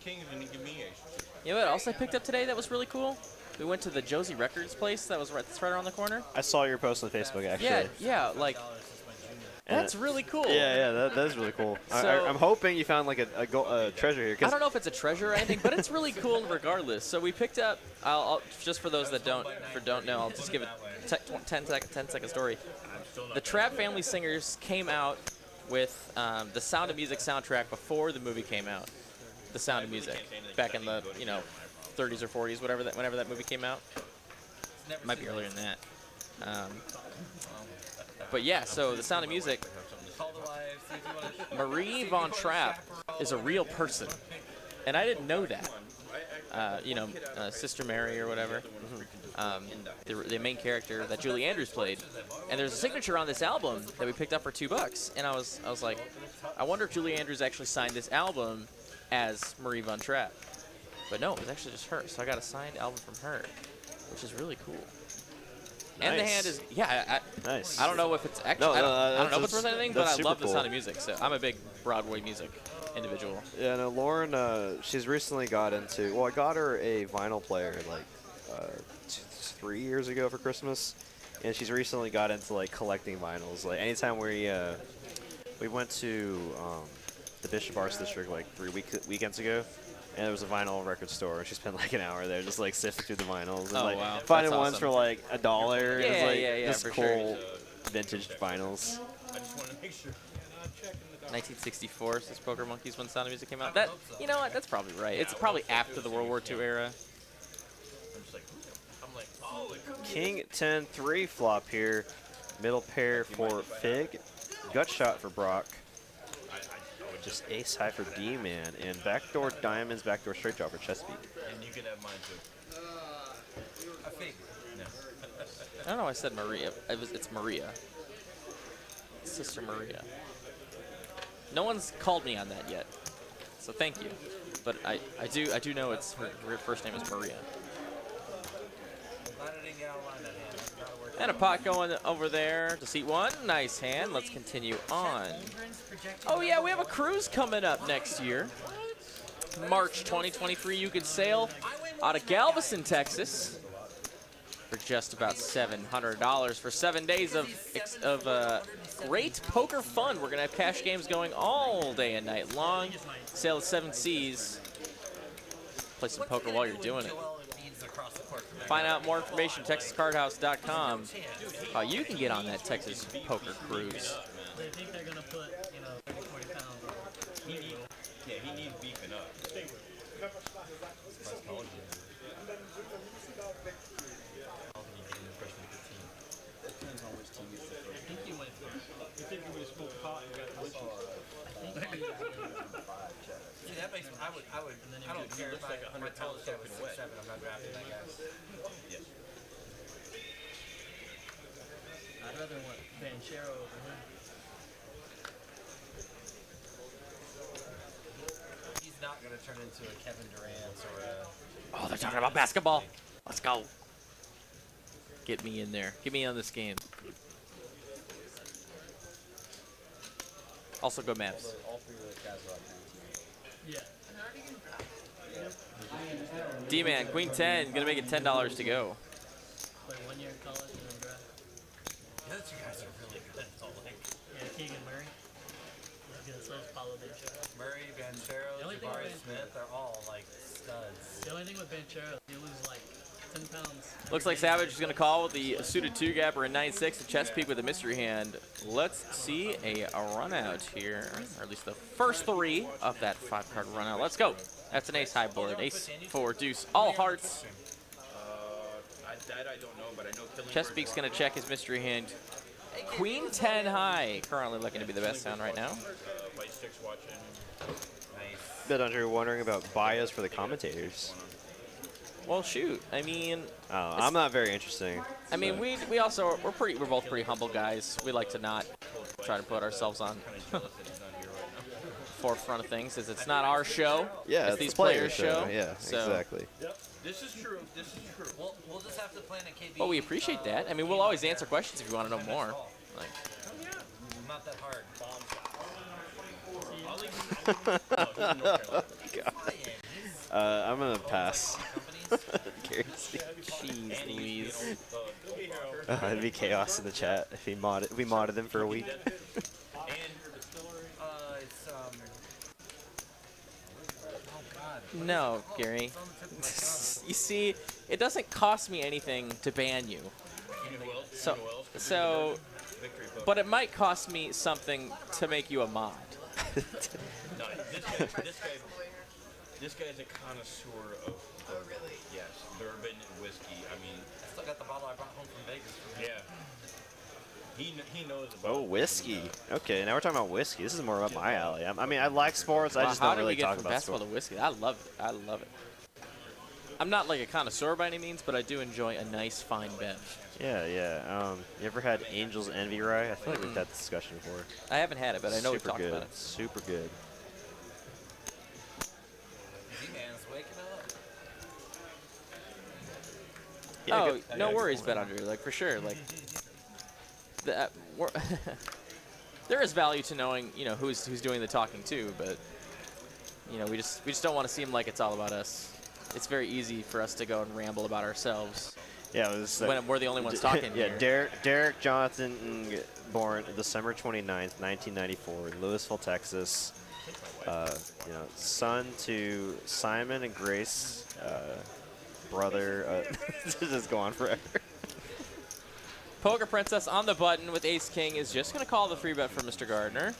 Kings and he give me aces. You know what else I picked up today that was really cool? We went to the Josie Records place that's right around the corner. I saw your post on Facebook, actually. Yeah, like, that's really cool. Yeah, that is really cool. So, I'm hoping you found like a treasure here. I don't know if it's a treasure or anything, but it's really cool regardless. So we picked up, I'll just for those that don't know, I'll just give a 10-second story. The Trapp Family Singers came out with the Sound of Music soundtrack before the movie came out. The Sound of Music, back in the 30s or 40s, whenever that movie came out. Might be earlier than that. But yeah, so the Sound of Music. Marie Von Trapp is a real person, and I didn't know that. Sister Mary or whatever. The main character that Julie Andrews played, and there's a signature on this album that we picked up for $2, and I was like, I wonder if Julie Andrews actually signed this album as Marie Von Trapp. But no, it was actually just her. So I got a signed album from her, which is really cool. Nice. And the hand is, nice. I don't know if it's actually, I don't know if it's worth anything, but I love the Sound of Music. So I'm a big Broadway music individual. Yeah, no, Lauren, she's recently got into, well, I got her a vinyl player like 3 years ago for Christmas, and she's recently got into like collecting vinyls. Like anytime we went to the Bishop Arts District like 3 weekends ago, and there was a vinyl record store, and she spent like an hour there just like sifting through the vinyls and like wow. finding That's ones awesome. for like $1. Yeah, It was like yeah, just for cool sure. vintage vinyls. I just want to make sure. 1964 says Poker Monkeys when Sound of Music came out. That, you know what? That's probably right. It's probably after the World War II era. I'm just like, I'm like, oh, it could be. King 10-3 flop here. Middle pair for Fig. Gut shot for Brock. Just ace high for DMann. And backdoor diamonds, backdoor straight draw for Chesapeake. And you can have mine too. I think. No. I don't know. I said Maria. It's Maria. Sister Maria. No one's called me on that yet, so thank you. But I do know it's her first name is Maria. Glad I didn't get out of line that hand. That'll work And a pot going over there to seat 1. Nice hand. Let's continue on. Oh yeah, we have a cruise coming up next year. March 2023. You could sail out of Galveston, Texas, for just about $700 for 7 days of great poker fun. We're gonna have cash games going all day and night long. Sail the 7 seas. Play some poker while you're doing it. Find out more information, TexasCardHouse.com. How you can get on that Texas poker cruise. They think they're gonna put, 30, 40 pounds on it. Yeah, he needs beefing up. You think you would have smoked pot and got the See, that makes I don't care if I tell the shot with 6-7, I'm not drafting that guy. Yes. I'd rather want Banchero over him. He's not going to turn into a Kevin Durant or a... Oh, they're talking about basketball. Let's go. Get me in there. Get me on this game. Also go Mavs. All 3 of those guys are like 19. Yeah. DMann, Queen 10, gonna make it $10 to go. Play 1 year in college and then draft. The other 2 guys are really good. Yeah, Keegan Murray. He's gonna sell Paulo Banchero. Murray, Banchero, The only thing Jabari with Smith, they're all like studs. The only thing with Banchero, he loses like 10 pounds. Looks like Savage is gonna call with the suited 2-gapper in 9-6 and Chesapeake with a mystery hand. Let's see a run out here, or at least the first 3 of that 5-card run out. Let's go. That's an ace high board. Ace 4 deuce, all hearts. That I don't know, but I know Killing Chesapeake's gonna check his mystery hand. Queen 10 high, currently looking to be the best sound right now. White Sticks watching. Nice. Bet Andrew wondering about bios for the commentators. Well, shoot. I mean, I'm not very interesting. I mean, we also we're both pretty humble guys. We like to not try to put ourselves on forefront of things, as it's not our show. Yeah, it's these the player players' show. Yeah, so. exactly. This is true. This is true. We'll just have to plan a KB. Well, we appreciate that. I mean, we'll always answer questions if you want to know more. Like, Not that hard. I'm gonna pass. Jeez Louise. It'd be chaos in the chat if we modded him for a week. No, Gary. You see, it doesn't cost me anything to ban you. So, but it might cost me something to make you a mod. No, this guy's a connoisseur of yes, bourbon and whiskey. I mean, I still got the bottle I brought home from Vegas. Yeah. He knows about Oh, whiskey. Okay, now we're talking about whiskey. This is more up my alley. I mean, I like sports. I just don't really talk about basketball sports. to whiskey? I love it. I love it. I'm not like a connoisseur by any means, but I do enjoy a nice fine bev. Yeah, yeah. You ever had Angel's Envy Rye? I feel like we've had this discussion before. I haven't had it, but I know we've talked good. about it. Super good. DMann's waking up. Yeah, Oh, good. no worries, Bet Andrew. Like for sure. Like there is value to knowing, who's doing the talking too. But you know, we just don't want to seem like it's all about us. It's very easy for us to go and ramble about ourselves. Yeah, it was when we're the only ones talking yeah, here. Derek Jonathan, born December 29th, 1994, in Louisville, Texas. You know, son to Simon and Grace, brother. This is going on forever. Poker Princess on the button with Ace King is just going to call the free bet for Mr. Gardner.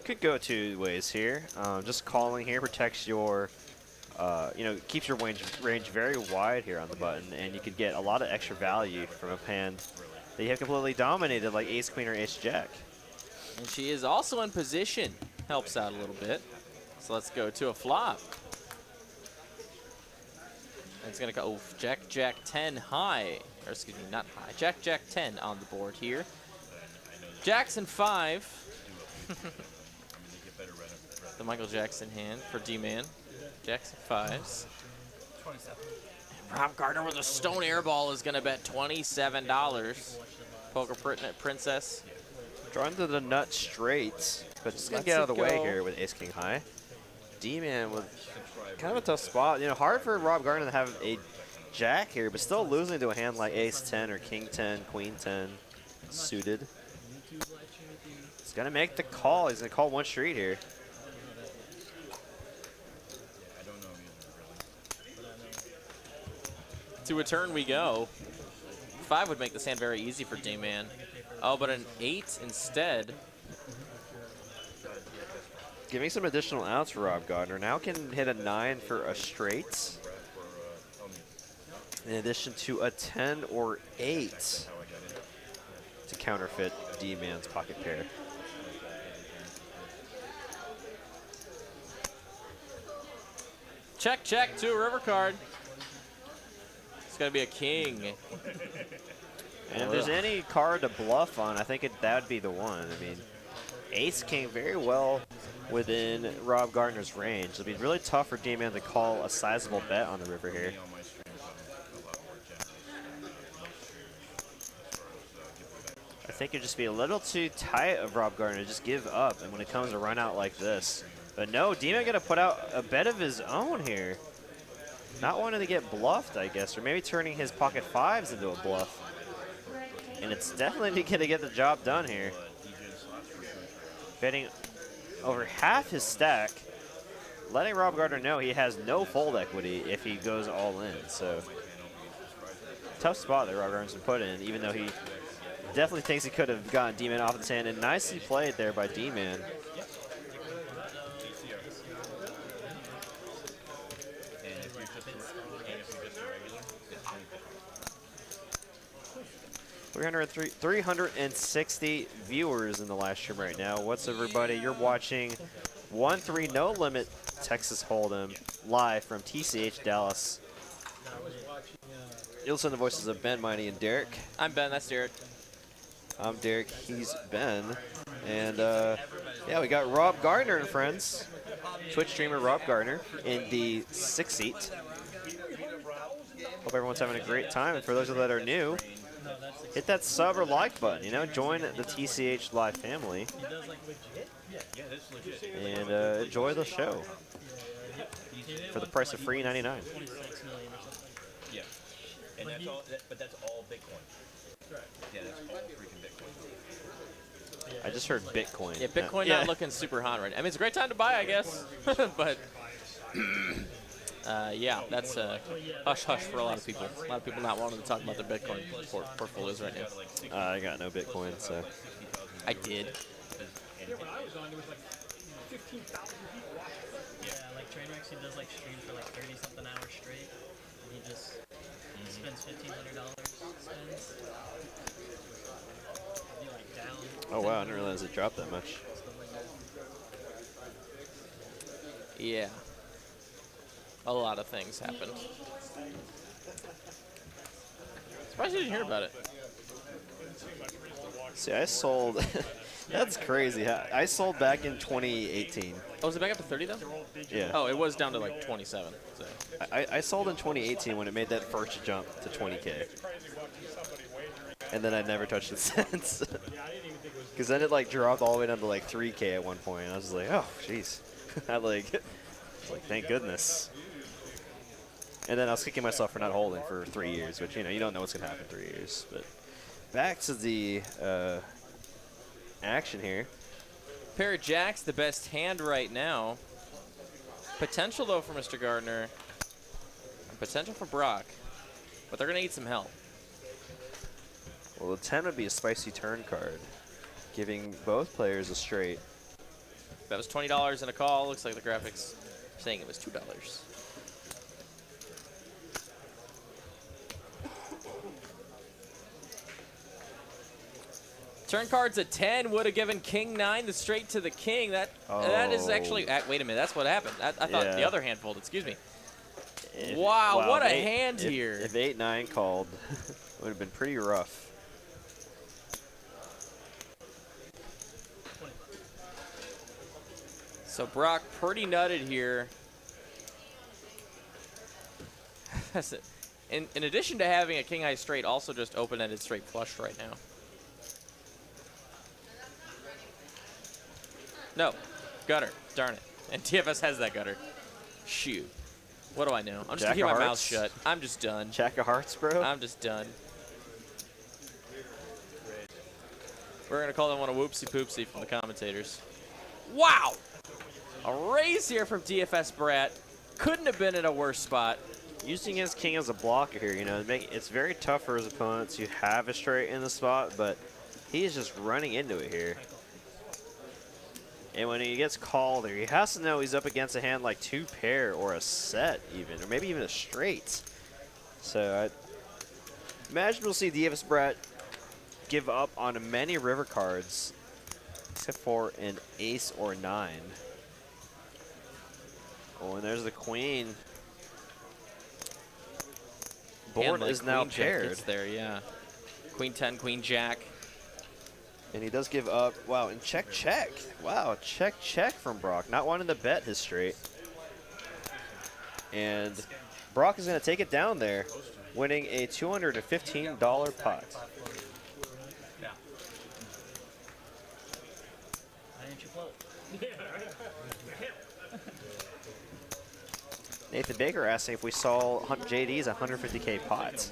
Could go two ways here. Just calling here protects your, you know, keeps your range very wide here on the button, and you could get a lot of extra value from a hand that you have completely dominated, like Ace Queen or Ace Jack. And she is also in position. Helps out a little bit. So let's go to a flop. It's going to go Jack, Jack 10 high. Or excuse me, not high. Jack, Jack 10 on the board here. Jackson 5. The Michael Jackson hand for DMann. Jackson 5s. 27. Rob Gardner with a stone air ball is going to bet $27. Poker Princess. Drawing to the nut straight, but just going to get out of the way here with Ace King high. DMann with kind of a tough spot. You know, hard for Rob Gardner to have a jack here, but still losing to a hand like Ace 10 or King 10, Queen 10 suited. He's going to make the call. He's going to call one street here. To a turn we go. 5 would make this hand very easy for DMann. Oh, but an 8 instead. Giving some additional outs for Rob Gardner. Now can hit a 9 for a straight. In addition to a 10 or 8 to counterfeit DMann's pocket pair. Check, check to a river card. It's going to be a king. And if there's any card to bluff on, I think that would be the one. I mean, Ace King very well within Rob Gardner's range. It'll be really tough for DMann to call a sizable bet on the river here. I think it'd just be a little too tight of Rob Gardner to just give up, and when it comes to run out like this. But no, DMann gonna put out a bet of his own here. Not wanting to get bluffed, I guess, or maybe turning his pocket 5s into a bluff. And it's definitely gonna get the job done here. Betting over half his stack, letting Rob Gardner know he has no fold equity if he goes all in. So tough spot that Rob Gardner's been put in, even though he definitely thinks he could have gotten DMann off his hand, and nicely played there by DMann. We're 360 viewers in the live stream right now. What's up, everybody? You're watching 1-3 No Limit Texas Hold'em live from TCH Dallas. You'll listen to the voices of Ben, Mighty, and Derek. I'm Ben, that's Derek. I'm Derek, he's Ben. And yeah, we got Rob Gardner and friends. Twitch streamer Rob Gardner in the 6th seat. Hope everyone's having a great time. And for those that are new, hit that sub or like button, you know, join the TCH Live family. And enjoy the show. For the price of free $99. Yeah. And that's all, but that's all Bitcoin. Yeah, that's all freaking Bitcoin. I just heard Bitcoin. Yeah, Bitcoin not looking super hot right now. I mean, it's a great time to buy, I guess. But yeah, that's hush hush for a lot of people. A lot of people not wanting to talk about their Bitcoin portfolios right now. I got no Bitcoin, so. I did. Yeah, when I was on, there was like 15,000 people watching. Yeah, like Trainwrecks, he does like stream for like 30-something hours straight. And he just spends $1,500. Spends. He like down. Oh wow, I didn't realize it dropped that much. Yeah. A lot of things happened. Surprised you didn't hear about it. See, I sold. That's crazy. I sold back in 2018. Oh, was it back up to 30 though? Yeah. Oh, it was down to like 27. So. I sold in 2018 when it made that first jump to 20K. And then I never touched it since. Because then it like dropped all the way down to like 3K at one point. I was just like, oh, jeez. I like, it's like, thank goodness. And then I was kicking myself for not holding for 3 years, which, you know, you don't know what's going to happen in 3 years. But back to the action here. Pair of jacks, the best hand right now. Potential, though, for Mr. Gardner. And potential for Brock. But they're going to need some help. Well, the 10 would be a spicy turn card, giving both players a straight. That was $20 and a call. Looks like the graphics saying it was $2. Turn cards at 10 would have given King 9 the straight to the king. That is actually. Wait a minute, that's what happened. I thought the other hand folded. Excuse me. Wow, what a hand here. If 8-9 called, it would have been pretty rough. So Brock pretty nutted here. That's it. In addition to having a king high straight, also just open-ended straight flush right now. No, gutter, darn it. And TFS has that gutter. Shoot. What do I know? I'm just gonna keep my mouth shut. I'm just done. Jack of hearts, bro. I'm just done. We're gonna call that one a whoopsie poopsie from the commentators. Wow! A raise here from DFS Brat. Couldn't have been in a worse spot. Using his king as a blocker here, you know, it's very tough for his opponents to have a straight in the spot, but he is just running into it here. And when he gets called here, he has to know he's up against a hand like 2 pair or a set even, or maybe even a straight. So I imagine we'll see DFS Brat give up on many river cards, except for an ace or 9. Oh, and there's the queen. Board like is now queen jack paired. gets there, yeah. Queen 10, queen jack. And he does give up. Wow, and check, check. Wow, check, check from Brock. Not wanting to bet his straight. And Brock is going to take it down there, winning a $215 pot. Nathan Baker asking if we saw JD's 150K pots.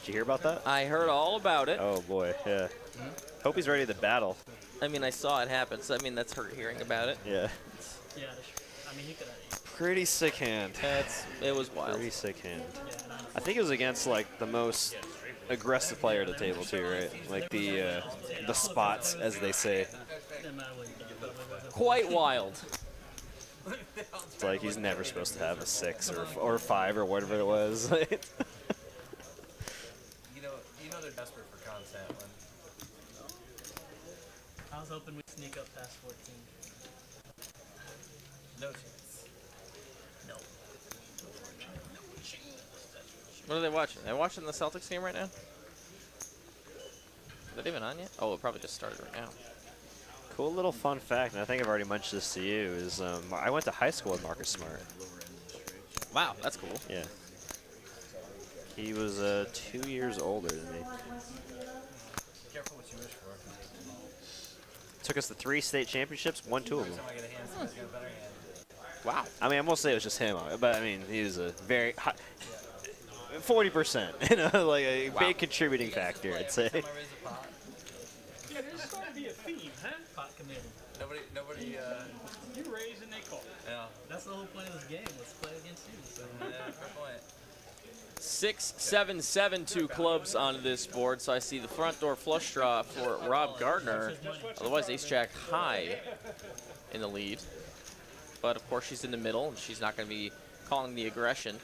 Did you hear about that? I heard all about it. Oh boy, yeah. Hope he's ready to battle. I mean, I saw it happen, so I mean, that's hurt hearing about it. Yeah. Yeah, I mean, he could. Pretty sick hand. It was wild. Pretty sick hand. I think it was against like the most aggressive player at the table too, right? Like the spots, as they say. Quite wild. It's like he's never supposed to have a 6 or 5 or whatever it was. You know they're desperate for content. I was hoping we'd sneak up past 14. No chance. No. What are they watching? Are they watching the Celtics game right now? Is that even on yet? Oh, it probably just started right now. Cool little fun fact, and I think I've already mentioned this to you, is I went to high school with Marcus Smart. Wow, that's cool. Yeah. He was 2 years older than me. Careful what you wish for. Took us to 3 state championships, won 2 of them. Wow. I mean, I won't say it was just him, but I mean, he was a very high, 40%, you know, like a big contributing factor, I'd say. Yeah, there's starting to be a theme, huh? Pot committee. Nobody. You raise and they call. Yeah. That's the whole point of this game. Let's play against you. So. Yeah, fair point. 6, 7, 7, 2 clubs on this board, so I see the front door flush draw for Rob Gardner. Otherwise, ace jack high in the lead. But of course, she's in the middle, and she's not going to be calling the aggression.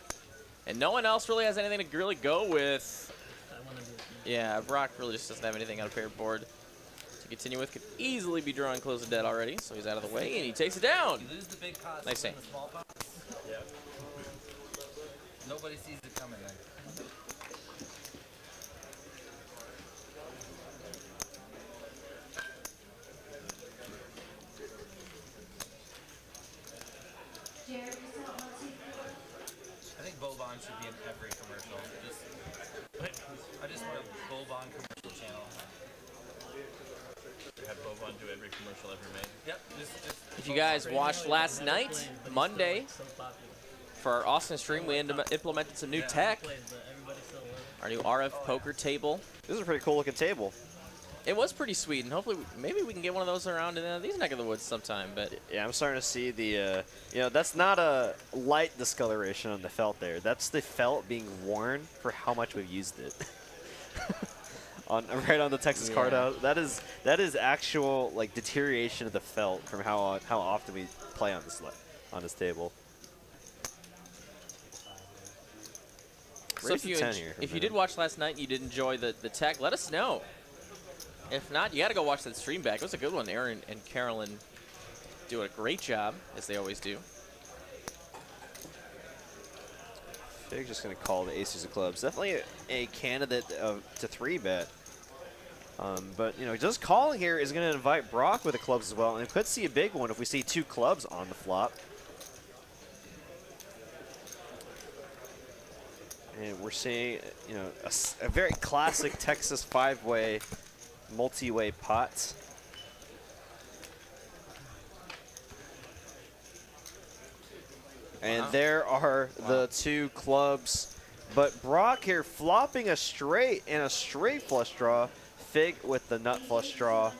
And no one else really has anything to really go with. Yeah, Brock really just doesn't have anything on a paired board to continue with. Could easily be drawing close to dead already, so he's out of the way, and he takes it down. You lose the big pots. Nice hand. The small pots. Yeah. Nobody sees it coming then. I think Bull Bond should be in every commercial. I just want a Bull Bond commercial Have Bovan do every commercial ever made. Yep. If you guys watched last night, Monday, for our Austin stream, we implemented some new tech. Our new RF poker table. This is a pretty cool looking table. It was pretty sweet, and hopefully, maybe we can get one of those around in these neck of the woods sometime. But yeah, I'm starting to see the, you know, that's not a light discoloration on the felt there. That's the felt being worn for how much we've used it. Right on the Texas card out. That is actual like deterioration of the felt from how often we play on this table. So if you did watch last night and you did enjoy the tech, let us know. If not, you got to go watch that stream back. It was a good one. Aaron and Carolyn do a great job, as they always do. Fig's just going to call the aces of clubs. Definitely a candidate to 3-bet. But, you know, just calling here is going to invite Brock with the clubs as well. And we could see a big one if we see 2 clubs on the flop. And we're seeing, you know, a very classic Texas 5-way, multi-way pot. And there are the 2 clubs. But Brock here flopping a straight and a straight flush draw. Fig with the nut flush draw.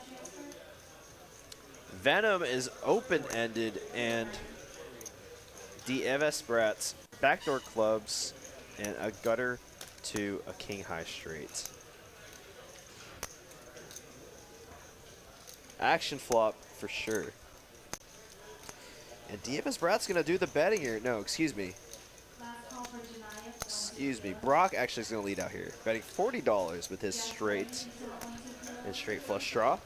Venom is open-ended, and DMann backdoor clubs and a gutter to a king high straight. Action flop for sure. And DMann's gonna do the betting here. No, excuse me. Excuse me. Brock actually is gonna lead out here, betting $40 with his straight and straight flush draw.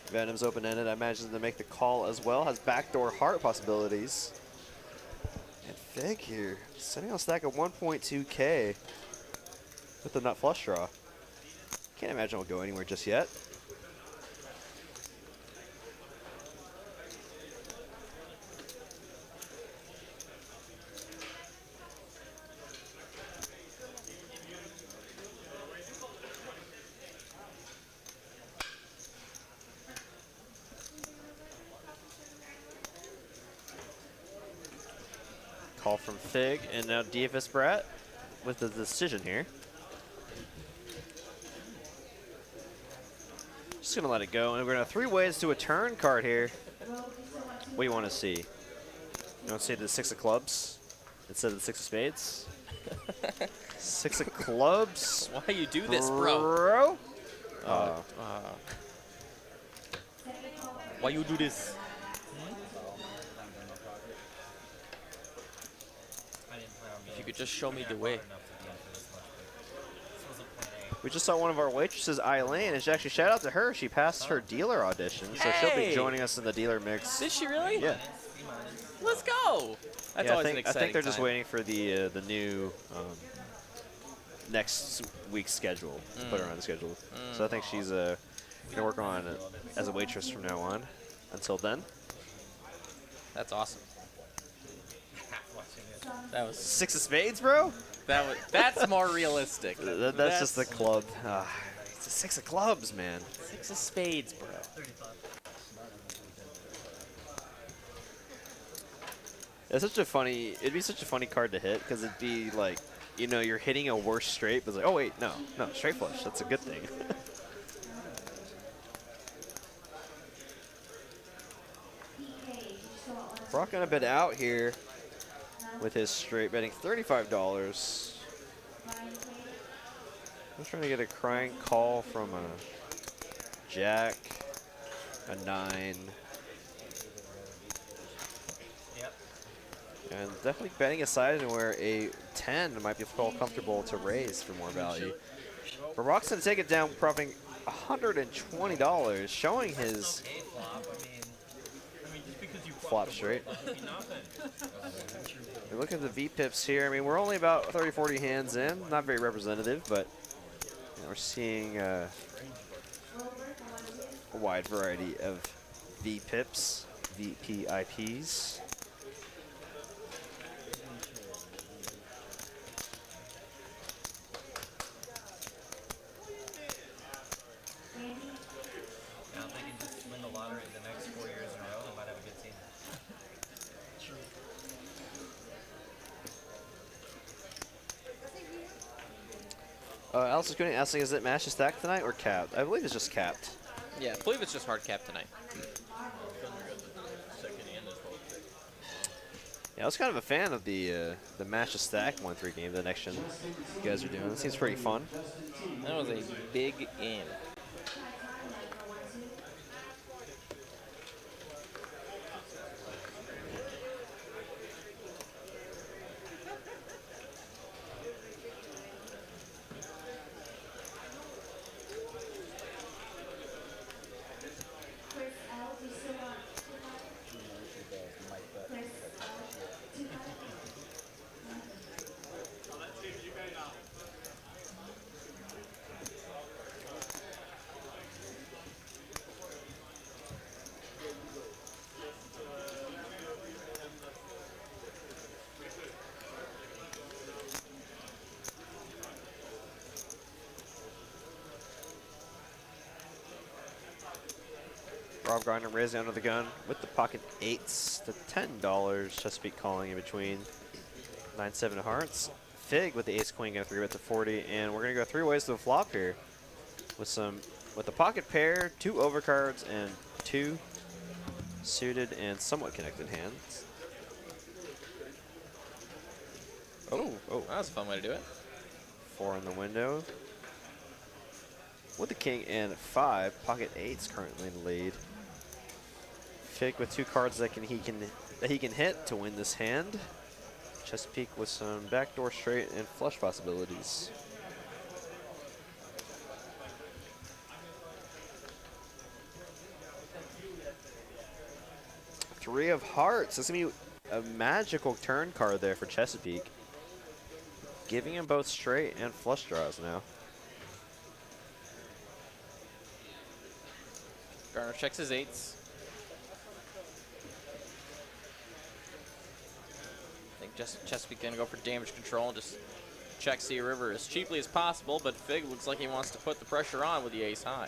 Venom's open-ended. I imagine to make the call as well. Has backdoor heart possibilities. And Fig here, sending a stack of 1.2K with the nut flush draw. Can't imagine it'll go anywhere just yet. Call from Fig, and now DFS Brat with the decision here. Just gonna let it go, and we're gonna have 3 ways to a turn card here. What do you want to see? You want to see the 6 of clubs instead of the 6 of spades? 6 of clubs. Why you do this, bro? Why you do this? If you could just show me the way. We just saw one of our waitresses, Eileen, and actually shout out to her. She passed her dealer audition, so she'll be joining us in the dealer mix. Did she really? Yeah. Let's go. That's always an exciting I think they're just time. waiting for the new next week's schedule to put her on the schedule. So I think she's gonna work on it as a waitress from now on. Until then. That's awesome. That was 6 of spades, bro. That's more realistic. That's just the club. It's a 6 of clubs, man. 6 of spades, bro. It's such a funny. It'd be such a funny card to hit because it'd be like, you know, you're hitting a worse straight, but it's like, oh wait, no, straight flush. That's a good thing. Brock gonna bet out here with his straight, betting $35. I'm trying to get a crying call from a jack, a 9. Yep. And definitely betting aside and where a 10 might be felt comfortable to raise for more value. But Brock's gonna take it down, profiting $120, showing his flop straight. We look at the V-pips here. I mean, we're only about 30, 40 hands in. Not very representative, but you know, we're seeing a wide variety of V-pips, VPIPs. win the lottery the next 4 years in a row, we might have a good team. Alice is going to asking, is it match to stack tonight or capped? I believe it's just capped. Yeah, I believe it's just hard cap tonight. Yeah, I was kind of a fan of the match to stack 1-3 game, the next gen you guys are doing. It seems pretty fun. That was a big game. Rob Gardner raising under the gun with the pocket 8s to $10. Chesapeake calling in between 9-7 hearts. Fig with the ace queen going to 3-bet to 40, and we're going to go 3 ways to the flop here with the pocket pair, 2 overcards, and 2 suited and somewhat connected hands. Oh, That was a fun way to do it. 4 in the window. With the king and 5, pocket 8's currently in the lead. Fig with 2 cards that he can hit to win this hand. Chesapeake with some backdoor straight and flush possibilities. Three of hearts. This is gonna be a magical turn card there for Chesapeake, giving him both straight and flush draws now. Gardner checks his 8s. I think Chesapeake gonna go for damage control and just check Sea River as cheaply as possible, but Fig looks like he wants to put the pressure on with the ace high.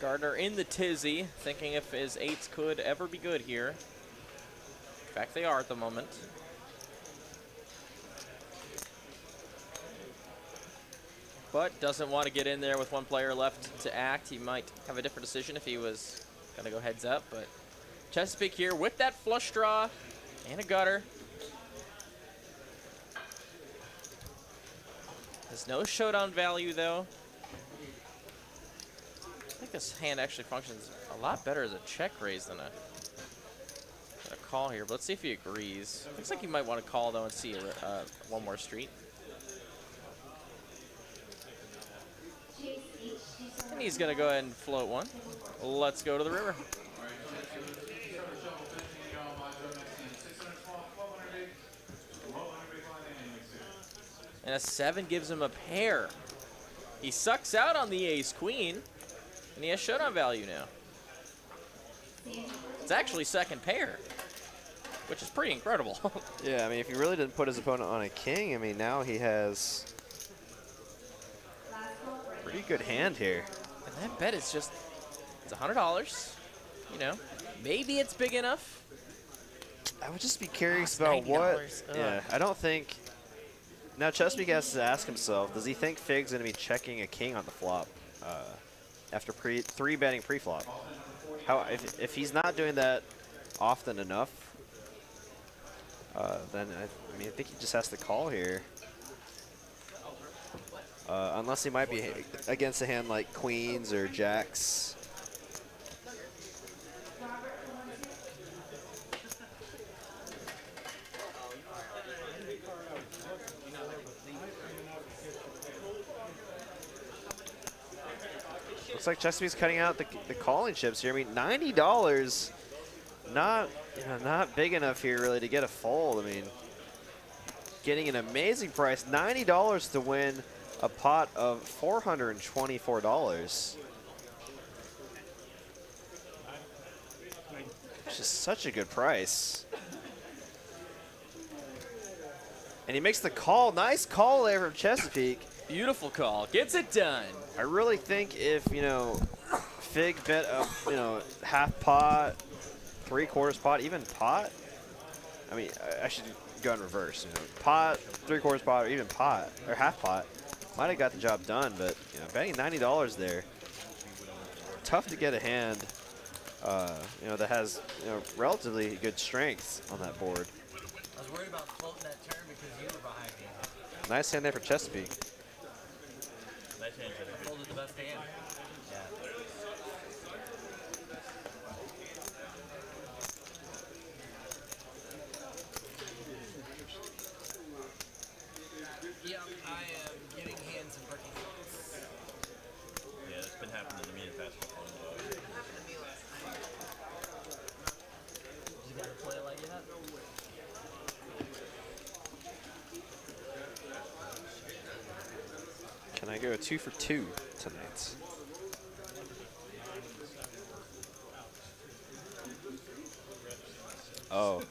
Gardner in the tizzy, thinking if his 8s could ever be good here. In fact, they are at the moment. But doesn't want to get in there with one player left to act. He might have a different decision if he was going to go heads up. But Chesapeake here with that flush draw and a gutter. There's no showdown value, though. I think this hand actually functions a lot better as a check raise than a call here. But let's see if he agrees. Looks like he might want to call, though, and see one more street. And he's going to go ahead and float one. Let's go to the river. And a 7 gives him a pair. He sucks out on the ace-queen. And he has showdown value now. It's actually second pair, which is pretty incredible. Yeah, I mean, if he really didn't put his opponent on a king, I mean, now he has a pretty good hand here. And that bet is just, it's $100. You know, maybe it's big enough. I would just be curious about what. Yeah, I don't think. Now Chesapeake has to ask himself, does he think Fig's going to be checking a king on the flop? After 3-betting pre-flop. If he's not doing that often enough, then I think he just has to call here. Unless he might be against a hand like queens or jacks. Looks like Chesapeake's cutting out the calling chips here. I mean, $90, not big enough here really to get a fold. I mean, getting an amazing price, $90 to win a pot of $424. Which is such a good price. And he makes the call. Nice call there from Chesapeake. Beautiful call. Gets it done. I really think if, you know, Fig bet a, you know, half pot, 3/4 pot, even pot. I mean, I should go in reverse. You know, pot, 3/4 pot, or even pot, or half pot. Might have got the job done, but you know, betting $90 there. Tough to get a hand, you know, that has, you know, relatively good strength on that board. I was worried about floating that turn because you were behind me. Nice hand there for Chesapeake. Nice hand, Chesapeake. I folded the best hand. Yeah, I am getting hands and breaking hands. Yeah, it's been happening to me the past couple of It happened to me last night. Did you ever play it like that? Can I go 2 for 2 tonight? Oh.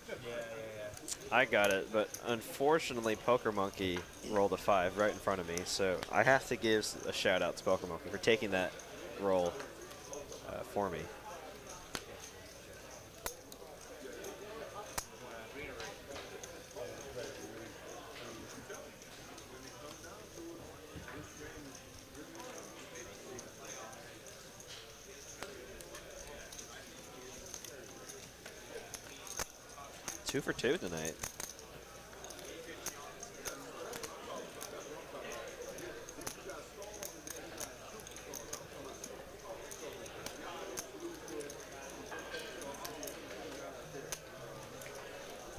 I got it, but unfortunately Poker Monkey rolled a 5 right in front of me, so I have to give a shout out to Poker Monkey for taking that roll for me. Two for 2 tonight.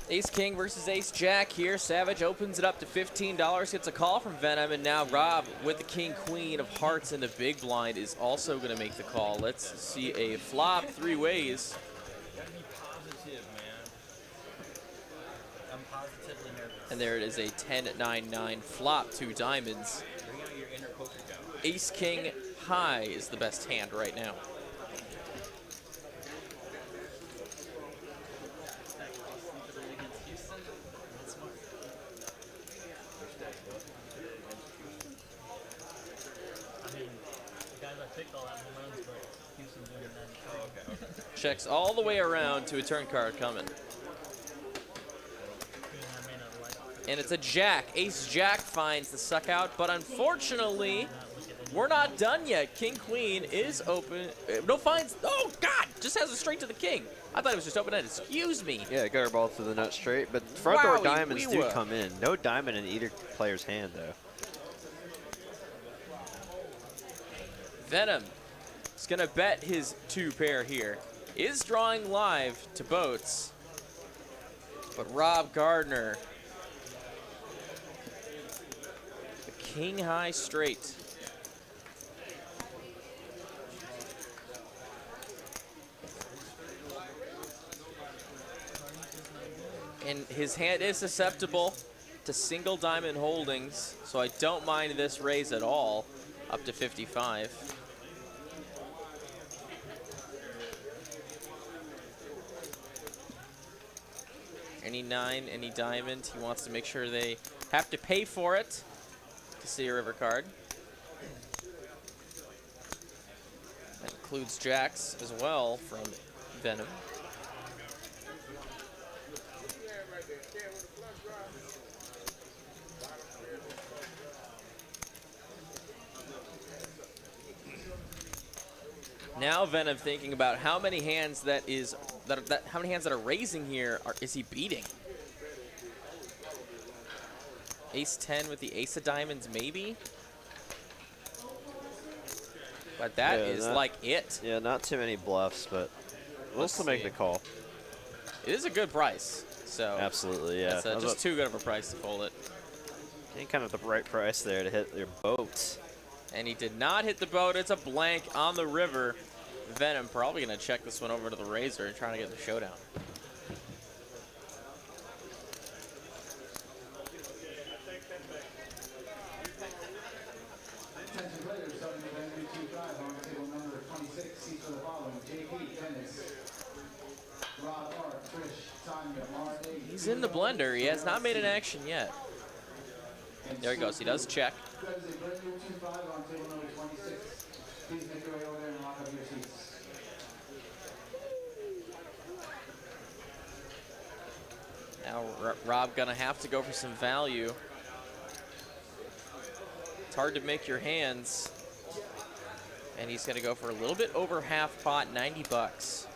Ace King versus Ace Jack here. Savage opens it up to $15, gets a call from Venom, and now Rob with the King Queen of Hearts in the big blind is also going to make the call. Let's see a flop 3 ways. Gotta be positive, man. I'm positively nervous. And there it is, a 10-9-9 flop, 2 diamonds. Bring out your inner poker guy. Ace King high is the best hand right now. Checks all the way around to a turn card coming. And it's a jack. Ace Jack finds the suck out, but unfortunately, we're not done yet. King Queen is open. No finds. Oh, God! Just has a straight to the king. I thought it was just open-ended. Excuse me. Yeah, got our ball through the nut straight, but front door Wowie diamonds do wee-wa. come in. No diamond in either player's hand, though. Venom is going to bet his 2 pair here. Is drawing live to boats. But Rob Gardner, the king high straight. And his hand is susceptible to single diamond holdings, so I don't mind this raise at all, up to 55. Any 9, any diamond, he wants to make sure they have to pay for it to see a river card. That includes jacks as well from Venom. Now Venom thinking about how many hands that how many hands that are raising here is he beating? Ace 10 with the ace of diamonds, maybe? But that is like it. Yeah, not too many bluffs, but we'll still make the call. It is a good price. So absolutely, yeah. That's just too good of a price to fold it. And kind of the right price there to hit your boat. And he did not hit the boat. It's a blank on the river. Venom probably going to check this one over to the razor and trying to get the showdown. seats for the following: JP, Dennis, Rob, Art, Trish, Tanya, Mara, Dave. He's in the blender. He has not made an action yet. There he goes. He does check. That is a brand new 2-5 on table number 26. Please make your way over there and lock up your seats. Now Rob gonna have to go for some value. It's hard to make your hands. And he's gonna go for a little bit over half pot, 90 bucks.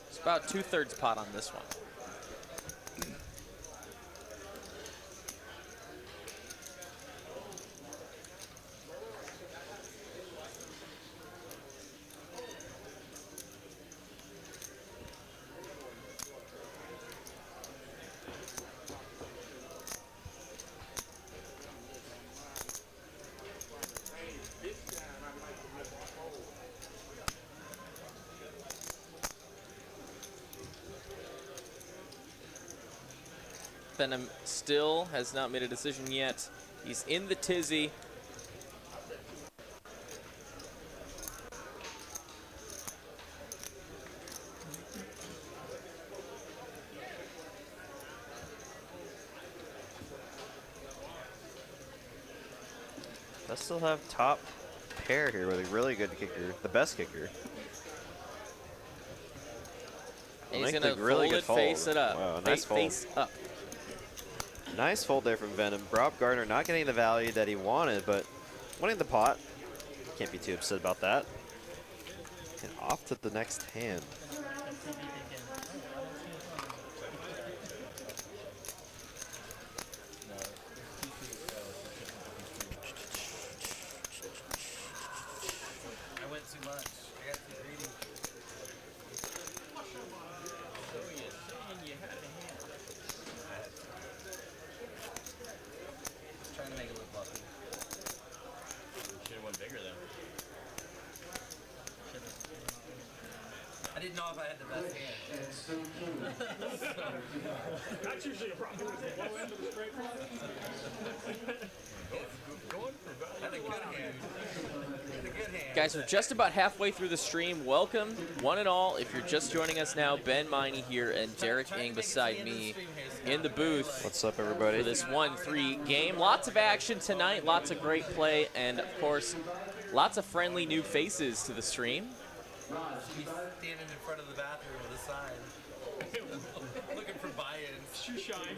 It's about 2/3 pot on this one. Beckom still has not made a decision yet. He's in the tizzy. Does still have top pair here with a really good kicker, the best kicker. And he's Make gonna the really fold good it, fold. face it up. Wow, nice fold. Face up. Nice fold there from Beckom. Rob Gardner not getting the value that he wanted, but winning the pot. Can't be too upset about that. And off to the next hand. I went too much. I got too greedy. Trying to make it look lucky. Should have went bigger then. I didn't know if I had the best hand. That's usually a problem. Low end of the straight line. Had a good hand. Had a good hand. Guys, we're just about halfway through the stream. Welcome, one and all. If you're just joining us now, Ben Miney here and Derek Ing beside me in the booth. What's up, everybody? For this 1-3 game. Lots of action tonight, lots of great play, and of course, lots of friendly new faces to the stream. He's standing in front of the bathroom with a sign. Looking for buy-ins. Shoe shine.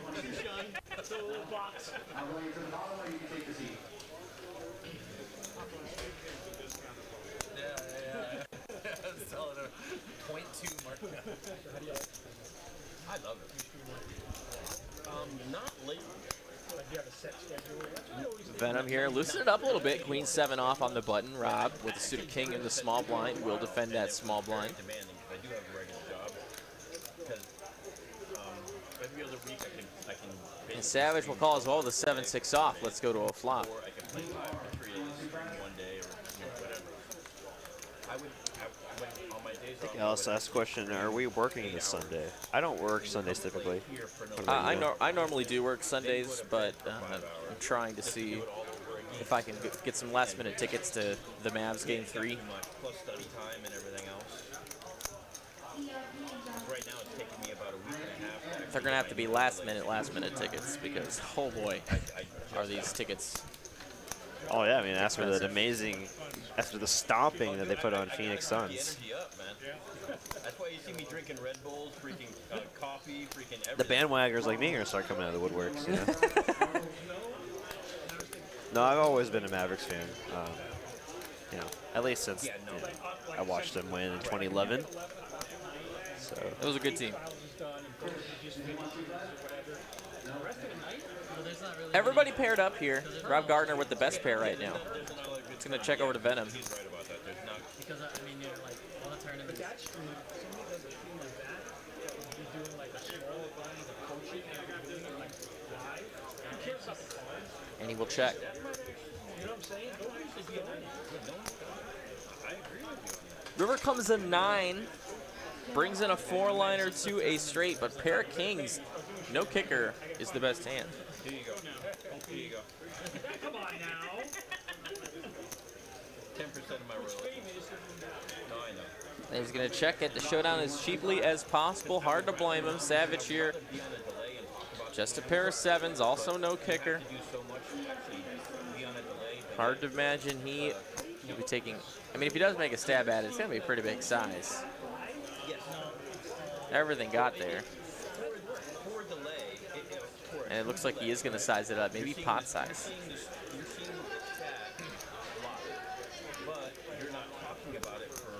It's a little box. I'm going to the bottom, or you can take the seat. Yeah. I was telling her 0.2 mark. I love it. Not late. Like you have a set schedule. Beckom here, loosen it up a little bit. Queen 7 off on the button. Rob with the suited king in the small blind will defend that small blind. Demanding because I do have a regular job. Because every other week I can. And Savage will call as well the 7-6 off. Let's go to a flop. Or I can play 5 or 3 one day or whatever. When on my days I think off, Alice asked the question, are we working this Sunday? I don't work Sundays typically. What about you? I normally do work Sundays, but I'm trying to see if I can get some last-minute tickets to the Mavs Game 3. plus study time and everything else. Right now it's taking me about a week and a half. They're going to have to be last-minute tickets because, oh boy, are these tickets. Oh yeah, I mean, after the stomping that they put on Phoenix Suns. Energy up, man. That's why you see me drinking Red Bulls, freaking coffee, freaking everything. The bandwaggers like me are going to start coming out of the woodworks, you know? No, I've always been a Mavericks fan. You know, at least since I watched them win in 2011. So It was a good team. Everybody paired up here. Rob Gardner with the best pair right now. It's going to check over to Beckom. He's right about that. There's not. Because I mean, you're like all the tournaments. That's true. Somebody does a team like that, you're doing like a smaller bunnies of coaching, and you're doing it like live. You can't stop the cards. And he will check. You know what I'm saying? Nobody's just doing it. I agree with you. River comes a 9. Brings in a 4-liner to a straight, but pair of kings no kicker is the best hand. Here you go. Here you go. Come on now. 10% of my royalty. No, I know. And he's going to check it. The showdown as cheaply as possible. Hard to blame him. Savage here. Just a pair of 7s. Also no kicker. Hard to imagine he'll be taking. I mean, if he does make a stab at it, it's going to be a pretty big size. Everything got there. And it looks like he is going to size it up. Maybe pot size. But you're not talking about it for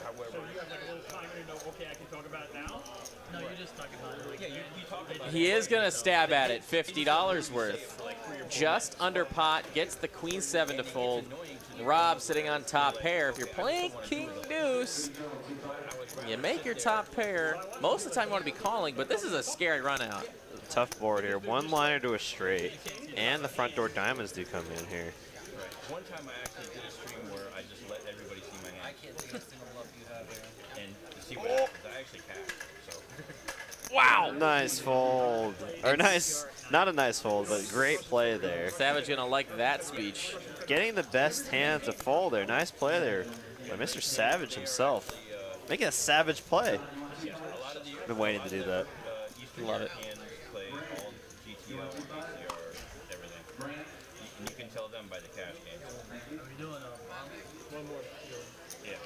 however. So you have like a little timer to know, okay, I can talk about it now? No, you're just talking about it. Yeah, you talk about He is going to stab at it. $50 worth. Just under pot. Gets the queen 7 to fold. Rob sitting on top pair. If you're playing king deuce, you make your top pair. Most of the time you want to be calling, but this is a scary run out. Tough board here. One liner to a straight. And the front door diamonds do come in here. One time I actually did a stream where I just let everybody see my hand. I can't think of a single bluff you have there. And to see what happens, I actually cashed. So. Wow! Nice fold. Or nice, not a nice fold, but great play there. Savage gonna like that speech. Getting the best hand to fold there. Nice play there by Mr. Savage himself. Making a savage play. Been waiting to do that. Love it. Play all GTO, DCR, everything. And you can tell them by the cash games. Are we doing one more? Yeah.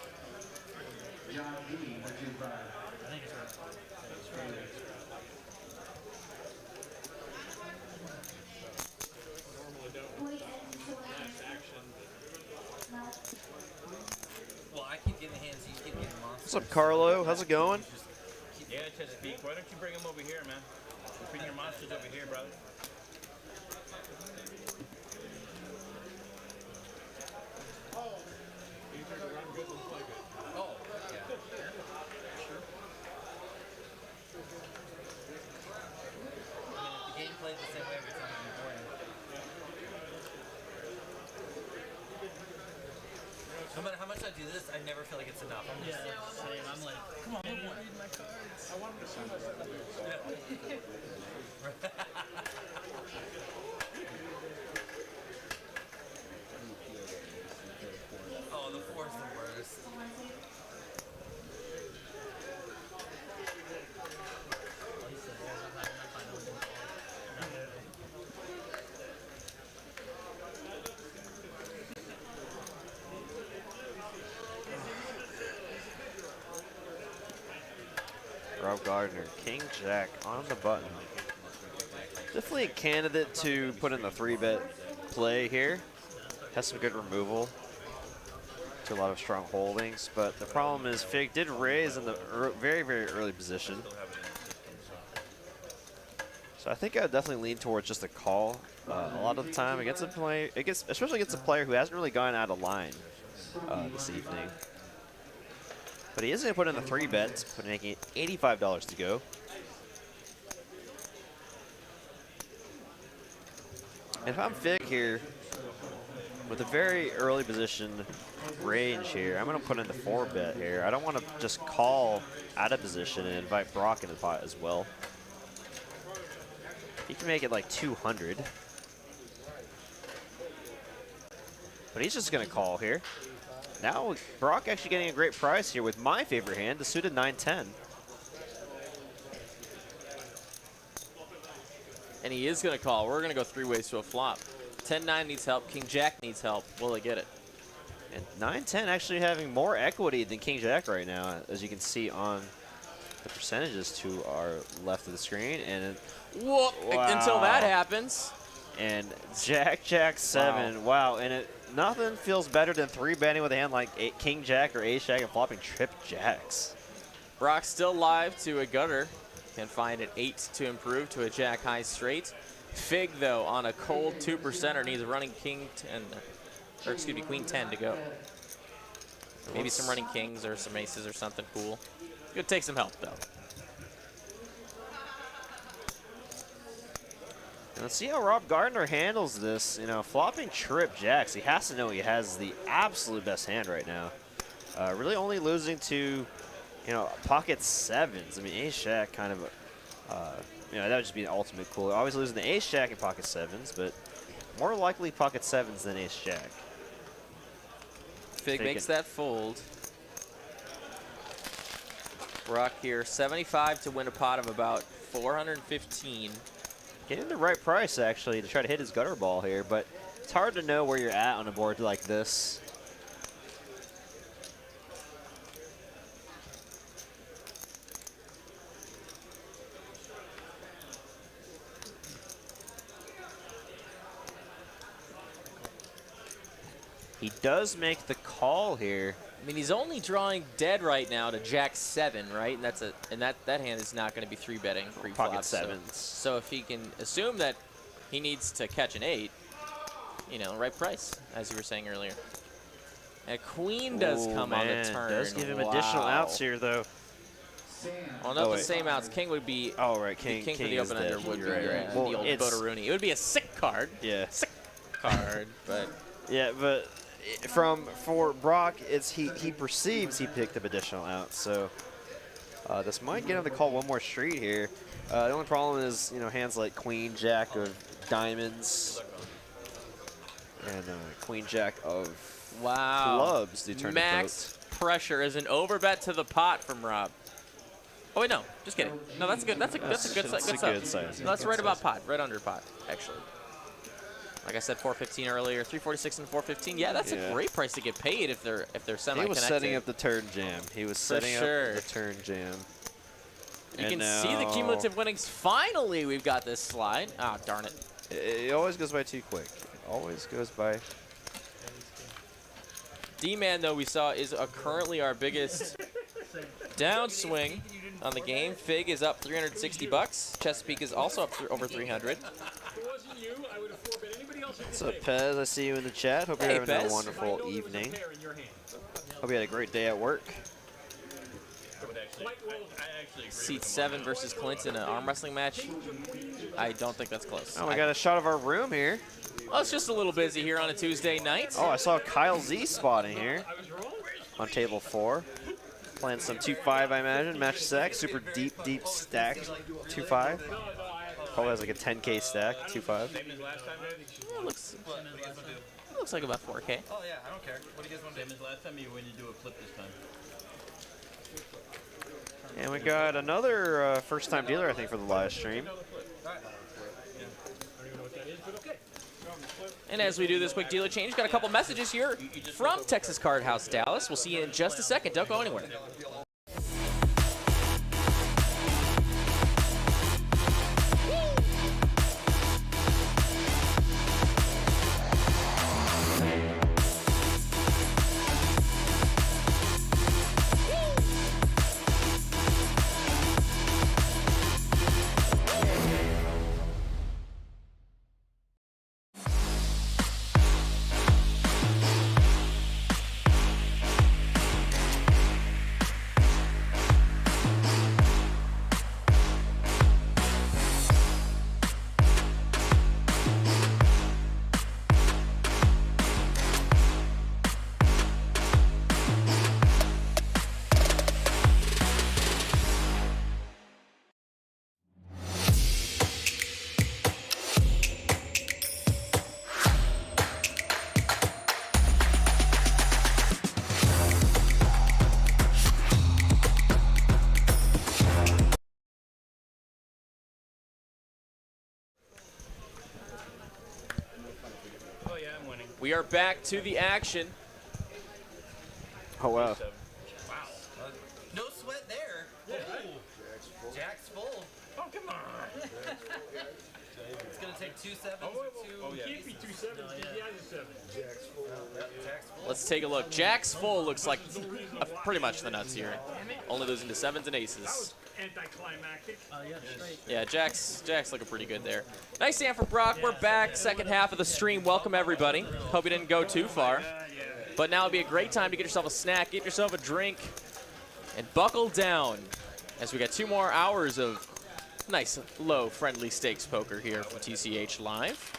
John B, what you buy? I think it's right. Well, I keep getting hands, you keep getting monsters. What's up, Carlo? How's it going? Yeah, Chesapeake. Why don't you bring them over here, man? Bring your monsters over here, brother. Oh, yeah. Sure. I mean, if the game plays the same way every time you play. No matter how much I do this, I never feel like it's enough. I'm just same. I'm like, come on, one more. Read my cards. I want to see myself. Oh, the 4's the worst. Rob Gardner, King Jack on the button. Definitely a candidate to put in the 3-bet play here. Has some good removal to a lot of strong holdings, but the problem is Fig did raise in the very, very early position. So I think I would definitely lean towards just a call a lot of the time against a player, especially against a player who hasn't really gone out of line this evening. But he is going to put in the 3 bets, making it $85 to go. And if I'm Fig here, with a very early position range here, I'm going to put in the 4 bet here. I don't want to just call out of position and invite Brock into the pot as well. He can make it like 200. But he's just going to call here. Now Brock actually getting a great price here with my favorite hand, the suited 9-10. And he is going to call. We're going to go 3 ways to a flop. 10-9 needs help. King Jack needs help. Will they get it? And 9-10 actually having more equity than King Jack right now, as you can see on the percentages to our left of the screen. And whoop, wow. Until that happens. And Jack 7. Wow. And nothing feels better than 3-betting with a hand like King Jack or Ace Jack and flopping trip jacks. Brock still live to a gutter. Can find an 8 to improve to a Jack high straight. Fig, though, on a cold 2%er, needs a running King 10, or excuse me, Queen 10 to go. Maybe some running kings or some aces or something cool. Could take some help, though. And let's see how Rob Gardner handles this. You know, flopping trip jacks. He has to know he has the absolute best hand right now. Really only losing to, you know, pocket 7s. I mean, Ace Jack kind of you know, that would just be an ultimate cooler. Always losing the ace jack and pocket sevens, but more likely pocket sevens than ace jack. Fig makes that fold. Brock here, 75 to win a pot of about 415. Getting the right price, actually, to try to hit his gutter ball here, but it's hard to know where you're at on a board like this. He does make the call here. I mean, he's only drawing dead right now to Jack 7, right? And that's that hand is not going to be 3-betting pre-flop. Pocket sevens. So if he can assume that he needs to catch an 8, you know, right price, as you were saying earlier. And queen does come on the turn. Does give him additional outs here, though. Well, not the same outs. King would be. Oh, right. King for the open ender would be right. the old Bodaruni. It would be a sick card. Yeah. Sick card, but. Yeah, but for Brock, it's he perceives he picked up additional outs, so this might get him to call one more street here. The only problem is, you know, hands like queen jack of diamonds and queen jack of clubs do turn Max pressure is an overbet to the pot from Rob. Oh wait, no, just kidding. No, that's good. That's a good size. No, that's right about pot, right under pot, actually. Like I said, 415 earlier, 346 and 415. Yeah, that's a great price to get paid if they're semi-connected. He was setting up the turn jam. He was setting up the turn jam. You can see the cumulative winnings. Finally, we've got this slide. Ah, darn it. It always goes by too quick. Always goes by. DMann, though, we saw is currently our biggest downswing on the game. Fig is up 360 bucks. Chesapeake is also up over 300. What's up, Pez? I see you in the chat. Hope you're having a wonderful evening. Hope you had a great day at work. Seat 7 versus Clinton, an arm wrestling match. I don't think that's close. Oh, we got a shot of our room here. Well, it's just a little busy here on a Tuesday night. Oh, I saw Kyle Z spotting here on table 4. Playing some 2-5, I imagine. Match stack. Super deep stacked 2-5. Probably has like a 10K stack, 2-5. It looks like about 4K. Oh yeah, I don't care. What do you guys want to do? Same as last time, you when you do a flip this time. And we got another first-time dealer, I think, for the live stream. And as we do this quick dealer change, got a couple messages here from Texas Card House Dallas. We'll see you in just a second. Don't go anywhere. We are back to the action. Oh, wow. Wow. No sweat there. Ooh. Jack's full. Oh, come on. It's going to take 2 sevens or 2. Oh, yeah. Can't be 2 sevens. Yeah, 7. Jack's full. Jack's full. Let's take a look. Jack's full looks like pretty much the nuts here. Only losing to 7s and aces. That was anticlimactic. Yeah, Jack's looking pretty good there. Nice hand for Brock. We're back, second half of the stream. Welcome, everybody. Hope you didn't go too far. But now would be a great time to get yourself a snack, get yourself a drink, and buckle down as we got 2 more hours of nice, low, friendly stakes poker here from TCH Live.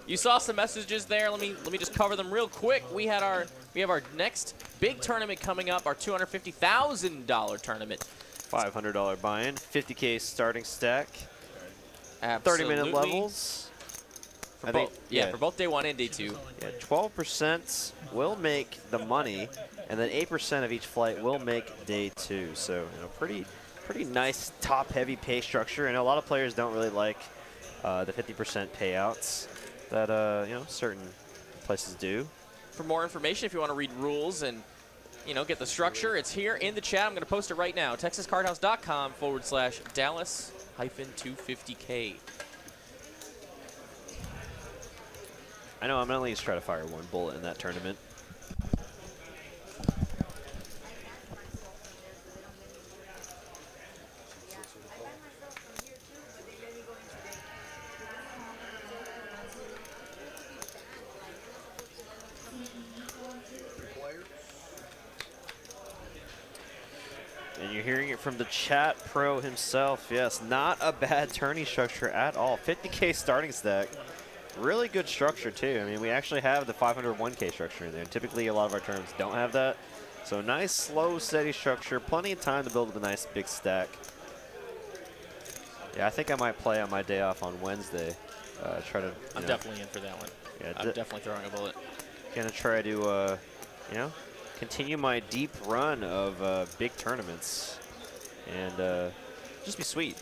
You saw some messages there. Let me just cover them real quick. We have our next big tournament coming up, our $250,000 tournament. $500 buy-in, 50K starting stack, Absolutely. 30-minute levels. For both, yeah, for both day 1 and day 2. Yeah, 12% will make the money, and then 8% of each flight will make day 2. So, you know, pretty nice top-heavy pay structure. And a lot of players don't really like the 50% payouts that you know, certain places do. For more information, if you want to read rules and get the structure, it's here in the chat. I'm going to post it right now. TexasCardHouse.com/Dallas-250K. I know I'm going to at least try to fire 1 bullet in that tournament. And you're hearing it from the chat pro himself. Yes, not a bad tourney structure at all. 50K starting stack. Really good structure, too. I mean, we actually have the 501K structure in there. And typically, a lot of our tournaments don't have that. So nice, slow, steady structure. Plenty of time to build up a nice big stack. Yeah, I think I might play on my day off on Wednesday. Try to. I'm definitely in for that one. Yeah, I'm definitely throwing a bullet. Gonna try to, you know, continue my deep run of big tournaments, and just be sweet.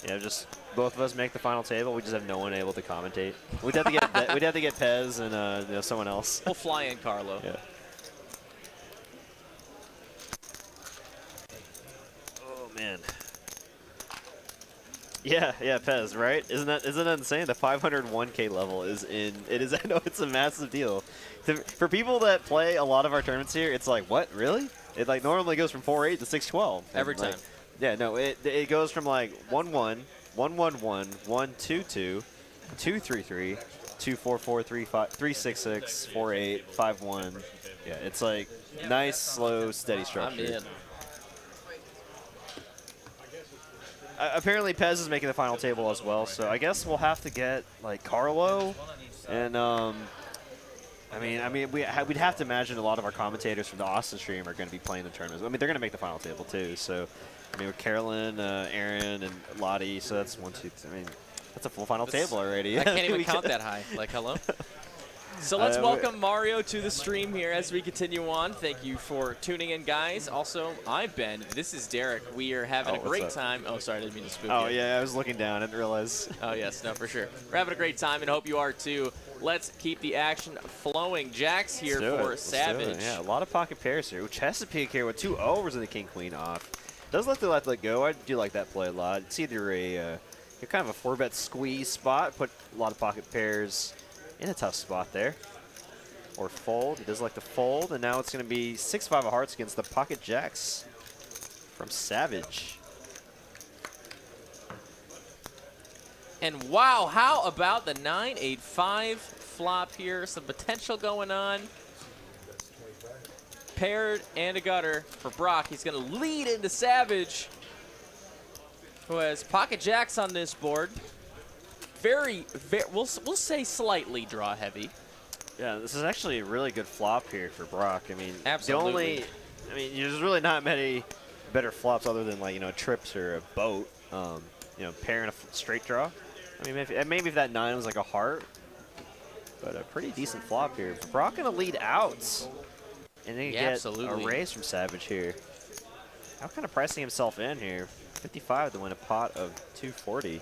Yeah, just both of us make the final table. We just have no one able to commentate. We'd have to get we'd have to get Pez and you know, someone else. We'll fly in Carlo. Yeah. Oh man. Yeah, Pez, right? Isn't that insane? The 501K level is in. It is. I know it's a massive deal. For people that play a lot of our tournaments here, it's like, what, really? It like normally goes from 4-8 to 6-12 every time. Like, yeah, no, it goes from like 1-1, 1-1-1, 1-2-2, 2-3-3, 2-4-4, 3-5, 3-6-6, 4-8, 5-1. Yeah, it's like nice, slow, steady structure. I'm in. Apparently Pez is making the final table as well, so I guess we'll have to get like Carlo, and I mean we'd have to imagine a lot of our commentators from the Austin stream are going to be playing the tournaments. I mean they're going to make the final table too, so I mean with Carolyn, Aaron, and Lottie, so that's 1, 2. I mean that's a full final table already. I can't even count that high. Like hello. So let's welcome Mario to the stream here as we continue on. Thank you for tuning in, guys. Also, I'm Ben. This is Derek. We are having a great time. Oh, sorry, I didn't mean to spook you. Oh, yeah, I was looking down. I didn't realize. Oh, yes, no, for sure. We're having a great time, and hope you are, too. Let's keep the action flowing. Jack's here for Savage. Yeah, a lot of pocket pairs here. Ooh, Chesapeake here with 2 overs and the king-queen off. Does look to let go. I do like that play a lot. It's either you're kind of a 4-bet squeeze spot, put a lot of pocket pairs in a tough spot there. Or fold. He does like to fold, and now it's going to be 6-5 of hearts against the pocket jacks from Savage. And wow, how about the 9-8-5 flop here? Some potential going on. Paired and a gutter for Brock. He's going to lead into Savage, who has pocket jacks on this board. Very, we'll say slightly draw heavy. Yeah, this is actually a really good flop here for Brock. I mean, absolutely. There's really not many better flops other than like trips or a boat. Pairing a straight draw. I mean, maybe if that 9 was like a heart, but a pretty decent flop here. Brock gonna lead out, and then you get a raise from Savage here. How kind of pricing himself in here? 55 to win a pot of 240.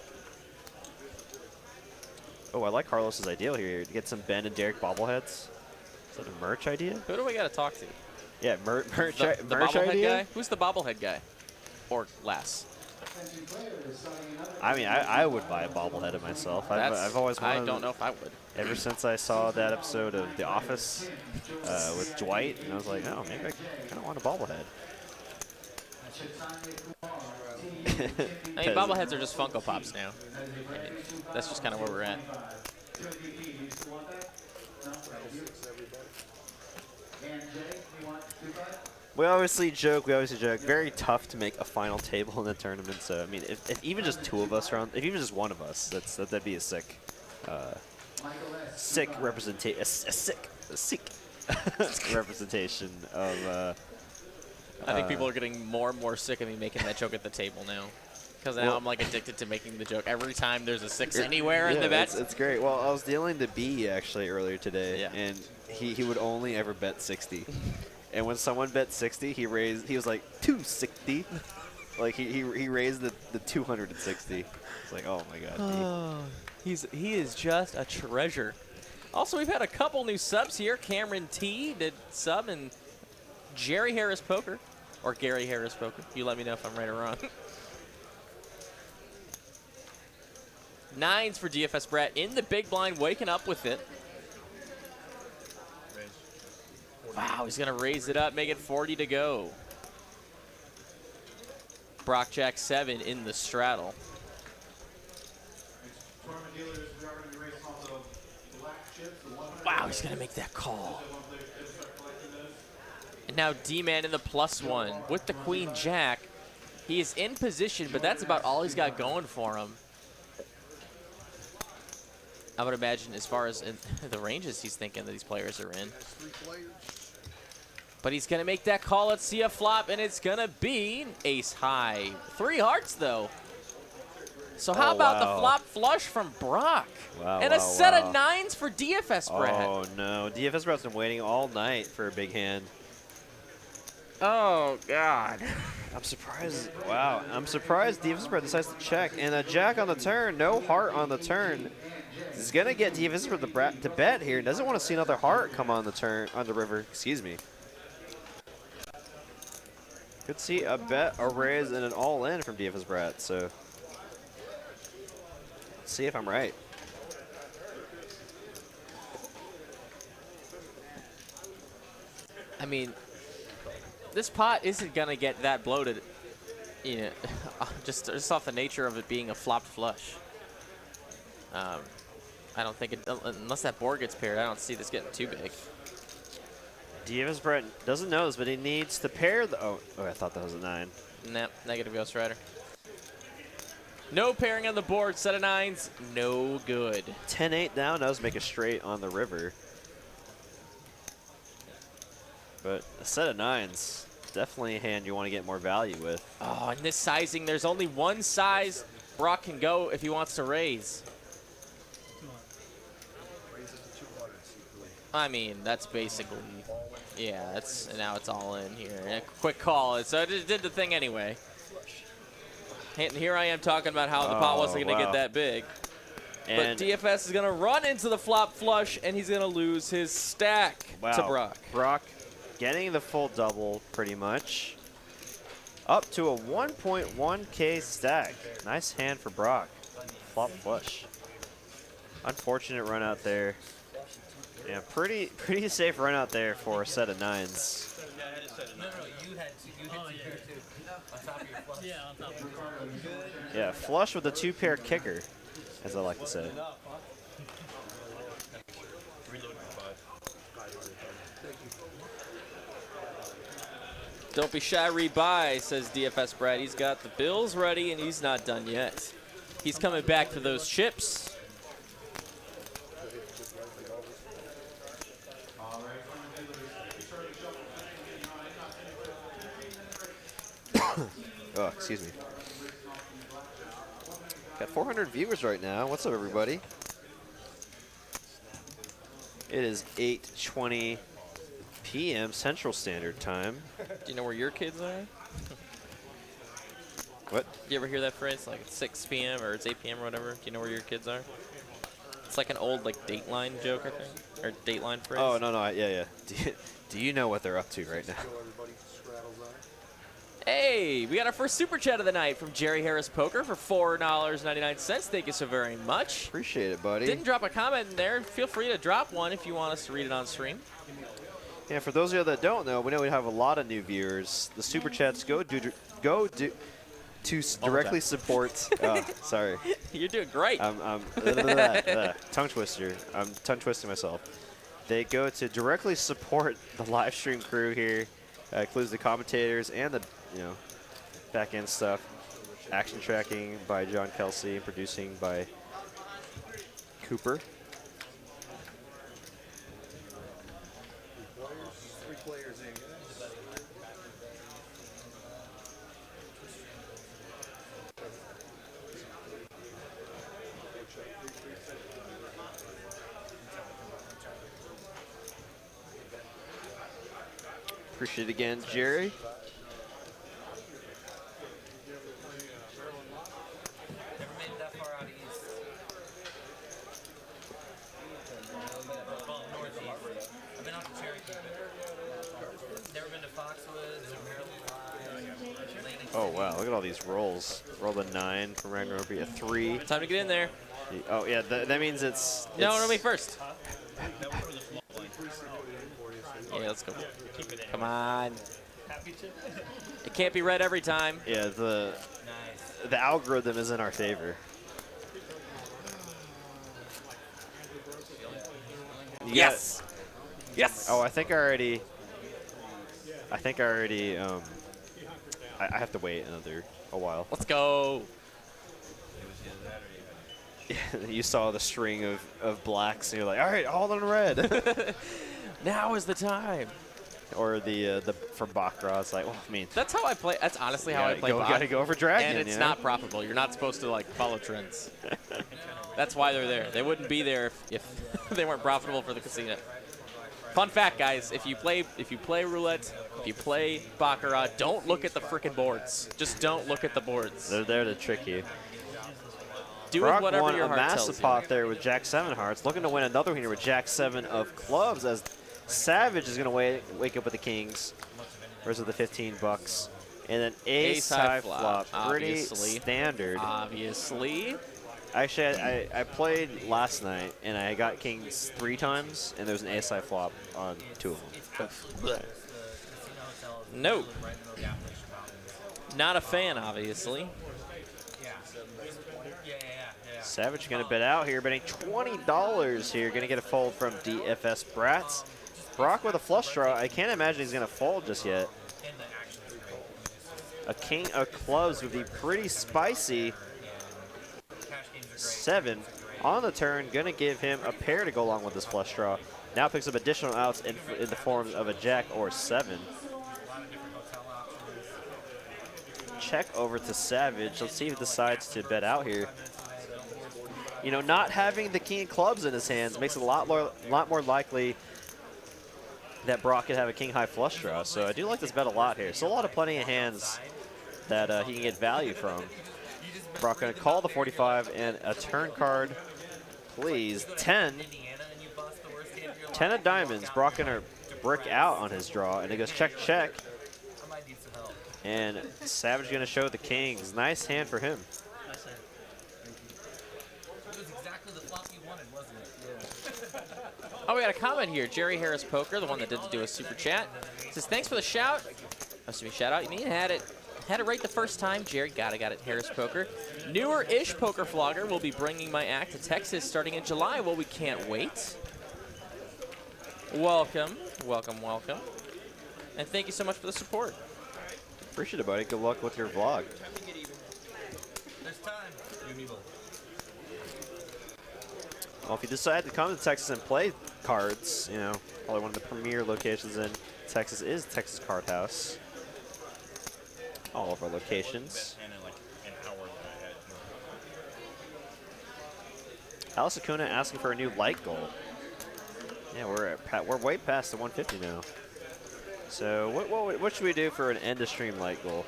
Oh, I like Carlos's idea here to get some Ben and Derek bobbleheads. Is that a merch idea? Who do we got to talk to? Yeah, merch the bobblehead idea? Guy? Who's the bobblehead guy? Or less? I mean, I would buy a bobblehead of myself. I've always wanted. I don't know if I would. Ever since I saw that episode of The Office with Dwight, and I was like, oh, maybe I kind of want a bobblehead. I mean, bobbleheads are just Funko Pops now. I mean, that's just kind of where we're at. We obviously joke. Very tough to make a final table in the tournament. So I mean, if even just 2 of us are on, if even just 1 of us, that'd be a sick representation. A sick representation of I think people are getting more and more sick of me making that joke at the table now. Because now I'm like addicted to making the joke every time there's a 6 anywhere in the bets. It's great. Well, I was dealing to B actually earlier today, and he would only ever bet 60. And when someone bet 60, he was like 260. Like he raised the 260. It's like, oh my god. He is just a treasure. Also, we've had a couple new subs here. Cameron T did sub, and Jerry Harris Poker, or Gary Harris Poker. You let me know if I'm right or wrong. 9s for DFS Brett in the big blind, waking up with it. Wow, he's going to raise it up, make it 40 to go. Brock Jack 7 in the straddle. Wow, he's going to make that call. And now DMann in the +1 with the Queen Jack. He is in position, but that's about all he's got going for him. I would imagine as far as in the ranges he's thinking that these players are in. But he's going to make that call. Let's see a flop, and it's going to be ace high. 3 hearts, though. So how about the flop flush from Brock? Wow, and a set of 9s for DFS Brett. Oh, no. DFS Brett's been waiting all night for a big hand. Oh, God. I'm surprised. Wow. I'm surprised DFS Brett decides to check. And a jack on the turn. No heart on the turn. He's going to get DFS Brett to bet here. Doesn't want to see another heart come on the turn, on the river. Excuse me. Could see a bet, a raise, and an all-in from DFS Brett. So let's see if I'm right. I mean, this pot isn't going to get that bloated, you know, just off the nature of it being a flopped flush. I don't think, unless that board gets paired, I don't see this getting too big. DFS Brett doesn't know this, but he needs to pair the... Oh, I thought that was a 9. Nope, negative Ghost Rider. No pairing on the board, set of 9s, no good. 10-8 down does make a straight on the river. But a set of 9s, definitely a hand you want to get more value with. Oh, and this sizing, there's only one size Brock can go if he wants to raise. I mean, that's basically, yeah, that's, now it's all in here. A quick call, so I just did the thing anyway. And here I am talking about how the pot wasn't going to get that big. And but DFS is going to run into the flop flush, and he's going to lose his stack to Brock. Brock getting the full double, pretty much. Up to a 1.1K stack. Nice hand for Brock. Flop flush. Unfortunate run out there. Yeah, pretty safe run out there for a set of 9s. No, you had two pair too. On top of your flush. Yeah, on top of your flush. Yeah, flush with a 2-pair kicker, as I like to say. Don't be shy, rebuy, says DFS Brad. He's got the bills ready, and he's not done yet. He's coming back for those chips. Oh, excuse me. Got 400 viewers right now. What's up, everybody? It is 8:20 p.m. Central Standard Time. Do you know where your kids are? What? You ever hear that phrase? Like it's 6 p.m. or it's 8 p.m. or whatever. Do you know where your kids are? It's like an old like Dateline joke, I think, or Dateline phrase. Oh no, yeah. Do you know what they're up to right now? Hey, we got our first super chat of the night from Jerry Harris Poker for $4.99. Thank you so very much. Appreciate it, buddy. Didn't drop a comment in there. Feel free to drop one if you want us to read it on stream. Yeah, for those of you that don't know, we know we have a lot of new viewers. The super chats go to directly support. Sorry. You're doing great. Tongue twister. I'm tongue twisting myself. They go to directly support the live stream crew here. Includes the commentators and the back end stuff. Action tracking by John Kelsey, producing by Cooper. Appreciate it again, Jerry. Never made it that far out east. Well, northeast. I've been out to Cherokee, but never been to Foxwoods or Maryland Live. Oh, wow. Look at all these rolls. Roll a 9 from Ragnar would be a 3. Time to get in there. Oh, yeah. That means it's... No, me first. Yeah, let's go. Come on. It can't be red every time. Yeah, the algorithm is in our favor. Yes. Yes. Oh, I think I already. I have to wait a while. Let's go. You saw the string of blacks, and you're like, all right, all in red. Now is the time. Or the for Baccarat, it's like, well, I mean. That's how I play. That's honestly how I play. Gotta go for Dragon. And it's not profitable. You're not supposed to like follow trends. That's why they're there. They wouldn't be there if they weren't profitable for the casino. Fun fact, guys: if you play roulette, if you play Baccarat, don't look at the frickin' boards. Just don't look at the boards. They're there to trick you. Do Brock with whatever won your a heart massive tells pot you. there with Jack 7 hearts. Looking to win another one here with Jack 7 of clubs as Savage is going to wake up with the kings versus the 15 bucks. And then ace high flop. Pretty obviously. Standard. Obviously. Actually, I played last night and I got kings 3 times and there was an ace high flop on 2 of them. No. Not a fan, obviously. Savage going to bet out here, betting $20 here. Going to get a fold from DFS Brats. Brock with a flush draw. I can't imagine he's going to fold just yet. A king of clubs would be pretty spicy. 7 on the turn. Going to give him a pair to go along with this flush draw. Now picks up additional outs in the form of a jack or 7. Check over to Savage. Let's see if he decides to bet out here. You know, not having the king of clubs in his hands makes it a lot more likely that Brock could have a king high flush draw. So I do like this bet a lot here. So plenty of hands that he can get value from. Brock going to call the 45 and a turn card, please. 10 of diamonds. Brock going to brick out on his draw, and it goes check, check. And Savage going to show the kings. Nice hand for him. Oh, we got a comment here. Jerry Harris Poker, the one that didn't do a super chat, says thanks for the shout. Shout out. You mean had it right the first time. Jerry got it. Harris Poker, newer-ish poker vlogger. Will be bringing my act to Texas starting in July. Well, we can't wait. Welcome, welcome, welcome, and thank you so much for the support. Appreciate it, buddy. Good luck with your vlog. There's time. Well, if you decide to come to Texas and play cards, you know, probably one of the premier locations in Texas is Texas Card House. All of our locations. Alice Acuna asking for a new light goal. Yeah, we're way past the 150 now. So what should we do for an end of stream light goal?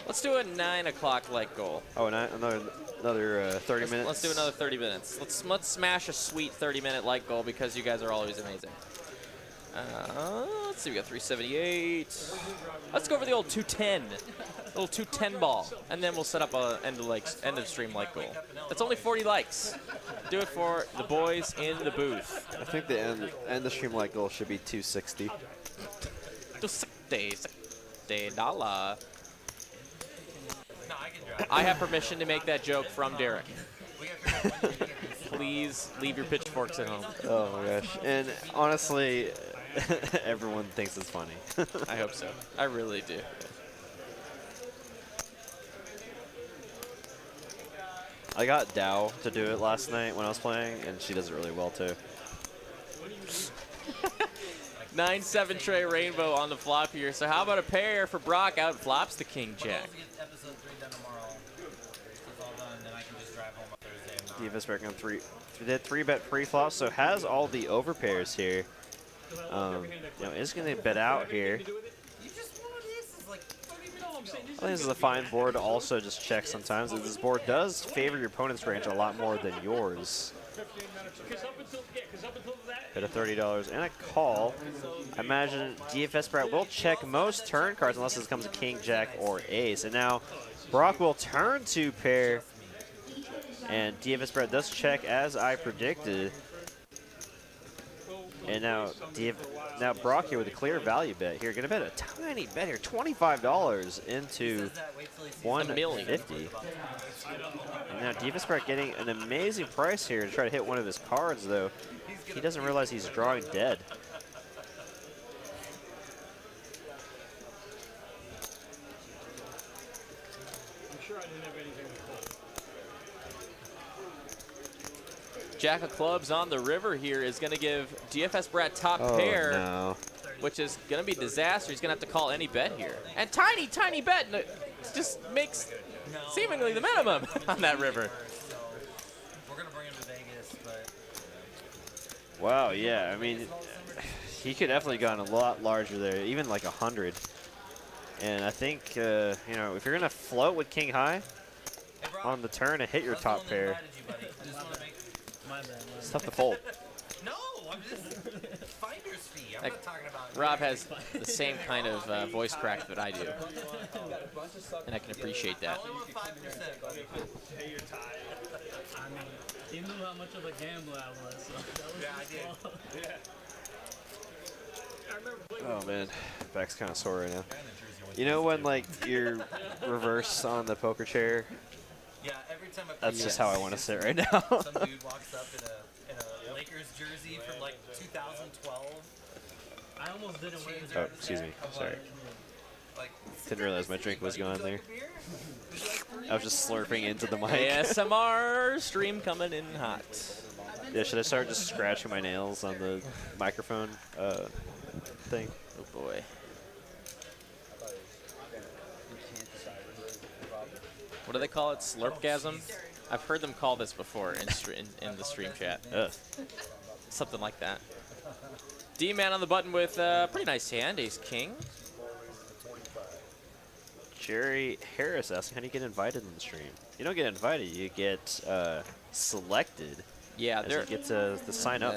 Let's do a 9 o'clock light goal. Oh, another 30 minutes. Let's do another 30 minutes. Let's smash a sweet 30-minute light goal because you guys are always amazing. Let's see, we got 378. Let's go over the old 210, little 210 ball, and then we'll set up a end of stream light goal. That's only 40 likes. Do it for the boys in the booth. I think the end of stream light goal should be 260. $60. I have permission to make that joke from Derek. Please leave your pitchforks at home. Oh my gosh. And honestly, everyone thinks it's funny. I hope so. I really do. I got Dow to do it last night when I was playing, and she does it really well too. 9-7 tray rainbow on the flop here. So how about a pair for Brock? Out flops the king jack. DFS back on 3. Did 3-bet pre-flop, so has all the overpairs here. You know, is going to bet out here. saying? I think this is a fine board to also just check sometimes. This board does favor your opponent's range a lot more than yours. 15 minutes. Because up until that. Hit a $30 and a call. I imagine DFS Brat will check most turn cards unless it comes a king, jack, or ace. And now Brock will turn to pair. And DFS Brat does check as I predicted. And now Brock here with a clear value bet here. Gonna bet a tiny bet here, $25 into 150. And now DFS Brat getting an amazing price here to try to hit one of his cards, though. He doesn't realize he's drawing dead. I'm sure I didn't have anything to call. Jack of clubs on the river here is going to give DFS Brat top pair, No. which is going to be disaster. He's going to have to call any bet here. And tiny bet just makes seemingly the minimum on that river. We're going to bring him to Vegas, but... Wow, yeah, I mean, he could definitely gone a lot larger there, even like 100. And I think, you know, if you're going to float with king high on the turn and hit your top pair, it's tough to fold. No, I'm just finder's fee. I'm not talking about. Rob has the same kind of voice crack that I do, and I can appreciate that. I only want 5%, buddy. Pay your tithe. I mean, he knew how much of a gambler I was. So that was Yeah, I did. Yeah. I remember playing Oh man, back's kind of sore right now. You know when like you're reverse on the poker chair? Yeah, every time I play That's just how I want to sit right now. some dude walks up in a Lakers jersey from like 2012. I almost didn't win. Oh, excuse me. Sorry. Like, Didn't realize my drink was gone there. I was just slurping into the mic. ASMR stream coming in hot. Yeah, should I start just scratching my nails on the microphone thing? Oh boy. What do they call it? Slurpgasm? I've heard them call this before in the stream chat. Ugh. Something like that. DMann on the button with a pretty nice hand, ace king. Jerry Harris asking, how do you get invited in the stream? You don't get invited, you get selected. Yeah, you get to sign up.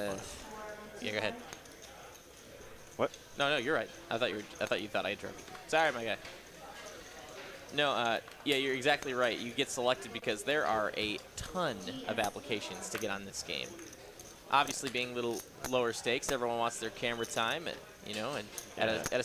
Yeah, go ahead. What? No, you're right. I thought you thought I interrupted you. Sorry, my guy. No, yeah, you're exactly right. You get selected because there are a ton of applications to get on this game. Obviously, being a little lower stakes, everyone wants their camera time, and you know, and at a